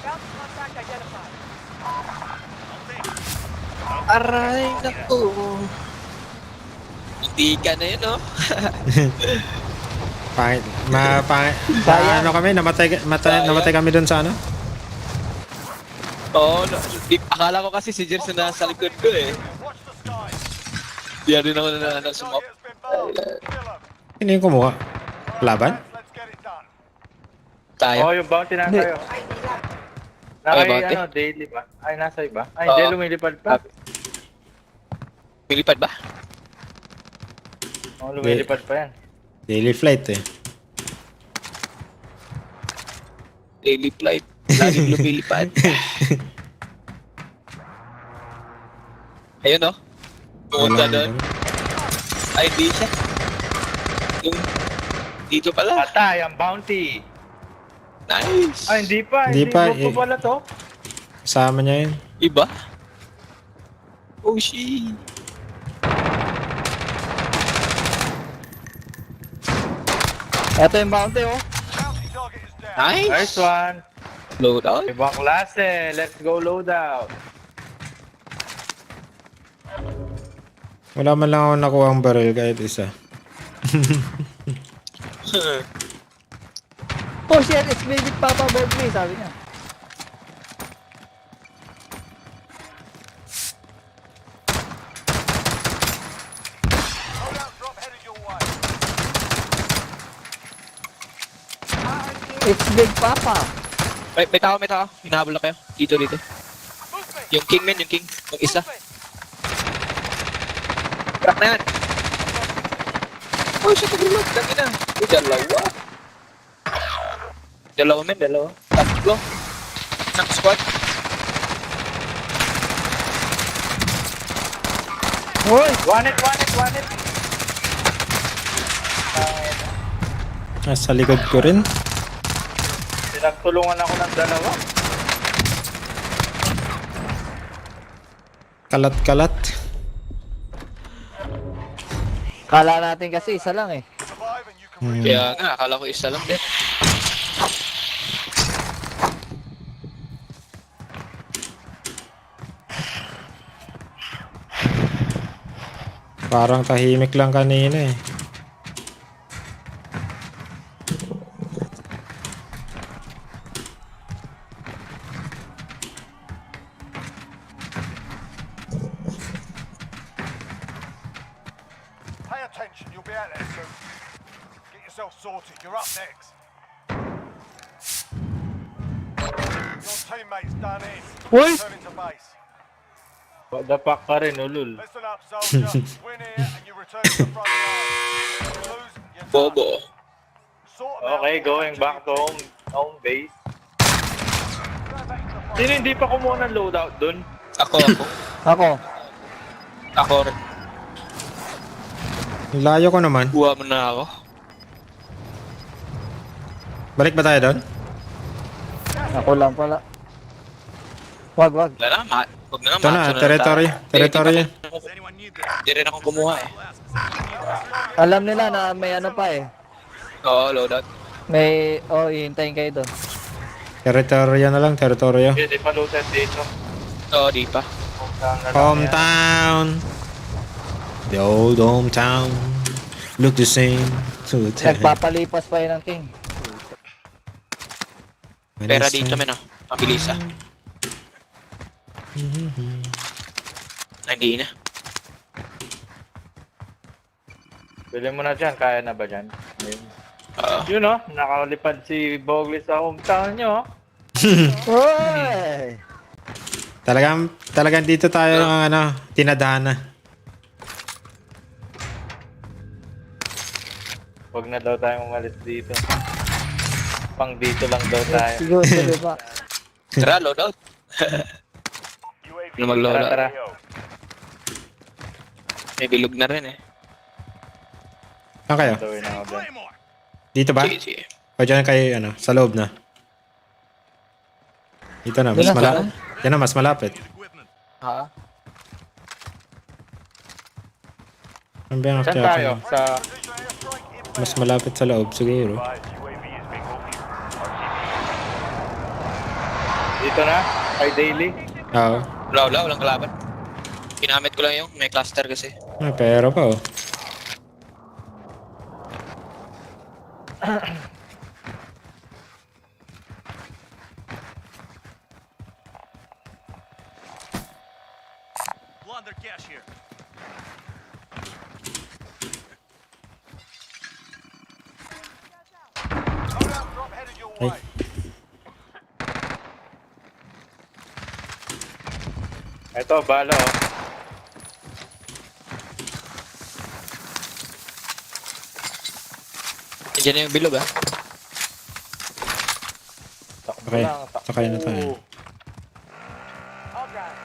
Bounty contact identified. Aray, naku. Hindi ka na yun, no? Pangit. Sayang. Ano kami? Namatay kami doon sa ano? Oo, no, akala ko kasi si Jers na nasa likod ko eh. Watch the skies. Di rin ako na sumap. Target has been marked. Kill 'em. Hindi yung kumuha. Laban? Let's get it done. Tayo. Oh, yung bounty na Hindi. kayo. Ay, Nakay, bounty? daily ba? Ay, nasa iba? Ay, Oo. hindi, lumilipad pa. Pilipad ba? Oh, lumilipad pa yan. Daily flight eh. Daily flight. Laging lumilipad. Ayun, no? Pumunta doon. Ay, di siya. Yung dito pala. Patay ang bounty. Nice. Ay, hindi pa. Hindi Hindi pa, pa pala to. Kasama niya yun. Iba? Oh, shit. Ito yung bounty oh. Bounty target is down. Nice. Nice one. Load out. Ibang klase. Let's go loadout. Wala man lang ako nakuha ang barrel kahit isa. Oh shit, it's me with Papa Berkeley, sabi niya. Loadout drop headed your way. It's Big Papa. May tao, may tao. Hinahabol na kayo. Dito. Yung king men, yung king. Yung isa. Crack na yan. Oh, shit, nag-reload. Dami na. Uy, dalawa. Dalawa men, dalawa. Tatlo. Isang squad. Hoy! One it. Nasa likod ko rin. Pinagtulungan ako ng dalawa. Kalat-kalat. Kala natin kasi isa lang eh. Survive and you can Kaya nga, akala ko isa lang din. Parang tahimik lang kanina eh. attention. You'll be out there soon. Get yourself sorted. You're up next. Your teammates done in. Returning to base. Dapak ka rin, ulul. Listen up, soldier. Win here and you return to the front line. You lose, you're done. Bobo. Sort 'em out. Okay, going back to home base. Sino hindi pa kumuha ng loadout dun? Ako. Ako. rin. Ang layo ko naman. Kuha mo na ako. Balik ba tayo doon? Ako lang pala. Wag. Wala na, huwag na nga. Ito na, macho territory. tayo. Territory. Hindi rin ako kumuha eh. Alam nila na may ano pa eh. Oo, loadout. May, hihintayin kayo doon. Territory na lang, territory. Hindi pa looted dito. Oo, di pa. Hometown. The old hometown. Look the same to the town. Nagpapalipas pa yun ng king. Pera dito, men ah. Mabilis ah. Hindi na. Bili mo na dyan, kaya na ba dyan? Oo. Yun o, nakalipad si Bogli sa hometown nyo. Hoy! Talagang dito tayo ng tinadhana. Huwag na daw tayong umalis dito. Pang dito lang daw tayo. Siguro, di ba? Tara, loadout. Ano mag-loadout? Tara. May bilog na rin eh. Saan kayo? Gawin ako dyan. Dito ba? Sige. O dyan kayo, sa loob na. Dito na, mas Doon na, malapit. Yan na, mas malapit. Ha? Ano ba yung Saan active? tayo? Sa... Mas malapit sa loob, siguro. Dito na? Kay Daily? Oo. Walang kalaban. Ginamit ko lang yung may cluster kasi. Pero pa oh. Plunder cash here. Loadout drop headed your way. Ito, bala oh. Diyan na yung bilog ah. Takbo Okay, lang, takbo. sakay na tayo. I'll drive.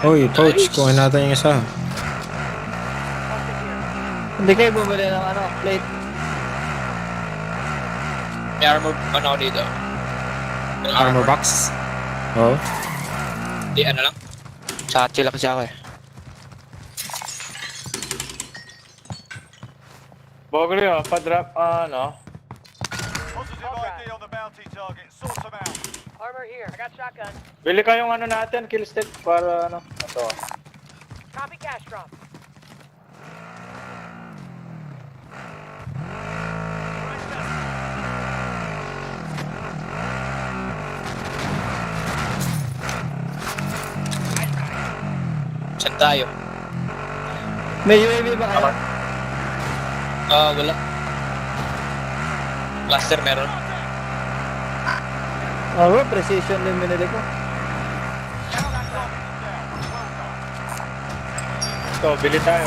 Uy, coach, kuha natin yung isa. Hindi kayo bumili ng plate. May armor ano ako dito. May Armor box. Oo. Di ano lang. Sa chill kasi ako eh. Bogli oh, pa-drop, Positive ID on the bounty target. Sort them out. Armor here. I got shotgun. Bili kayong natin, kill stick, para ito. Copy cash drop. Saan tayo? May UAV ba kayo? Wala. Cluster meron. Precision din binili ko. Ito, bili tayo.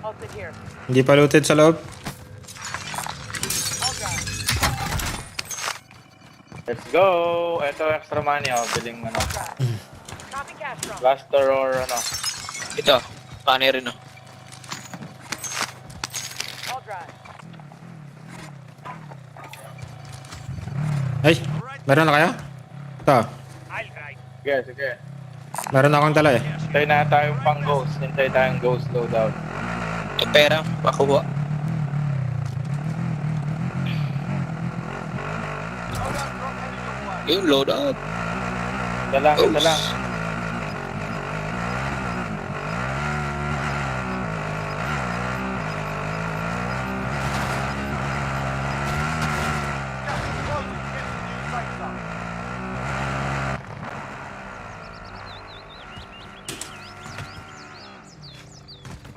I'll sit here. Hindi pa looted sa loob. Let's go! Ito, extra money oh, biling Copy cash drop. blaster or Ito. Paano rin oh. I'll drive. Ay, meron na kayo? Ito, I'll drive. Sige, sige. meron akong dala eh. Hintay na tayong pang ghost. Hintay tayong ghost loadout. Yung pera, pakuha. Yung loadout. Ito lang, ito lang.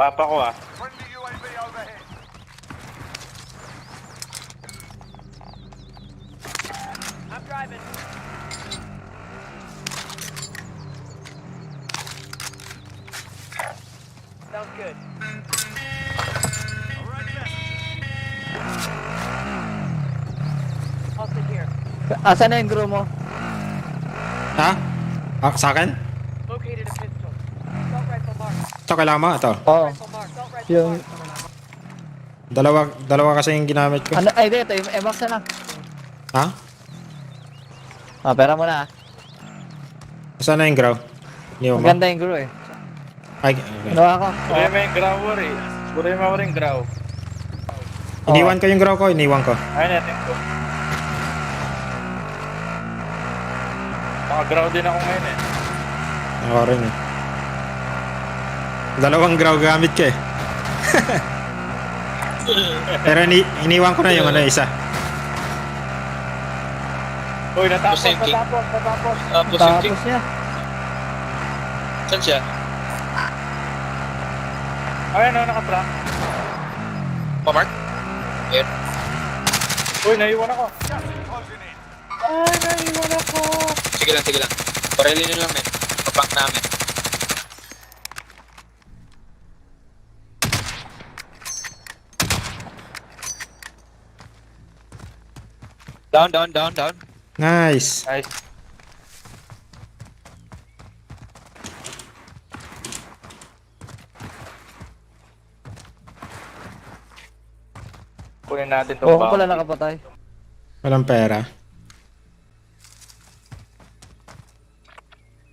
Papa ko ah. Friendly UAV overhead. I'm driving. Sounds good. Hostage here. Asan na yung crew mo? Ha? Ah, sa akin? Located a pistol. Assault rifle marked. Ito, kailangan mo? Ito. Oo. Rifle marked. Assault rifle Yung, marked. Dalawa kasi yung ginamit ko. ano, ay, dito, yung MX na lang. Ha? Ah, pera mo na. Saan na yung grow? Iniwan mo? Maganda yung crew eh. Ay, okay. Ano ako? Buray mo yung graw war eh. Buray mo rin graw. Iniwan ko yung grow ko, iniwan ko. Ayun natin ko. Naka-graw din ako ngayon eh. Ako rin eh. Dalawang grow gamit ko eh. Pero iniwan ko na yung ano isa. Uy, natapos. Tapos niya. Saan siya? Ayun o, naka-track. Pamark? Uy, naiwan ako. Gas is closing in. Ay, naiwan ako. Sige lang. Parelin nyo lang, men. Papak namin. Down. Nice. Nice. Kunin natin itong Oo, pala nakapatay. Walang pera.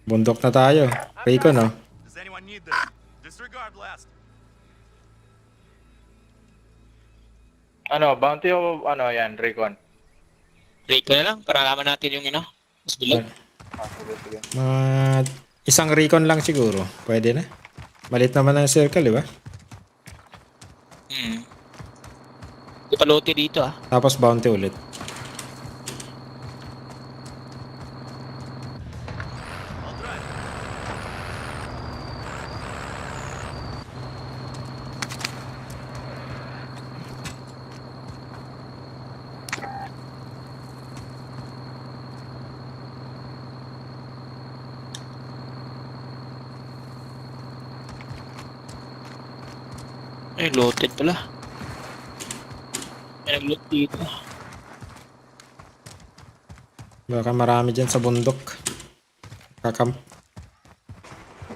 Bundok na tayo. Rico, no? Does anyone need this? Disregard last. Ano, bounty o ano yan, Recon? Break ko na lang para alaman natin yung mas bilog. Sige. Isang recon lang siguro. Pwede na. Malit naman ang circle, di ba? Di pa lote dito ah. Tapos bounty ulit. Ay, loaded pala. May nag-loot dito. Baka marami dyan sa bundok. Kakam.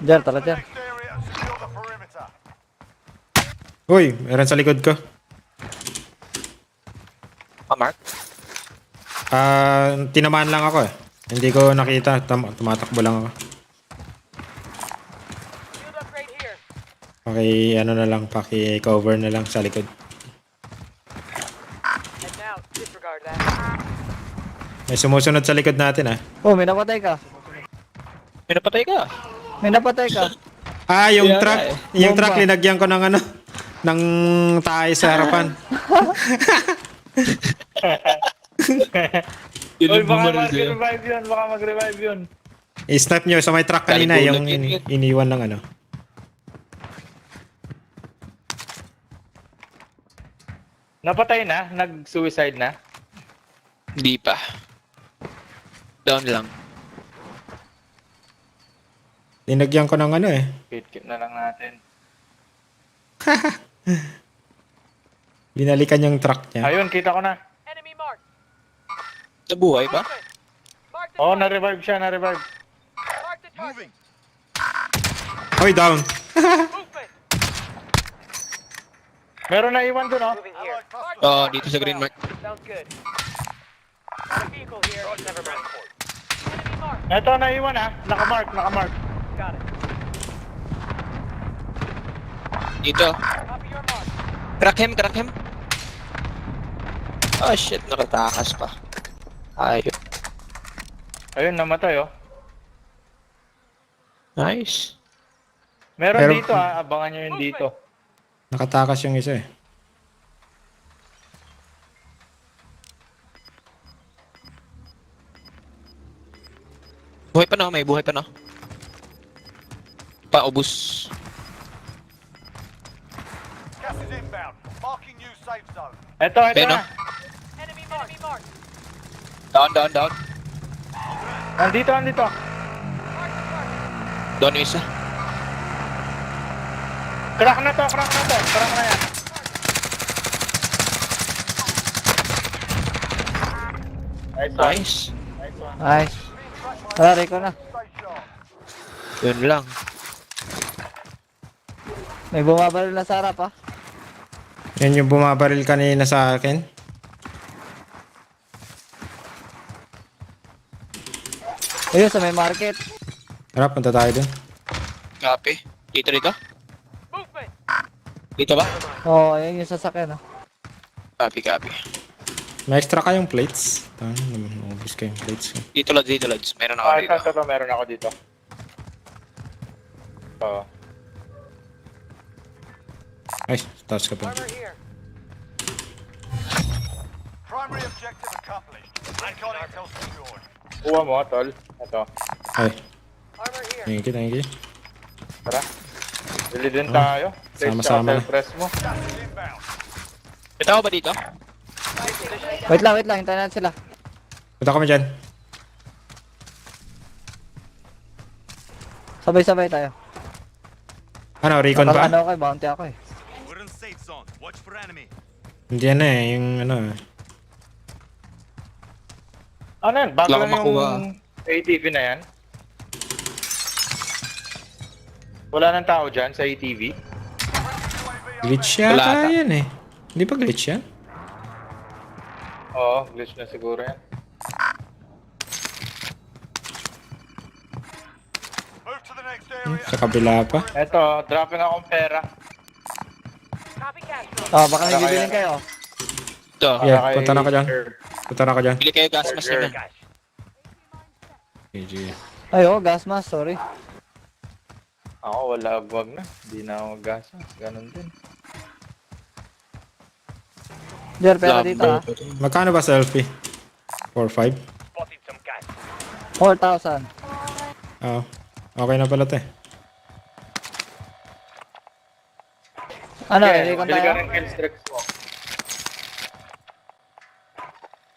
Diyan, tara dyan. Next area and secure the perimeter. Uy, meron sa likod ko. Pamark? Tinamaan lang ako eh. Hindi ko nakita. Tumatakbo lang ako. Shield upgrade here. Ano na lang, paki-cover na lang sa likod. And now, disregard that. May sumusunod sa likod natin ah. Oh, may napatay ka. May napatay ka. May napatay ka. Yung Kaya truck. nga Yung Bomba. truck, linagyan ko ng ng tayo sa harapan. Uy, baka mag-revive yun. Baka mag-revive yun. I-snap nyo sa may truck kanina, yung Taligulag yun. iniwan ng ano. Napatay na? Nag-suicide na? Hindi pa. Down lang. Linagyan ko ng ano eh. Kit na lang natin. Binalikan yung truck niya. Ayun, kita ko na. Enemy marked. Nabuhay pa? Mark the Oo, target. na-revive siya, na-revive. Mark the target. Hoy, down. Movement. Meron na iwan dun, oh. Moving here. Mark Oo, dito sa green mark. Sounds good. Got a vehicle here. Never mind. Enemy marked. Ito, naiwan ah. Nakamark. Got it. Dito. Copy your mark. Crack him. Oh shit, nakatakas pa. Ayun. Ayun, namatay, oh. Nice. Meron Pero- dito, ah. Abangan nyo yun dito. Nakatakas yung isa eh. Buhay pa no, may buhay pa no. Paubos. inbound. Marking new safe zone. Ito Beno. na. Enemy marked. Down. Nandito. Down yung isa. Crack na to. Crack na yan. Nice one. Nice. Nice. Tara, Rico na. Stay sharp. Yun lang. May bumabaril na sa harap ah. Yan yung bumabaril kanina sa akin. Ayun, sa may market. Tara, punta tayo dun. Copy. Dito. Movement. Dito ba? Oo, ayun yung sasakyan ah. Copy. May extra kayong plates. Tama naman, maubos kayong plates. Dito lads. Meron ako Ah, dito. ito. Meron ako dito. Oo. Ay, taas ka pa. Armor here. Primary objective accomplished. Recon intel secured. Kuha mo, tol. Ito. Ay, Armor here. thank you. Tara. Bili din tayo. Sama-sama na. Press mo. Gas is inbound. Kita ko ba dito? Wait lang, hintayin natin sila. Punta kami dyan. Sabay-sabay tayo. Ano, recon ba? Ano ako eh, bounty ako eh. We're in safe zone. Watch for enemy. Hindi yan eh, yung ano. Ano yan? Bago Wala lang akong makuha. yung ATV na yan. Wala nang tao dyan sa ATV. Glitch Wala yata ata. yan eh. Hindi pa glitch yan? Oo, glitch na siguro yan. Move to the next area. Sa kabila pa. Eto, dropping akong pera. Copycat. Baka may bibilin kayo. Ito. Yeah, Para kay punta na ako dyan. Sir. Punta na ako dyan. Bili kayo gas mas Burger. naman. GG. Ay, gas mask, sorry. Ako, wala agwag na. Hindi na ako gasa. Ganon din. Jer, pera dito ah. Magkano ba selfie? 4-5? Spotted some gas. 4,000. Oo. Okay na pala te. Ano, Okay, ilikon bili ka tayo? rin kill streaks mo.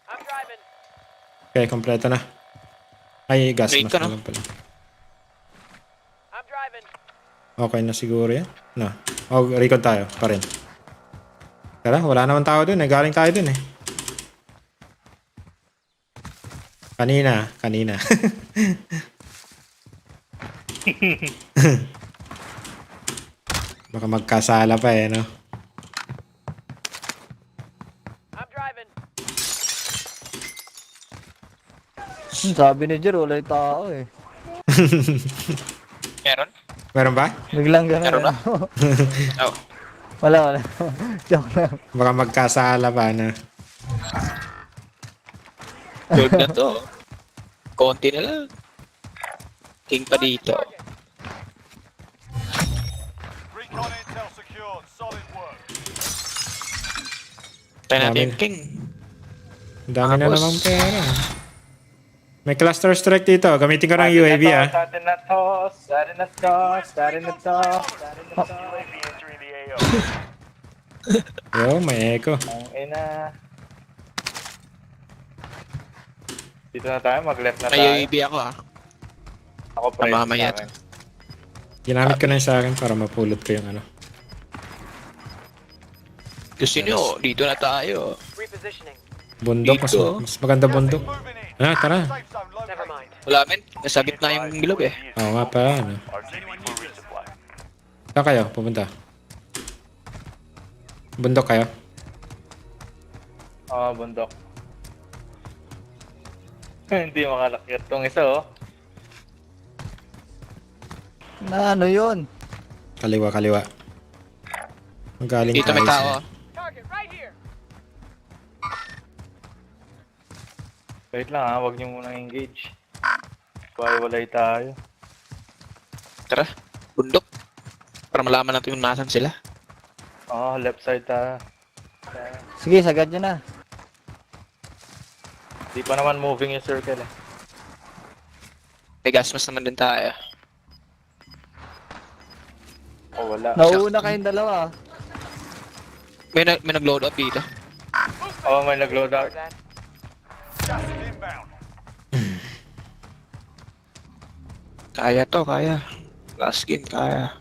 I'm driving. Okay, kompleto na. Ay, gas Wait mask ka na na. lang pala. I'm driving. Okay na siguro yan. No. Oh, record tayo pa rin. Tara, wala naman tao dun eh. Galing tayo dun eh. Kanina. Baka magkasala pa eh, no? I'm driving. Sabi ni Jer, wala yung tao eh. Meron? Meron ba? Biglang gano'n. Meron ba? Oh. Wala. Joke lang. Baka magkasala pa, no? Gold na to. Konti na lang. King pa dito. Recon intel secured. Solid work. Tayo natin Dami. yung king. Ang dami na Tapos- namang pera. May cluster strike dito. Gamitin ko ng UAV ah. Sa atin na to. UAV entering the AO. Yo, may echo. Ang ina. Dito na tayo, mag-left na May tayo. UAV ako ah. Ako pre. Mamamaya sa akin. Ginamit ko na yung sa akin para mapulot ko yung ano. Gusto nyo, dito na tayo. Repositioning. Bundok. Dito. Mas maganda bundok. Moving in. Ah, tara. Safe zone Never located. mind. Wala men, nasa gitna yung bilog eh. Oo nga pa. Ano. RTB for resupply. Saan kayo? Pupunta? Bundok kayo? Oo, bundok. Hindi makalakyat tong isa oh. Na ano yun? Kaliwa. Magaling Dito may tayo tao sa- ah. Target right here. Wait lang ha, huwag niyo munang engage. Walay tayo. Tara, bundok. Para malaman natin kung nasan sila. Oo, left side tayo. Sige, sagad nyo na. Di pa naman moving yung circle eh. May gas mask naman din tayo. Oh, wala. Nauuna kayong dalawa. May nag-load up dito. Oo, may nag-load out. That. Gas is inbound. Kaya to, kaya. Last game, kaya.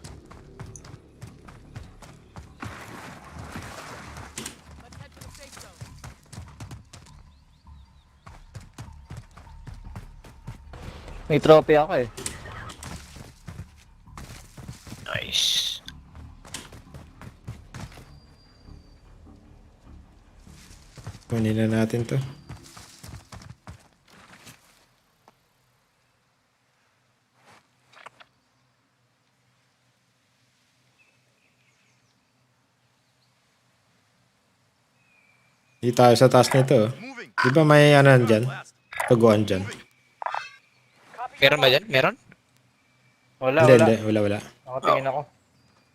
May trophy ako eh. Nice. Kunin na natin to. Di tayo sa taas nito. Di ba may ano dyan? Tuguan dyan. Meron ba dyan? Meron? Wala, Hindi, wala. hindi. Wala. Nakatingin ako.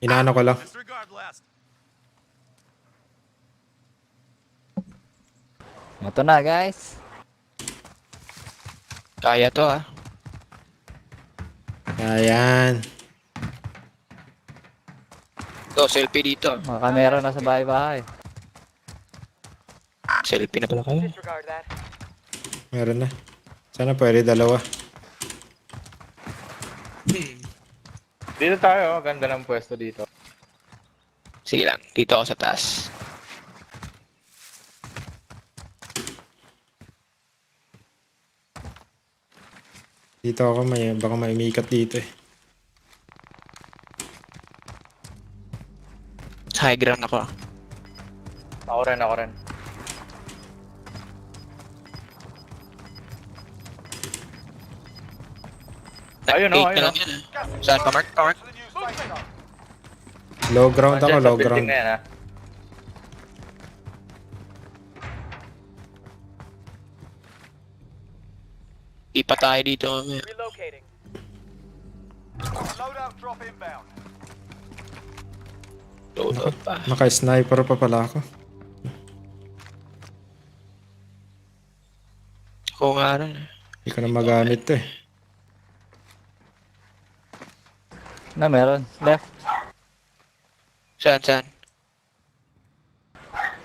Inaano ko lang. Disregard last. Ito na guys. Kaya to, ah. Ayan. Ito, selfie dito. Mga kamera na sa bahay-bahay. Selfie na pala kayo. Disregard that. Meron na. Sana pwede dalawa. Dito tayo, ganda ng pwesto dito. Sige lang, dito ako sa taas. Dito ako baka may umikat dito eh. Sa high ground ako. Ako rin, ako rin. Ayun, oh, Nag-8 ayun, na lang oh. yan, ah. Saan pa, Mark? Mark? To the new safe zone. Low ground ako, Nandiyan sa low building ground. na yan, ha? Di pa tayo dito, mamaya. Relocating. Loadout drop inbound. Load up pa. Naka-sniper pa pala ako. Oo nga rin, eh. Hindi ko na magamit to eh. Na meron. Left. Saan?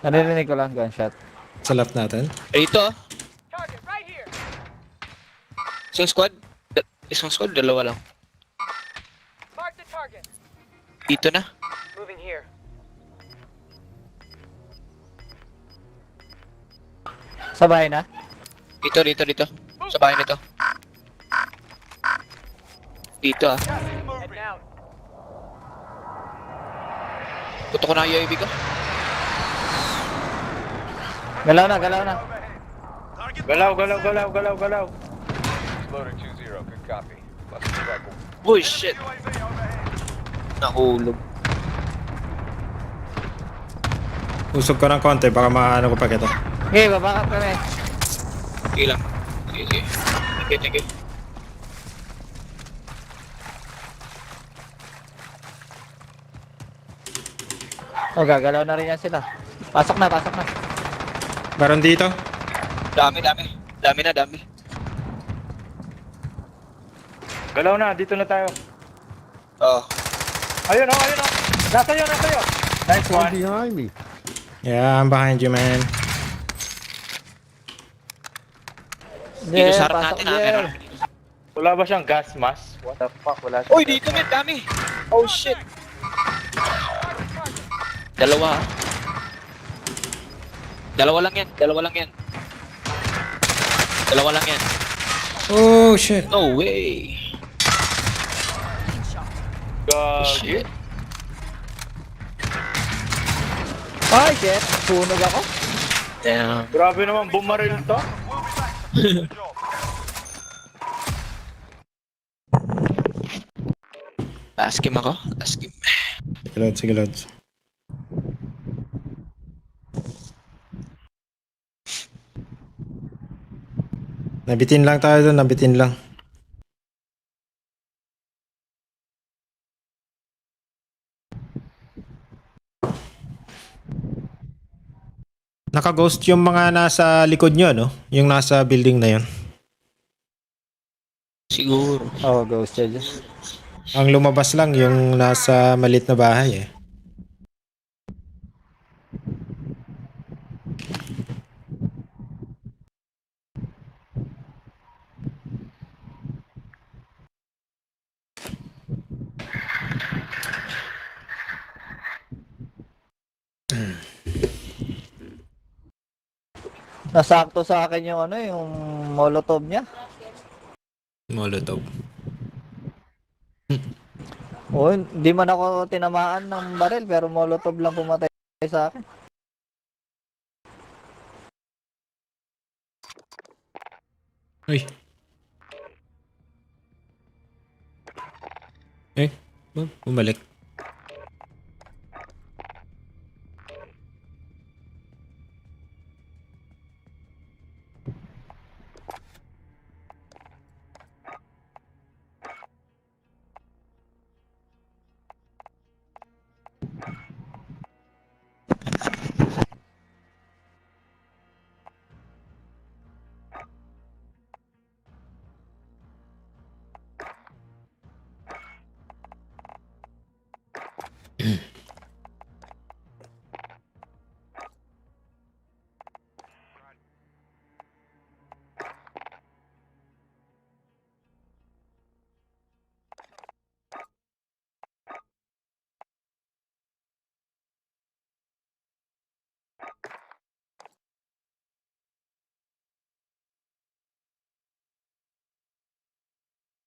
Naririnig ko lang gunshot. Sa left natin. Dito, ah. Target right here. Isang squad. Isang squad, dalawa lang. Mark the target. Dito na. Moving here. Sa bahay na? Dito. Sa bahay nito. Dito, ah. Gas is moving. Heading out. Puto ko na yung UAV ko. Galaw na. Target Galaw. loading 2-0. Good copy. Let's be back. Uy, shit. UAV overhead. Nahulog. Usog ko ng konti, baka maano ko pa kita. Okay, babakap kami. Sige lang. Sige. Thank you. O, gagalaw na rin yan sila. Pasok na. Meron dito. Dami. Galaw na, dito na tayo. Oh. Ayun, oh. Nasa iyo. Nice one. Yeah, I'm behind you, man. Dito sa harap pasok, natin, ah. Meron. Wala ba siyang gas mask? What the fuck, wala siya. Uy, dito, men. Dami. Oh, shit. Dalawa, ah. Dalawa lang yan. Oh, shit. No way. Gagi. Shit. Ay, shit. Sunog ako. Damn. Grabe naman, bumaril to. We'll be back to finish the job. Last game ako. Sige, Lods. Nabitin lang tayo doon, Naka-ghost yung mga nasa likod nyo, no? Yung nasa building na yun. Siguro. Oh, ghost siya dyan. Ang lumabas lang yung nasa malit na bahay eh. Nasakto sa akin yung ano, yung molotov niya. Molotov. Oo, hindi man ako tinamaan ng baril, pero molotov lang pumatay sa akin. Ay. Eh, bumalik.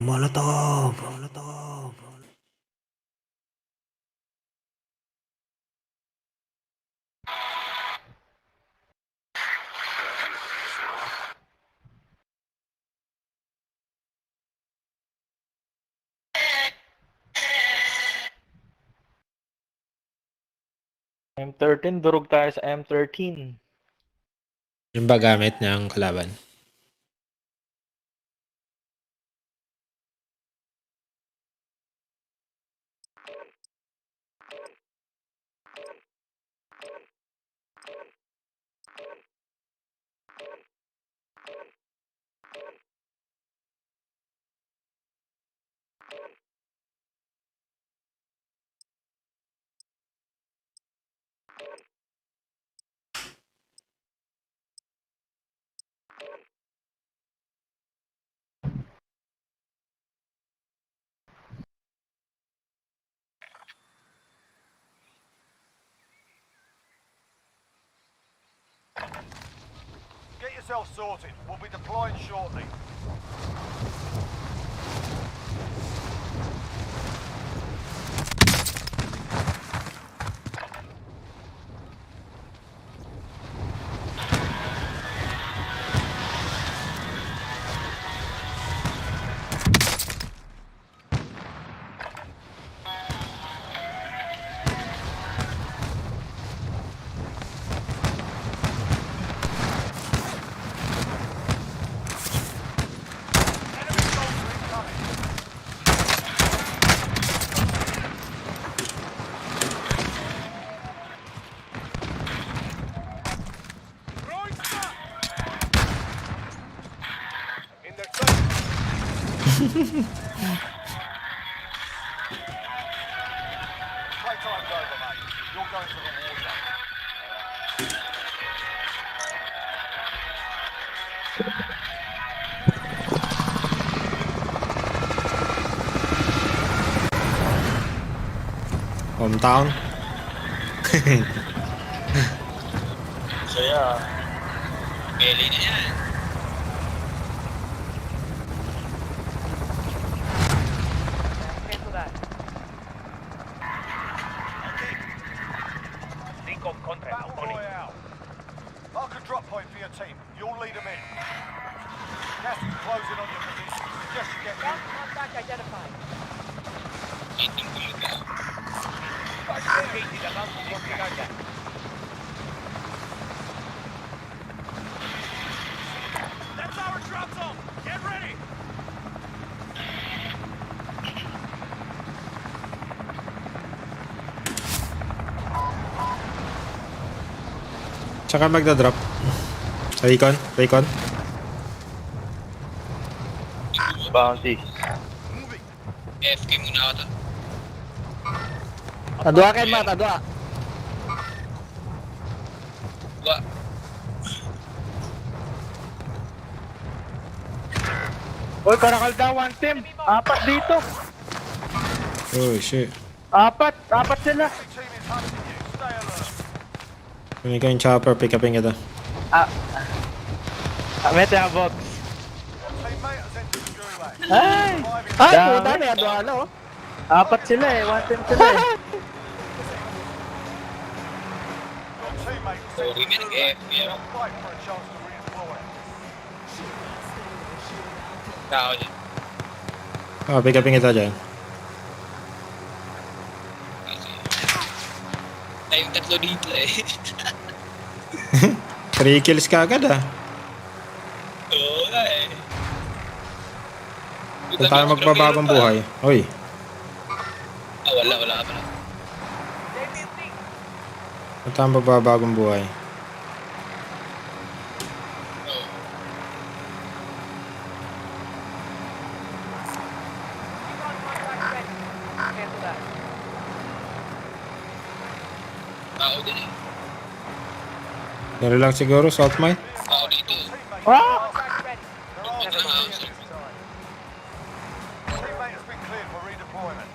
Molotov! Molotov! M13, durog tayo sa M13. Yung ba gamit niya ang kalaban? Get yourself sorted. We'll be deploying shortly. Enemy soldier incoming. Throwing smoke. In their sight. Playtime's over, mate. You're going to the war zone. Hometown? Saya. Belly na yan. Cancel that. Recon contract. Battle On it. Royale. Mark a drop point for your team. You'll lead them in. Gas is closing on your position. Suggest you get Ground contact identified. Iting talaga. Engaging about to disregard that. That's our drop zone. Get ready. Tsaka magda-drop. Sa recon? Recon? Bounty. Moving. FK muna ako to. Tadwa kayo ma, tadwa. Wa. Oy, karakal daw, one team. Apat dito. Oh shit. Apat sila. Enemy team is hunting you. Stay alert. Kunin ko yung chopper, pick upin kita. Mete ang box. Teammate has entered the gulag. Ay! Ay, Dami. puta, may ano, oh. Apat sila eh. One team sila eh. Your teammate has entered the gulag. Now fight for a chance to redeploy. Tao dyan. Oh, pick upin kita dyan. Ay, yung tatlo dito eh. 3 kills ka agad ah. Oo nga eh. Kung tayo magbabagong buhay. Uy, Ah, wala ka pala. kung tayo magbabagong buhay. Cancel that. Tao din eh. Dito lang siguro, salt mine. Tao dito. Contract ready. There are Never mind. this time. Teammate has been cleared for redeployment.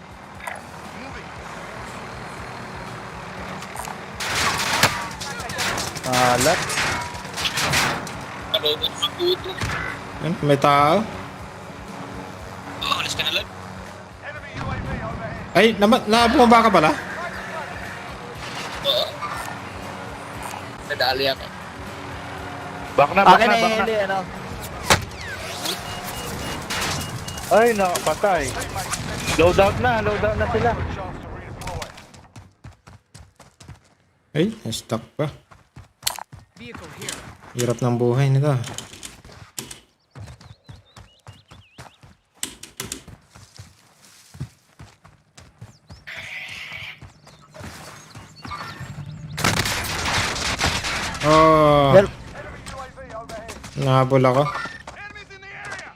Moving. Alat. Kalobot sa puto. Yan, may tao. Oh, alas ka na lang. Enemy UAV overhead. Ay, nabumaba ka pala? Oo. Nadali ako. Back na. Akin na Back na. hili, ano. Ay, patay. Loadout na sila. For a chance to redeploy. Ay, stuck pa. Hirap ng buhay nito. Oh, Well, Enemy UAV overhead. nahabol ako. Enemies in the area.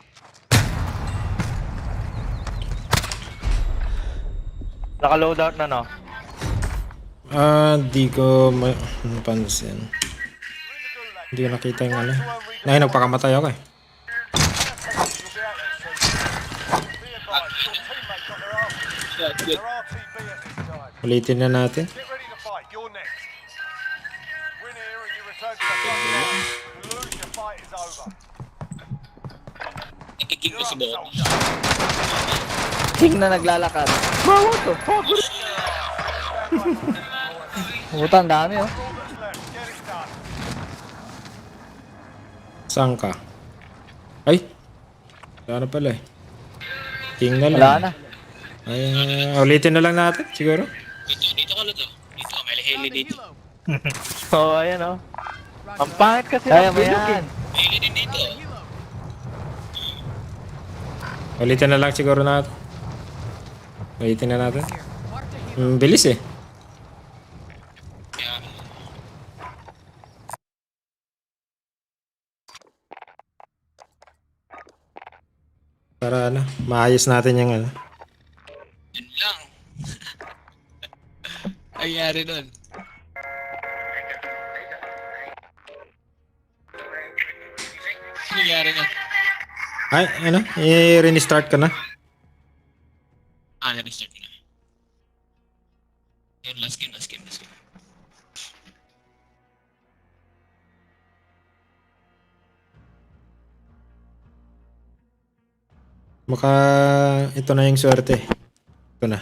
Naka-loadout na no. Di ko napansin. Hindi ko nakita yung ano. Ay, nagpakamatay ako eh. You'll be out there soon. Be advised, your teammate got their RTB at this time. Ulitin na natin. Get ready to fight. You're next. Win here and you return to the front line. You lose, your fight is over. Nakikick You're ko si up, Bob. soldier. king na naglalakad. Bro, what the fuck? Puta, ang dami, oh. All that's left. Get it done. Saan ka? Ay! Wala na pala eh. King na lang. Wala na. Ay, ulitin na lang natin siguro. Dito ka lang to. Dito, may heli dito. So, ayan oh. Ang pangit kasi Kaya ng mo bilog yan. eh. May heli din dito. Ulitin na lang siguro natin. Ulitin na natin. Bilis eh. Kaya, Para ano, maayos natin yung ano. yun lang. Ayari nun. Nangyari nun. Ay, ano? I-restart ka na. Ah, na-restart ko na. Yun, last game. Baka ito na yung swerte. Ito na.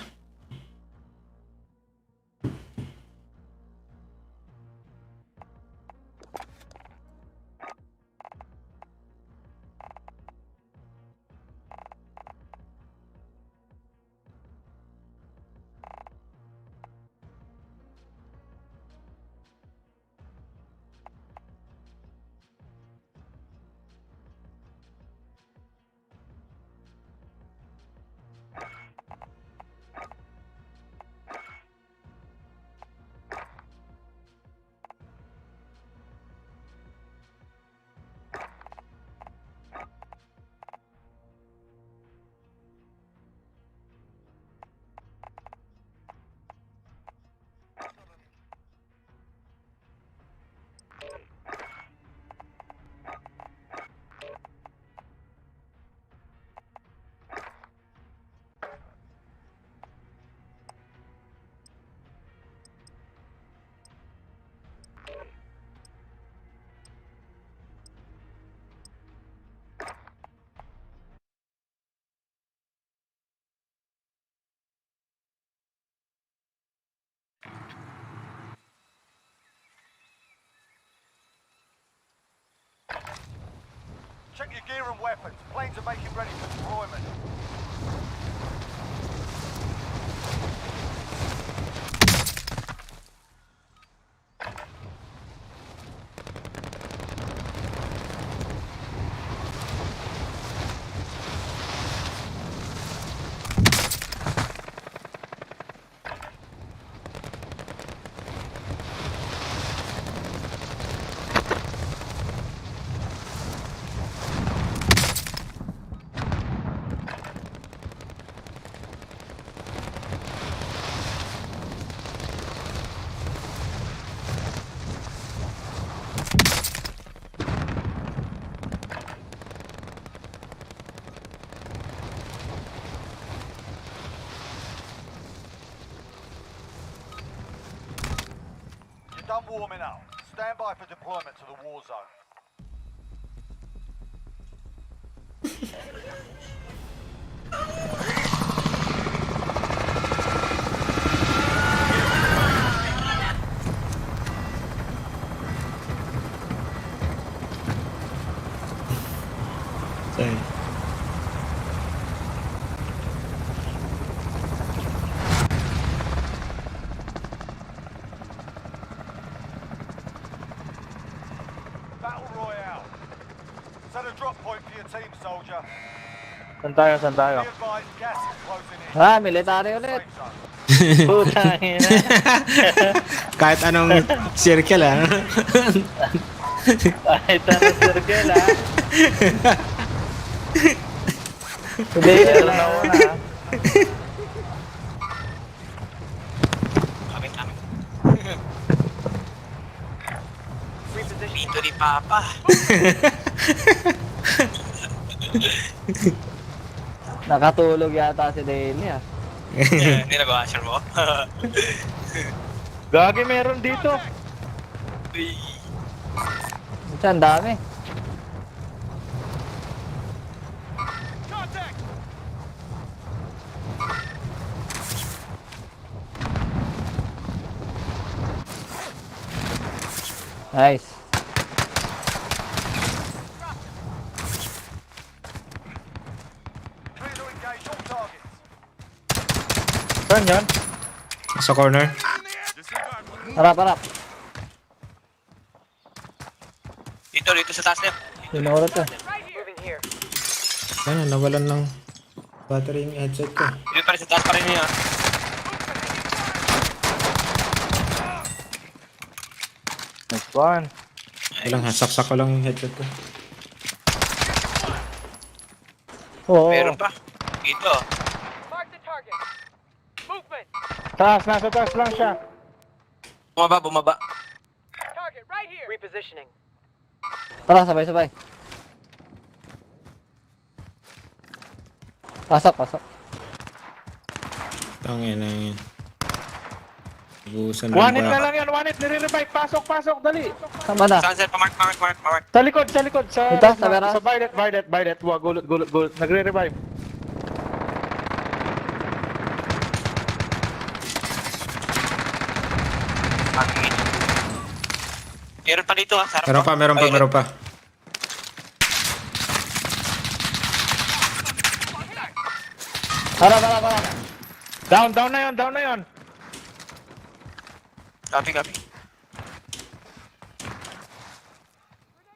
Check your gear and weapons. Planes are making ready for deployment. You're done warming up. Stand by for deployment to the war zone. Sorry. Battle Royale. Set a drop point for your team, soldier. Saan tayo, saan tayo? Be advised, gas is closing in. Military ulit. Safe zone. Putang ina. Kahit anong circle ah. Kahit anong circle ah. Hindi, Meron na una ah. Kami. Repositioning. Dito ni Papa. nakatulog yata si Daily ah. Hindi nag-washer mo. Gagi, meron dito. Uy. Ang dami. Contact! Nice. Clear to engage all targets. Saan yan? Sa corner. Harap. Dito sa taas niya. Sinurot ka. Moving here. Yan, nawalan ng battery yung headset ko. Dito pa rin sa taas pa rin niya. Next one. Walang ha, saksak ko lang yung headset ko. Oo. Meron pa. Dito. Mark the target. Movement. Taas, nasa taas lang siya. Bumaba. Target right here. Repositioning. Tara, sabay. Pasok. Tangin na yun. Ubusan One hit ba? na lang yan, one hit. Nire-revive. Pasok, dali. Saan ba na? Saan sir? Pamark. Sa likod. Sa Ito, sa vera? Sa Violet. Wag, gulot. Nagre-revive. Meron pa dito ha. Sarap Meron pa. Harap. Down na yon. Copy.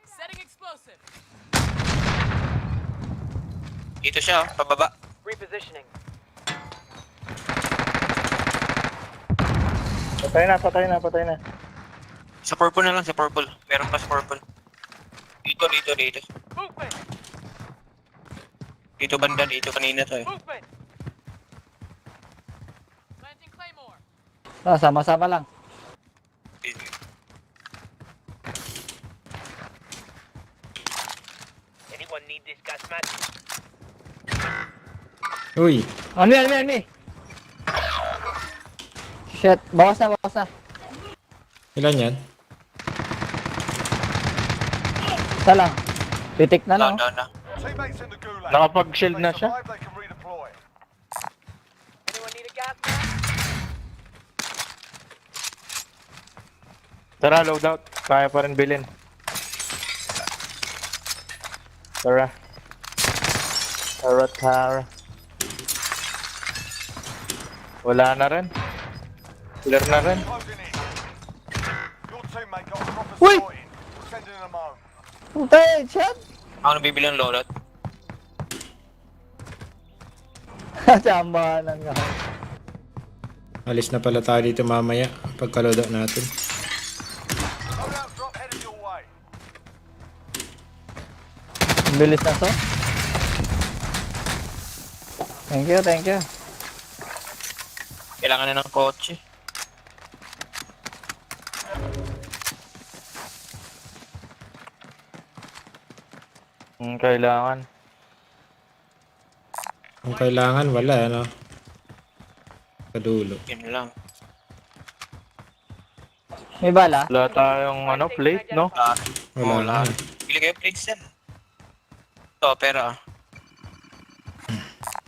Setting explosive. Dito siya pababa. Repositioning. Patay na. Sa purple na lang, sa purple. Meron pa sa purple. Dito. Movement. Dito banda, dito kanina to eh. Movement. Planting Claymore. Sama-sama lang. Anyone need this gas mask? Uy, Ano yan? Shit, bawas na. ilan yan? Isa lang. Pitik na lang. Down na. Teammates in the gulag. Nakapag-shield If na they siya. survive, they can redeploy. Anyone need a gas mask? Tara, loadout. Kaya pa rin bilhin. Tara. Tara. Wala na rin. Clear na rin. Closing in. Your teammate got a proper Wait. spot in. We're sending them home. Putay, chat! Ako nabibili ng lolot. Tsamba lang nga. Alis na pala tayo dito mamaya. Pagkaload out natin. Loadout drop headed your way. Ang bilis na to. Thank you. Kailangan na ng kotse. Kailangan. Kung kailangan, wala, ano. Kadulo. Yun lang. May bala? Wala tayong plate, no? Wala na. Bili kayo plates yan. Ito, pera.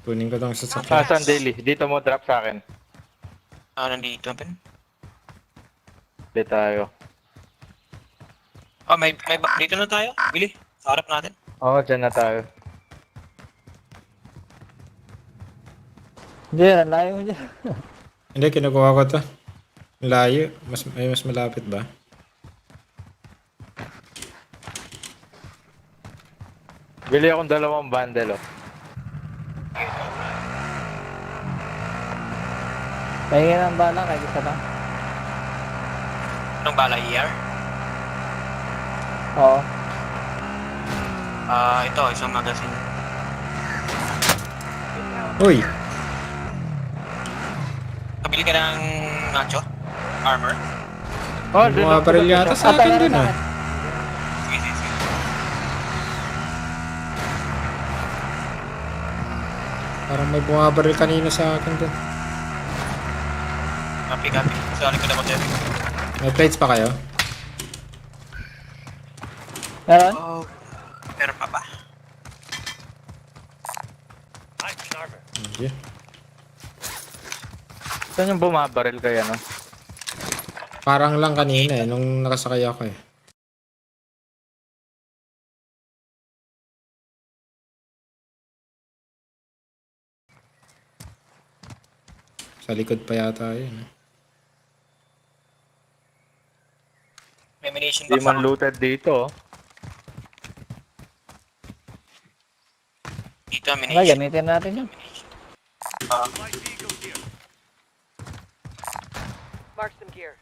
Kunin ko tong sasakyan. Saan daily? Dito mo drop sa akin. Nandito. Pen. Dito tayo. May dito na tayo. Bili. Sa harap natin. Oo, dyan na tayo. Hindi, ang layo mo dyan. Hindi, kinukuha ko to. Layo. Mas malapit ba? Bili akong 2 bundle, oh. Pahingin ang bala, kahit isa lang. Anong bala, ER? Oo. Ito, isang magazine. Uy! Kabili ka ng nacho? Armor? Oh, Mga baril yata sa akin dun, ah. Sige. Parang may bumabaril kanina sa akin dun. Copy. Sorry ko na mag-edit. May plates pa kayo? Meron? Oh, meron pa ba? Hindi. Saan yung bumabaril kaya, no? Parang lang kanina nung nakasakay ako eh. Sa likod pa yata yun. May munition Hindi box man ako. looted dito, oh. Dito, Okay, munition. gamitin natin yun. Mark some gear.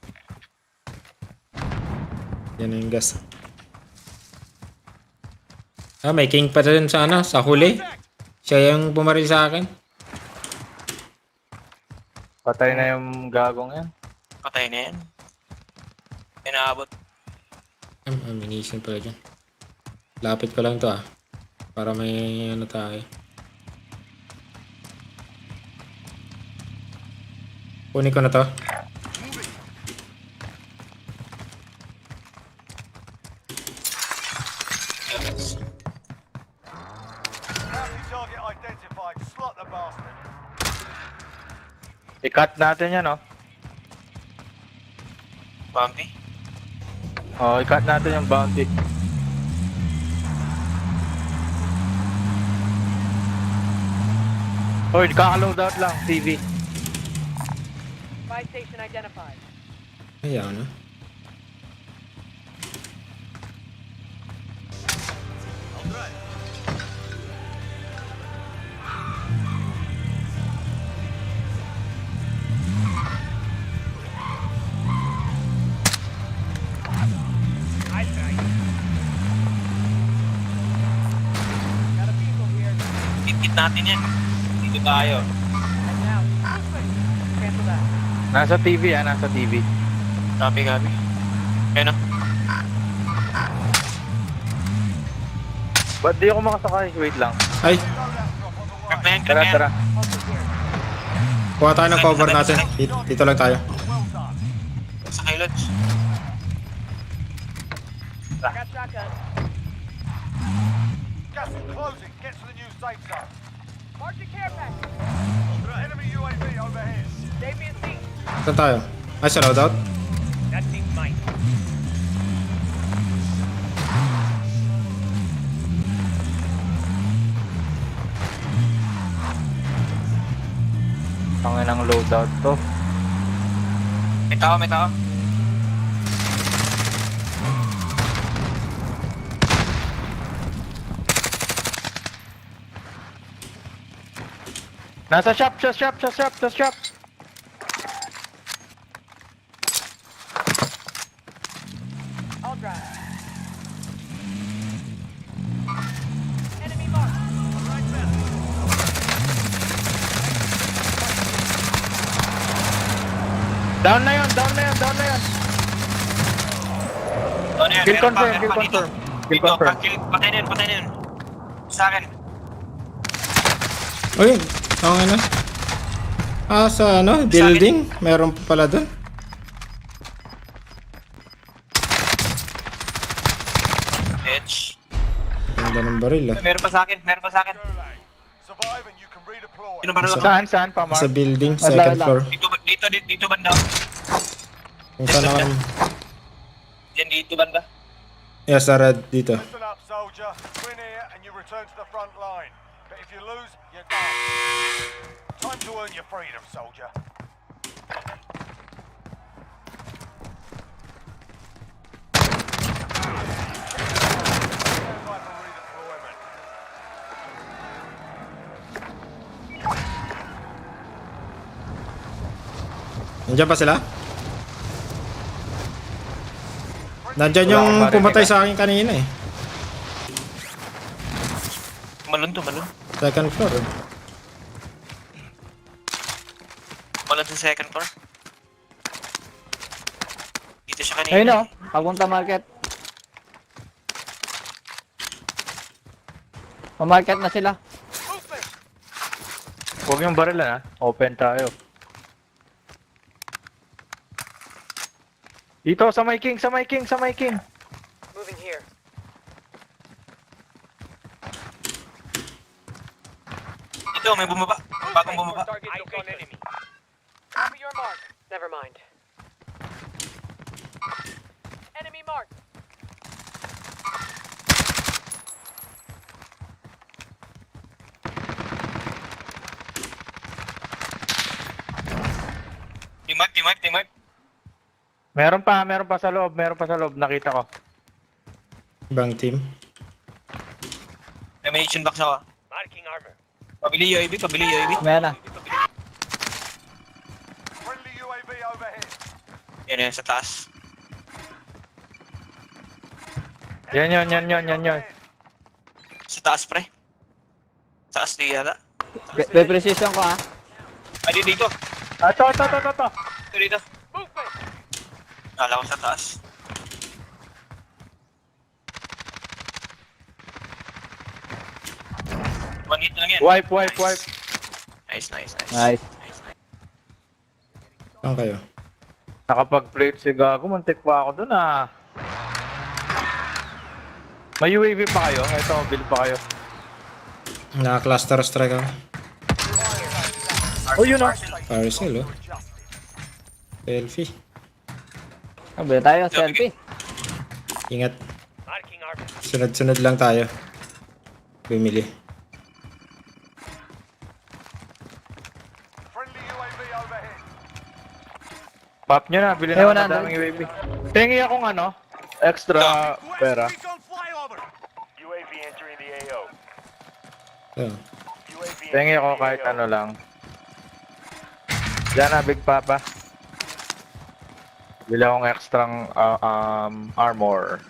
Yan na yung gas. May king pa rin sa sa huli. Siya yung bumaril sa akin. Patay na yung gagong yan. Patay na yan. Inaabot. Ammunition pala dyan. Lapit ko lang to para may tayo. Kunin ko na to. Bounty target identified. Slot the bastard. I-cut natin yan, oh. Bumpy. Oh, i-cut natin yung bounty. Hoy, kaka-loadout lang, TV. Buy station identified. Ayaw na. Got a vehicle here. Hit natin yan. Dito tayo. And now, cancel that. Nasa TV, nasa TV. Copy. Ayun o. Ba't di ako makasakay? Wait lang. Ay! Grab na yan. Tara. Also here. Kuha tayo ng cover natin. Dito lang tayo. Well done. Sa kay Lods. Got shotgun. Gas is closing. Get to the new safe zone. Mark the care package. Enemy UAV overhead. Save me a seat. Saan tayo? Ay, sa loadout? That seems mine. Ang inang loadout to. May tao, may tao. Nasa shop, sa shop, sa shop, sa shop. I'll drive. Enemy mark. Down na yun, down na yun, down na yun. Ano yan? Kill Meron pa, confirm, meron kill pa dito. confirm. Kill Dito, confirm. patay na yun, patay na yun. Sa akin. Uy, ang ano? Sa ano? Building? Meron pa pala doon. Bitch. Ganda ng baril ah. Meron pa sa akin, meron pa sa akin. Survive and you can redeploy. Sino ba na Saan, saan pa, Sa Mark? building, Wala, second wala. floor. Dito banda. Kung saan ako. Yan dito banda. Yeah, sa red dito. Listen up, soldier. Win here and you return to the front line. But if you lose, you're done. Time to earn your freedom, soldier. Stand by for redeployment. Nandiyan pa sila? Nandiyan yung Wala akong pumatay marinig, sa akin kanina eh. Malun to, malun. Second floor. Malun sa second floor. Dito siya kanina. Ayun o, papunta market. Mamarket na sila. Huwag yung baril na. Open tayo. Dito, sa may king, sa may king, sa may king. Moving here. Ito, may bumaba. Bagong bumaba. Target location. Enemy. Copy your mark. Never mind. Enemy mark. Team wipe. Meron pa sa loob, meron pa sa loob. Nakita ko. Ibang team. May munition box ako. Marking armor. Pabili UAV. Maya na. Friendly UAV overhead. Yan, sa taas. Yan yun. Sa taas, pre. Sa taas di yata. Pre-precision ko ah. Ay, dito. Ito. Ito dito. Movement. Kala ko sa taas. One hit lang yan. Wipe. Nice. Nice. Saan kayo? Nakapag-plate si Gago, muntik pa ako dun ah. May UAV pa kayo? Ito, build pa kayo. Naka-cluster strike ako. Oh, yun ah. Parcel oh. Selfie. Sabi tayo, selfie. Ingat. Marking armor. Sunod-sunod lang tayo. Bumili. Friendly UAV overhead. Pop nyo na, bilhin Eh, na 100. ng daming UAV. Tingi akong ano, extra pera. Recon flyover. UAV entering the AO. Oh. UAV Tingi ako kahit ano lang. Diyan na, Big Papa. Bili akong extra armor.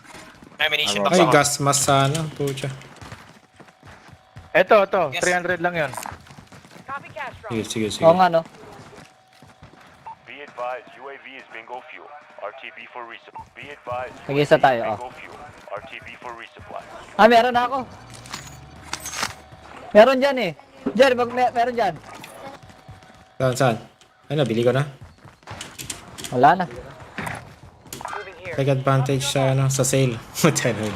May munition box Ay, ako. gas mask sana. Pucha. Ito, Yes. 300 lang yun. Copy cash drop. Sige. Oo nga no. Be advised, UAV is bingo fuel. RTB for resupply. Be advised, Mag-isa UAV is tayo, bingo fuel. RTB for resupply. Ah, meron na ako. Meron dyan eh. Jerry, meron dyan. Saan? Ay, nabili ko na. Wala na. Moving here. Take advantage sa sale. Tara yun.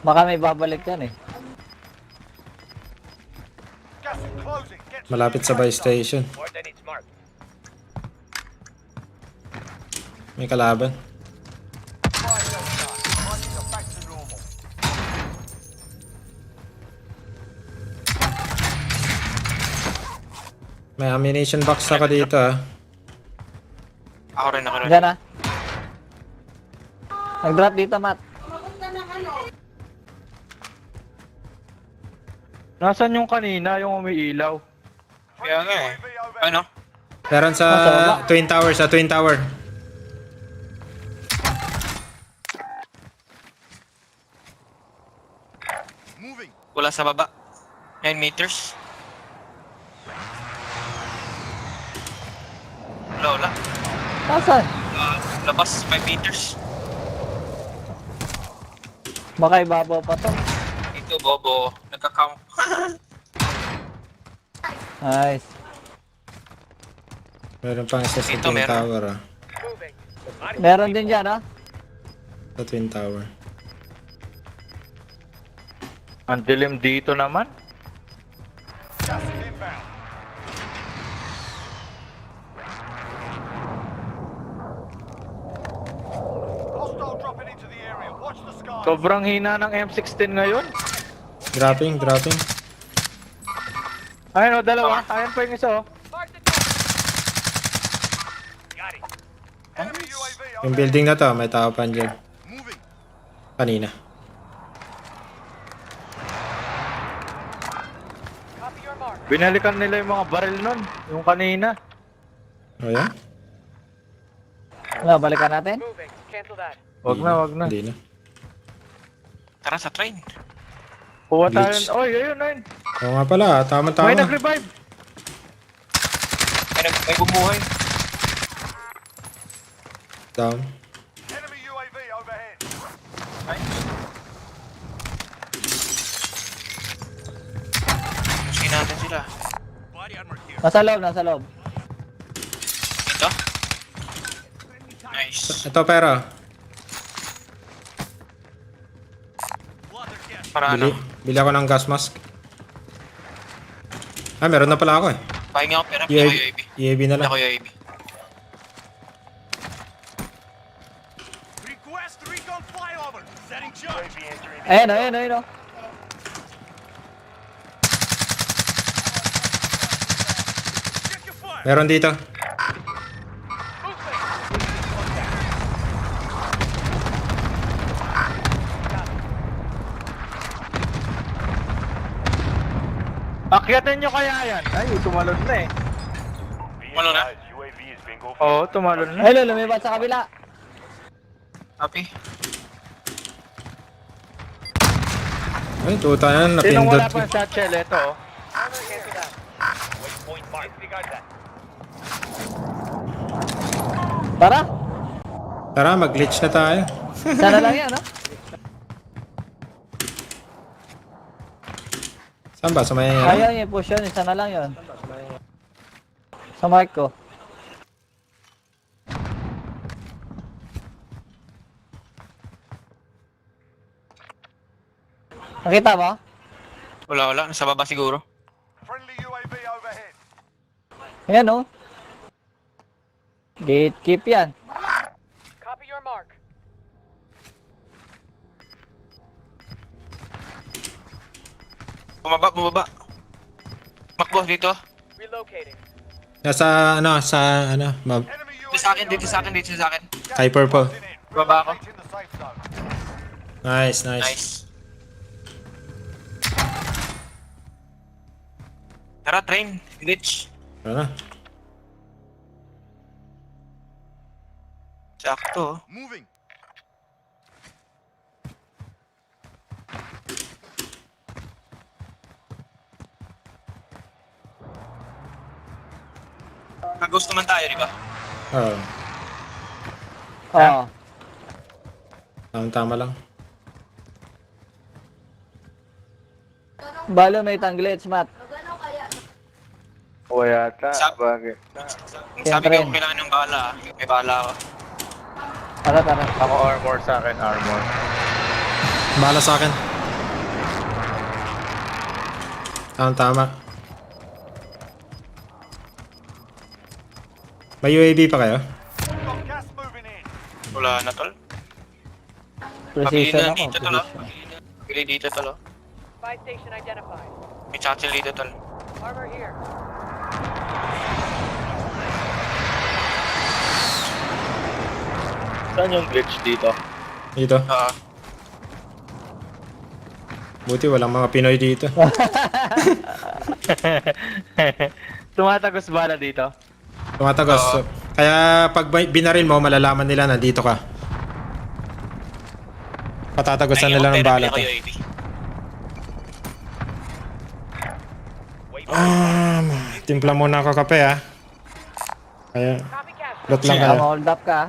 Baka may babalik yan eh. Gas is closing. Get to Malapit the sa buy safe zone. station. Coordinates marked. May kalaban. Fire zone done. Finding a back to normal. May ammunition box ako dito ah. Ako rin. Diyan ah. Nag-drop dito, Matt. Nasaan yung kanina, yung umiilaw? Kaya nga eh. Ano? Meron sa Nasa baba. Twin Tower, sa Twin Tower. Wala sa baba. 9 meters. Wala. Nasaan? Labas 5 meters. Baka ibabaw pa to. Ito, Bobo. Nagka-count. Nice. Meron pang isa sa Dito, Twin meron. Tower ah. Moving. Meron din dyan, ah. Sa Twin Tower. Ang dilim dito naman. Gas is inbound. Hostile dropping into the area. Watch the skies. Sobrang hina ng M16 ngayon. Dropping. Ayun o, dalawa. Ayun pa yung isa oh. Mark the target. Got it. Enemy UAV Yung overhead. building na to, may tao pa dyan. Kanina. Copy your mark. Binalikan nila yung mga baril nun. Yung kanina. O yan? Ano, balikan natin? Moving. Cancel that. Wag na. Hindi na. Tara sa train. Kuha tayo. Glitch. Oy, ayun, ayun. Oo nga pala, tama-tama. May nag-revive. May bumuhay. Down. Enemy UAV overhead. Pusin natin sila. Nasa loob. Dito. Nice. Ito pera. Para ano? Bili ako ng gas mask. Ah, meron na pala ako eh. Pahinga ako pera. Hindi ako UAV, UAV. UAV na Hindi lang. ako UAV. Request recon flyover. Setting charge. Ayun, oh. Check your fire. Meron dito. Akyatin nyo kaya yan. Ay, tumalon na eh. Wala na. Oo, tumalon na. Ayun, lumipat sa kabila. Happy. Ay, tuta yan, Sinong napindot. wala pa sa satchel? Ito oh. Armor, cancel that. Waypoint mark. Disregard that. Tara. Tara, mag-glitch na tayo. Sana lang yan, no? Saan ba? Sa may... Ayaw niya push yun. Isa na lang yun. Sa mark ko. Nakita mo? Wala. Nasa baba siguro. Friendly UAV overhead. Ayan, oh. Gatekeep yan. Copy your mark. Bumaba. Makbo dito. Relocating. Nasa, Enemy UAV Dito sa akin. Kay Purple. closing in. Baba ako. Relocating the safe zone. Nice. Nice. Tara, train. Glitch. Tara na. Sakto. Moving. Nag-ghost naman tayo, di ba? Oo. Oo. Tama lang. Balo may tanglets, Matt. O yata. Sa- Bagay. Sabi Siyempre. ko kailangan ng bala. May bala ako. Tara. Ako armor sa akin, armor. Bala sa akin. Tama. May UAV pa kayo? Got gas moving in. Wala na, tol. Precision Pabili na ako. dito, tol. Precision. Pili dito, tol. Spy station identified. May chattel dito, tol. Armor here. Saan yung glitch dito? Dito. Ah, Buti walang mga Pinoy dito. Tumatagos bala dito? Tumatagos. Kaya pag binaril mo, malalaman nila na dito ka. Patatagosan nila ng bala to. Timpla muna ako kape ah. Kaya, lot lang kaya. Hold up ka.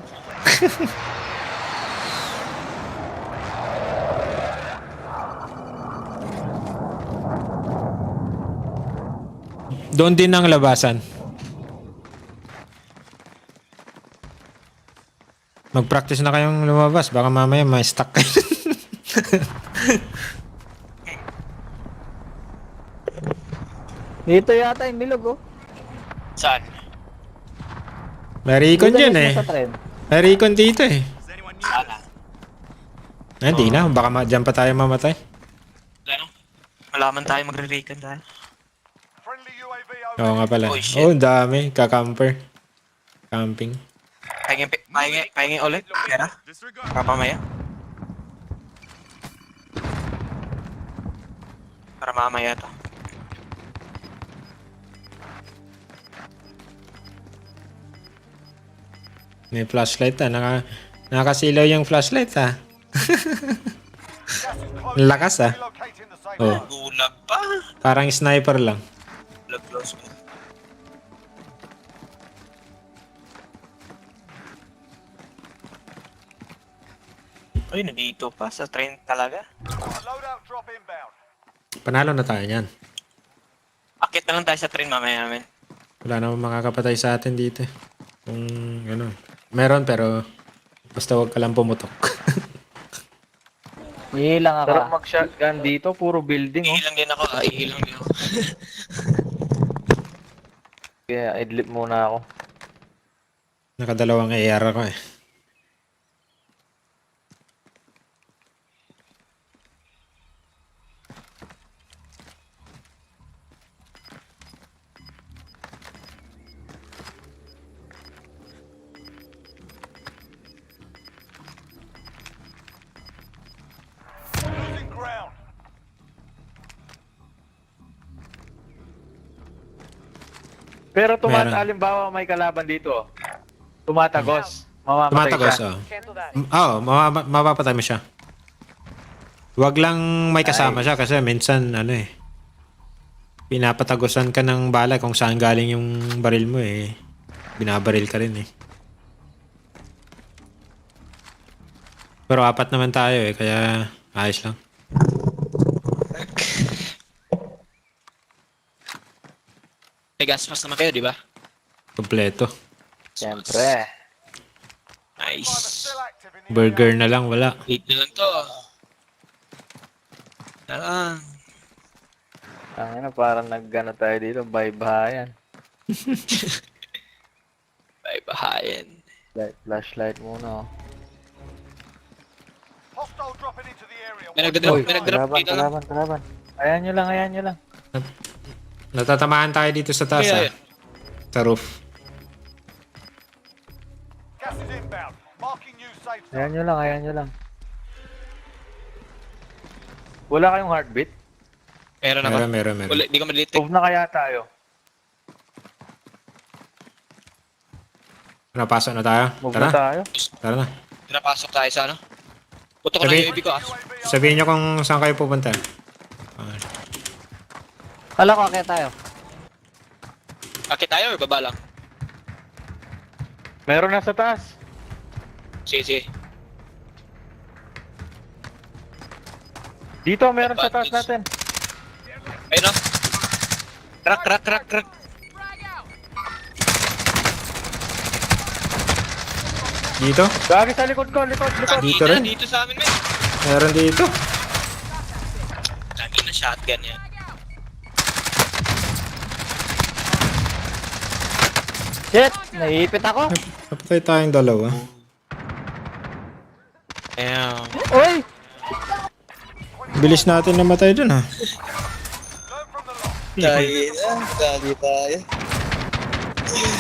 Doon din ang labasan. Mag-practice na kayong lumabas. Baka mamaya may stuck kayo. Dito yata yung bilog oh. Saan? May recon dyan eh. Sa tren. May recon dito eh. Sana. Hindi na. Baka dyan pa tayo mamatay. Ano? Malaman tayo magre-recon tayo. Friendly UAV Oo nga pala. Oh, shit. Oh, ang dami. Kakamper. Camping. Pahingi ulit. Pera. Papamaya. Para mamaya to. May flashlight ah. Nakasilaw yung flashlight ah. Lakas ah. Relocating the safe Oh. zone. Gulag pa. Parang sniper lang. Gulag close pa. Ay, nandito pa sa train talaga. Loadout drop inbound. Panalo na tayo yan. Akit na lang tayo sa train mamaya namin. Wala namang makakapatay sa atin dito. Kung ano. Meron pero basta wag ka lang pumutok. Hihilang ako. Sarap mag-shotgun dito, puro building oh. Ihilang din ako. Ihilang din ako. Kaya idlip muna ako. Nakadalawang AR ako eh. Losing ground. Pero Meron. halimbawa may kalaban dito. Tumatagos. Mamamatay Tumatagos siya. oh. Cancel that. Oo, mapapatay mo siya. Wag lang may kasama siya kasi minsan ano eh. Pinapatagosan ka ng bala kung saan galing yung baril mo eh. Binabaril ka rin eh. Pero apat naman tayo eh, kaya ayos lang. May gas mask naman kayo, di ba? Kompleto. Siyempre. Nice. Still active in the Burger na lang, wala. 8 na lang to. Lang. Ang parang nag-ano tayo dito, bye-bayan. Bye bahayan. Flashlight muna oh. hostile dropping into the area. May nagdadrop, may nagdrop Kalaban, dito lang. kalaban. Ayan nyo lang. Natatamaan tayo dito sa taas Yeah, ah. Sa roof. Gas is inbound. Marking new safe zone. Ayan nyo lang. Wala kayong heartbeat? Meron ako. Meron. Wala, hindi ko madetect. Move na kaya tayo. Napasok na tayo? Move Tara na tayo. Tara na. Pinapasok tayo sa ano? Puto ko na Sabi- yung UAV ko ah. Sabihin nyo kung saan kayo pupunta. Kala ko, kaya tayo. Akit tayo or baba lang? Meron na sa taas. Sige. Dito, meron sa taas natin. Ayun o. Crack. Dito? Gagi sa likod ko, likod. Dito rin. Dito sa amin, men. Meron dito. Lagi na shotgun yan. Shit! Naiipit ako. Napatay tayong dalawa. Ayan. Uy! Bilis natin namatay dun ha. Learn from the loss. Dagi tayo. Huli.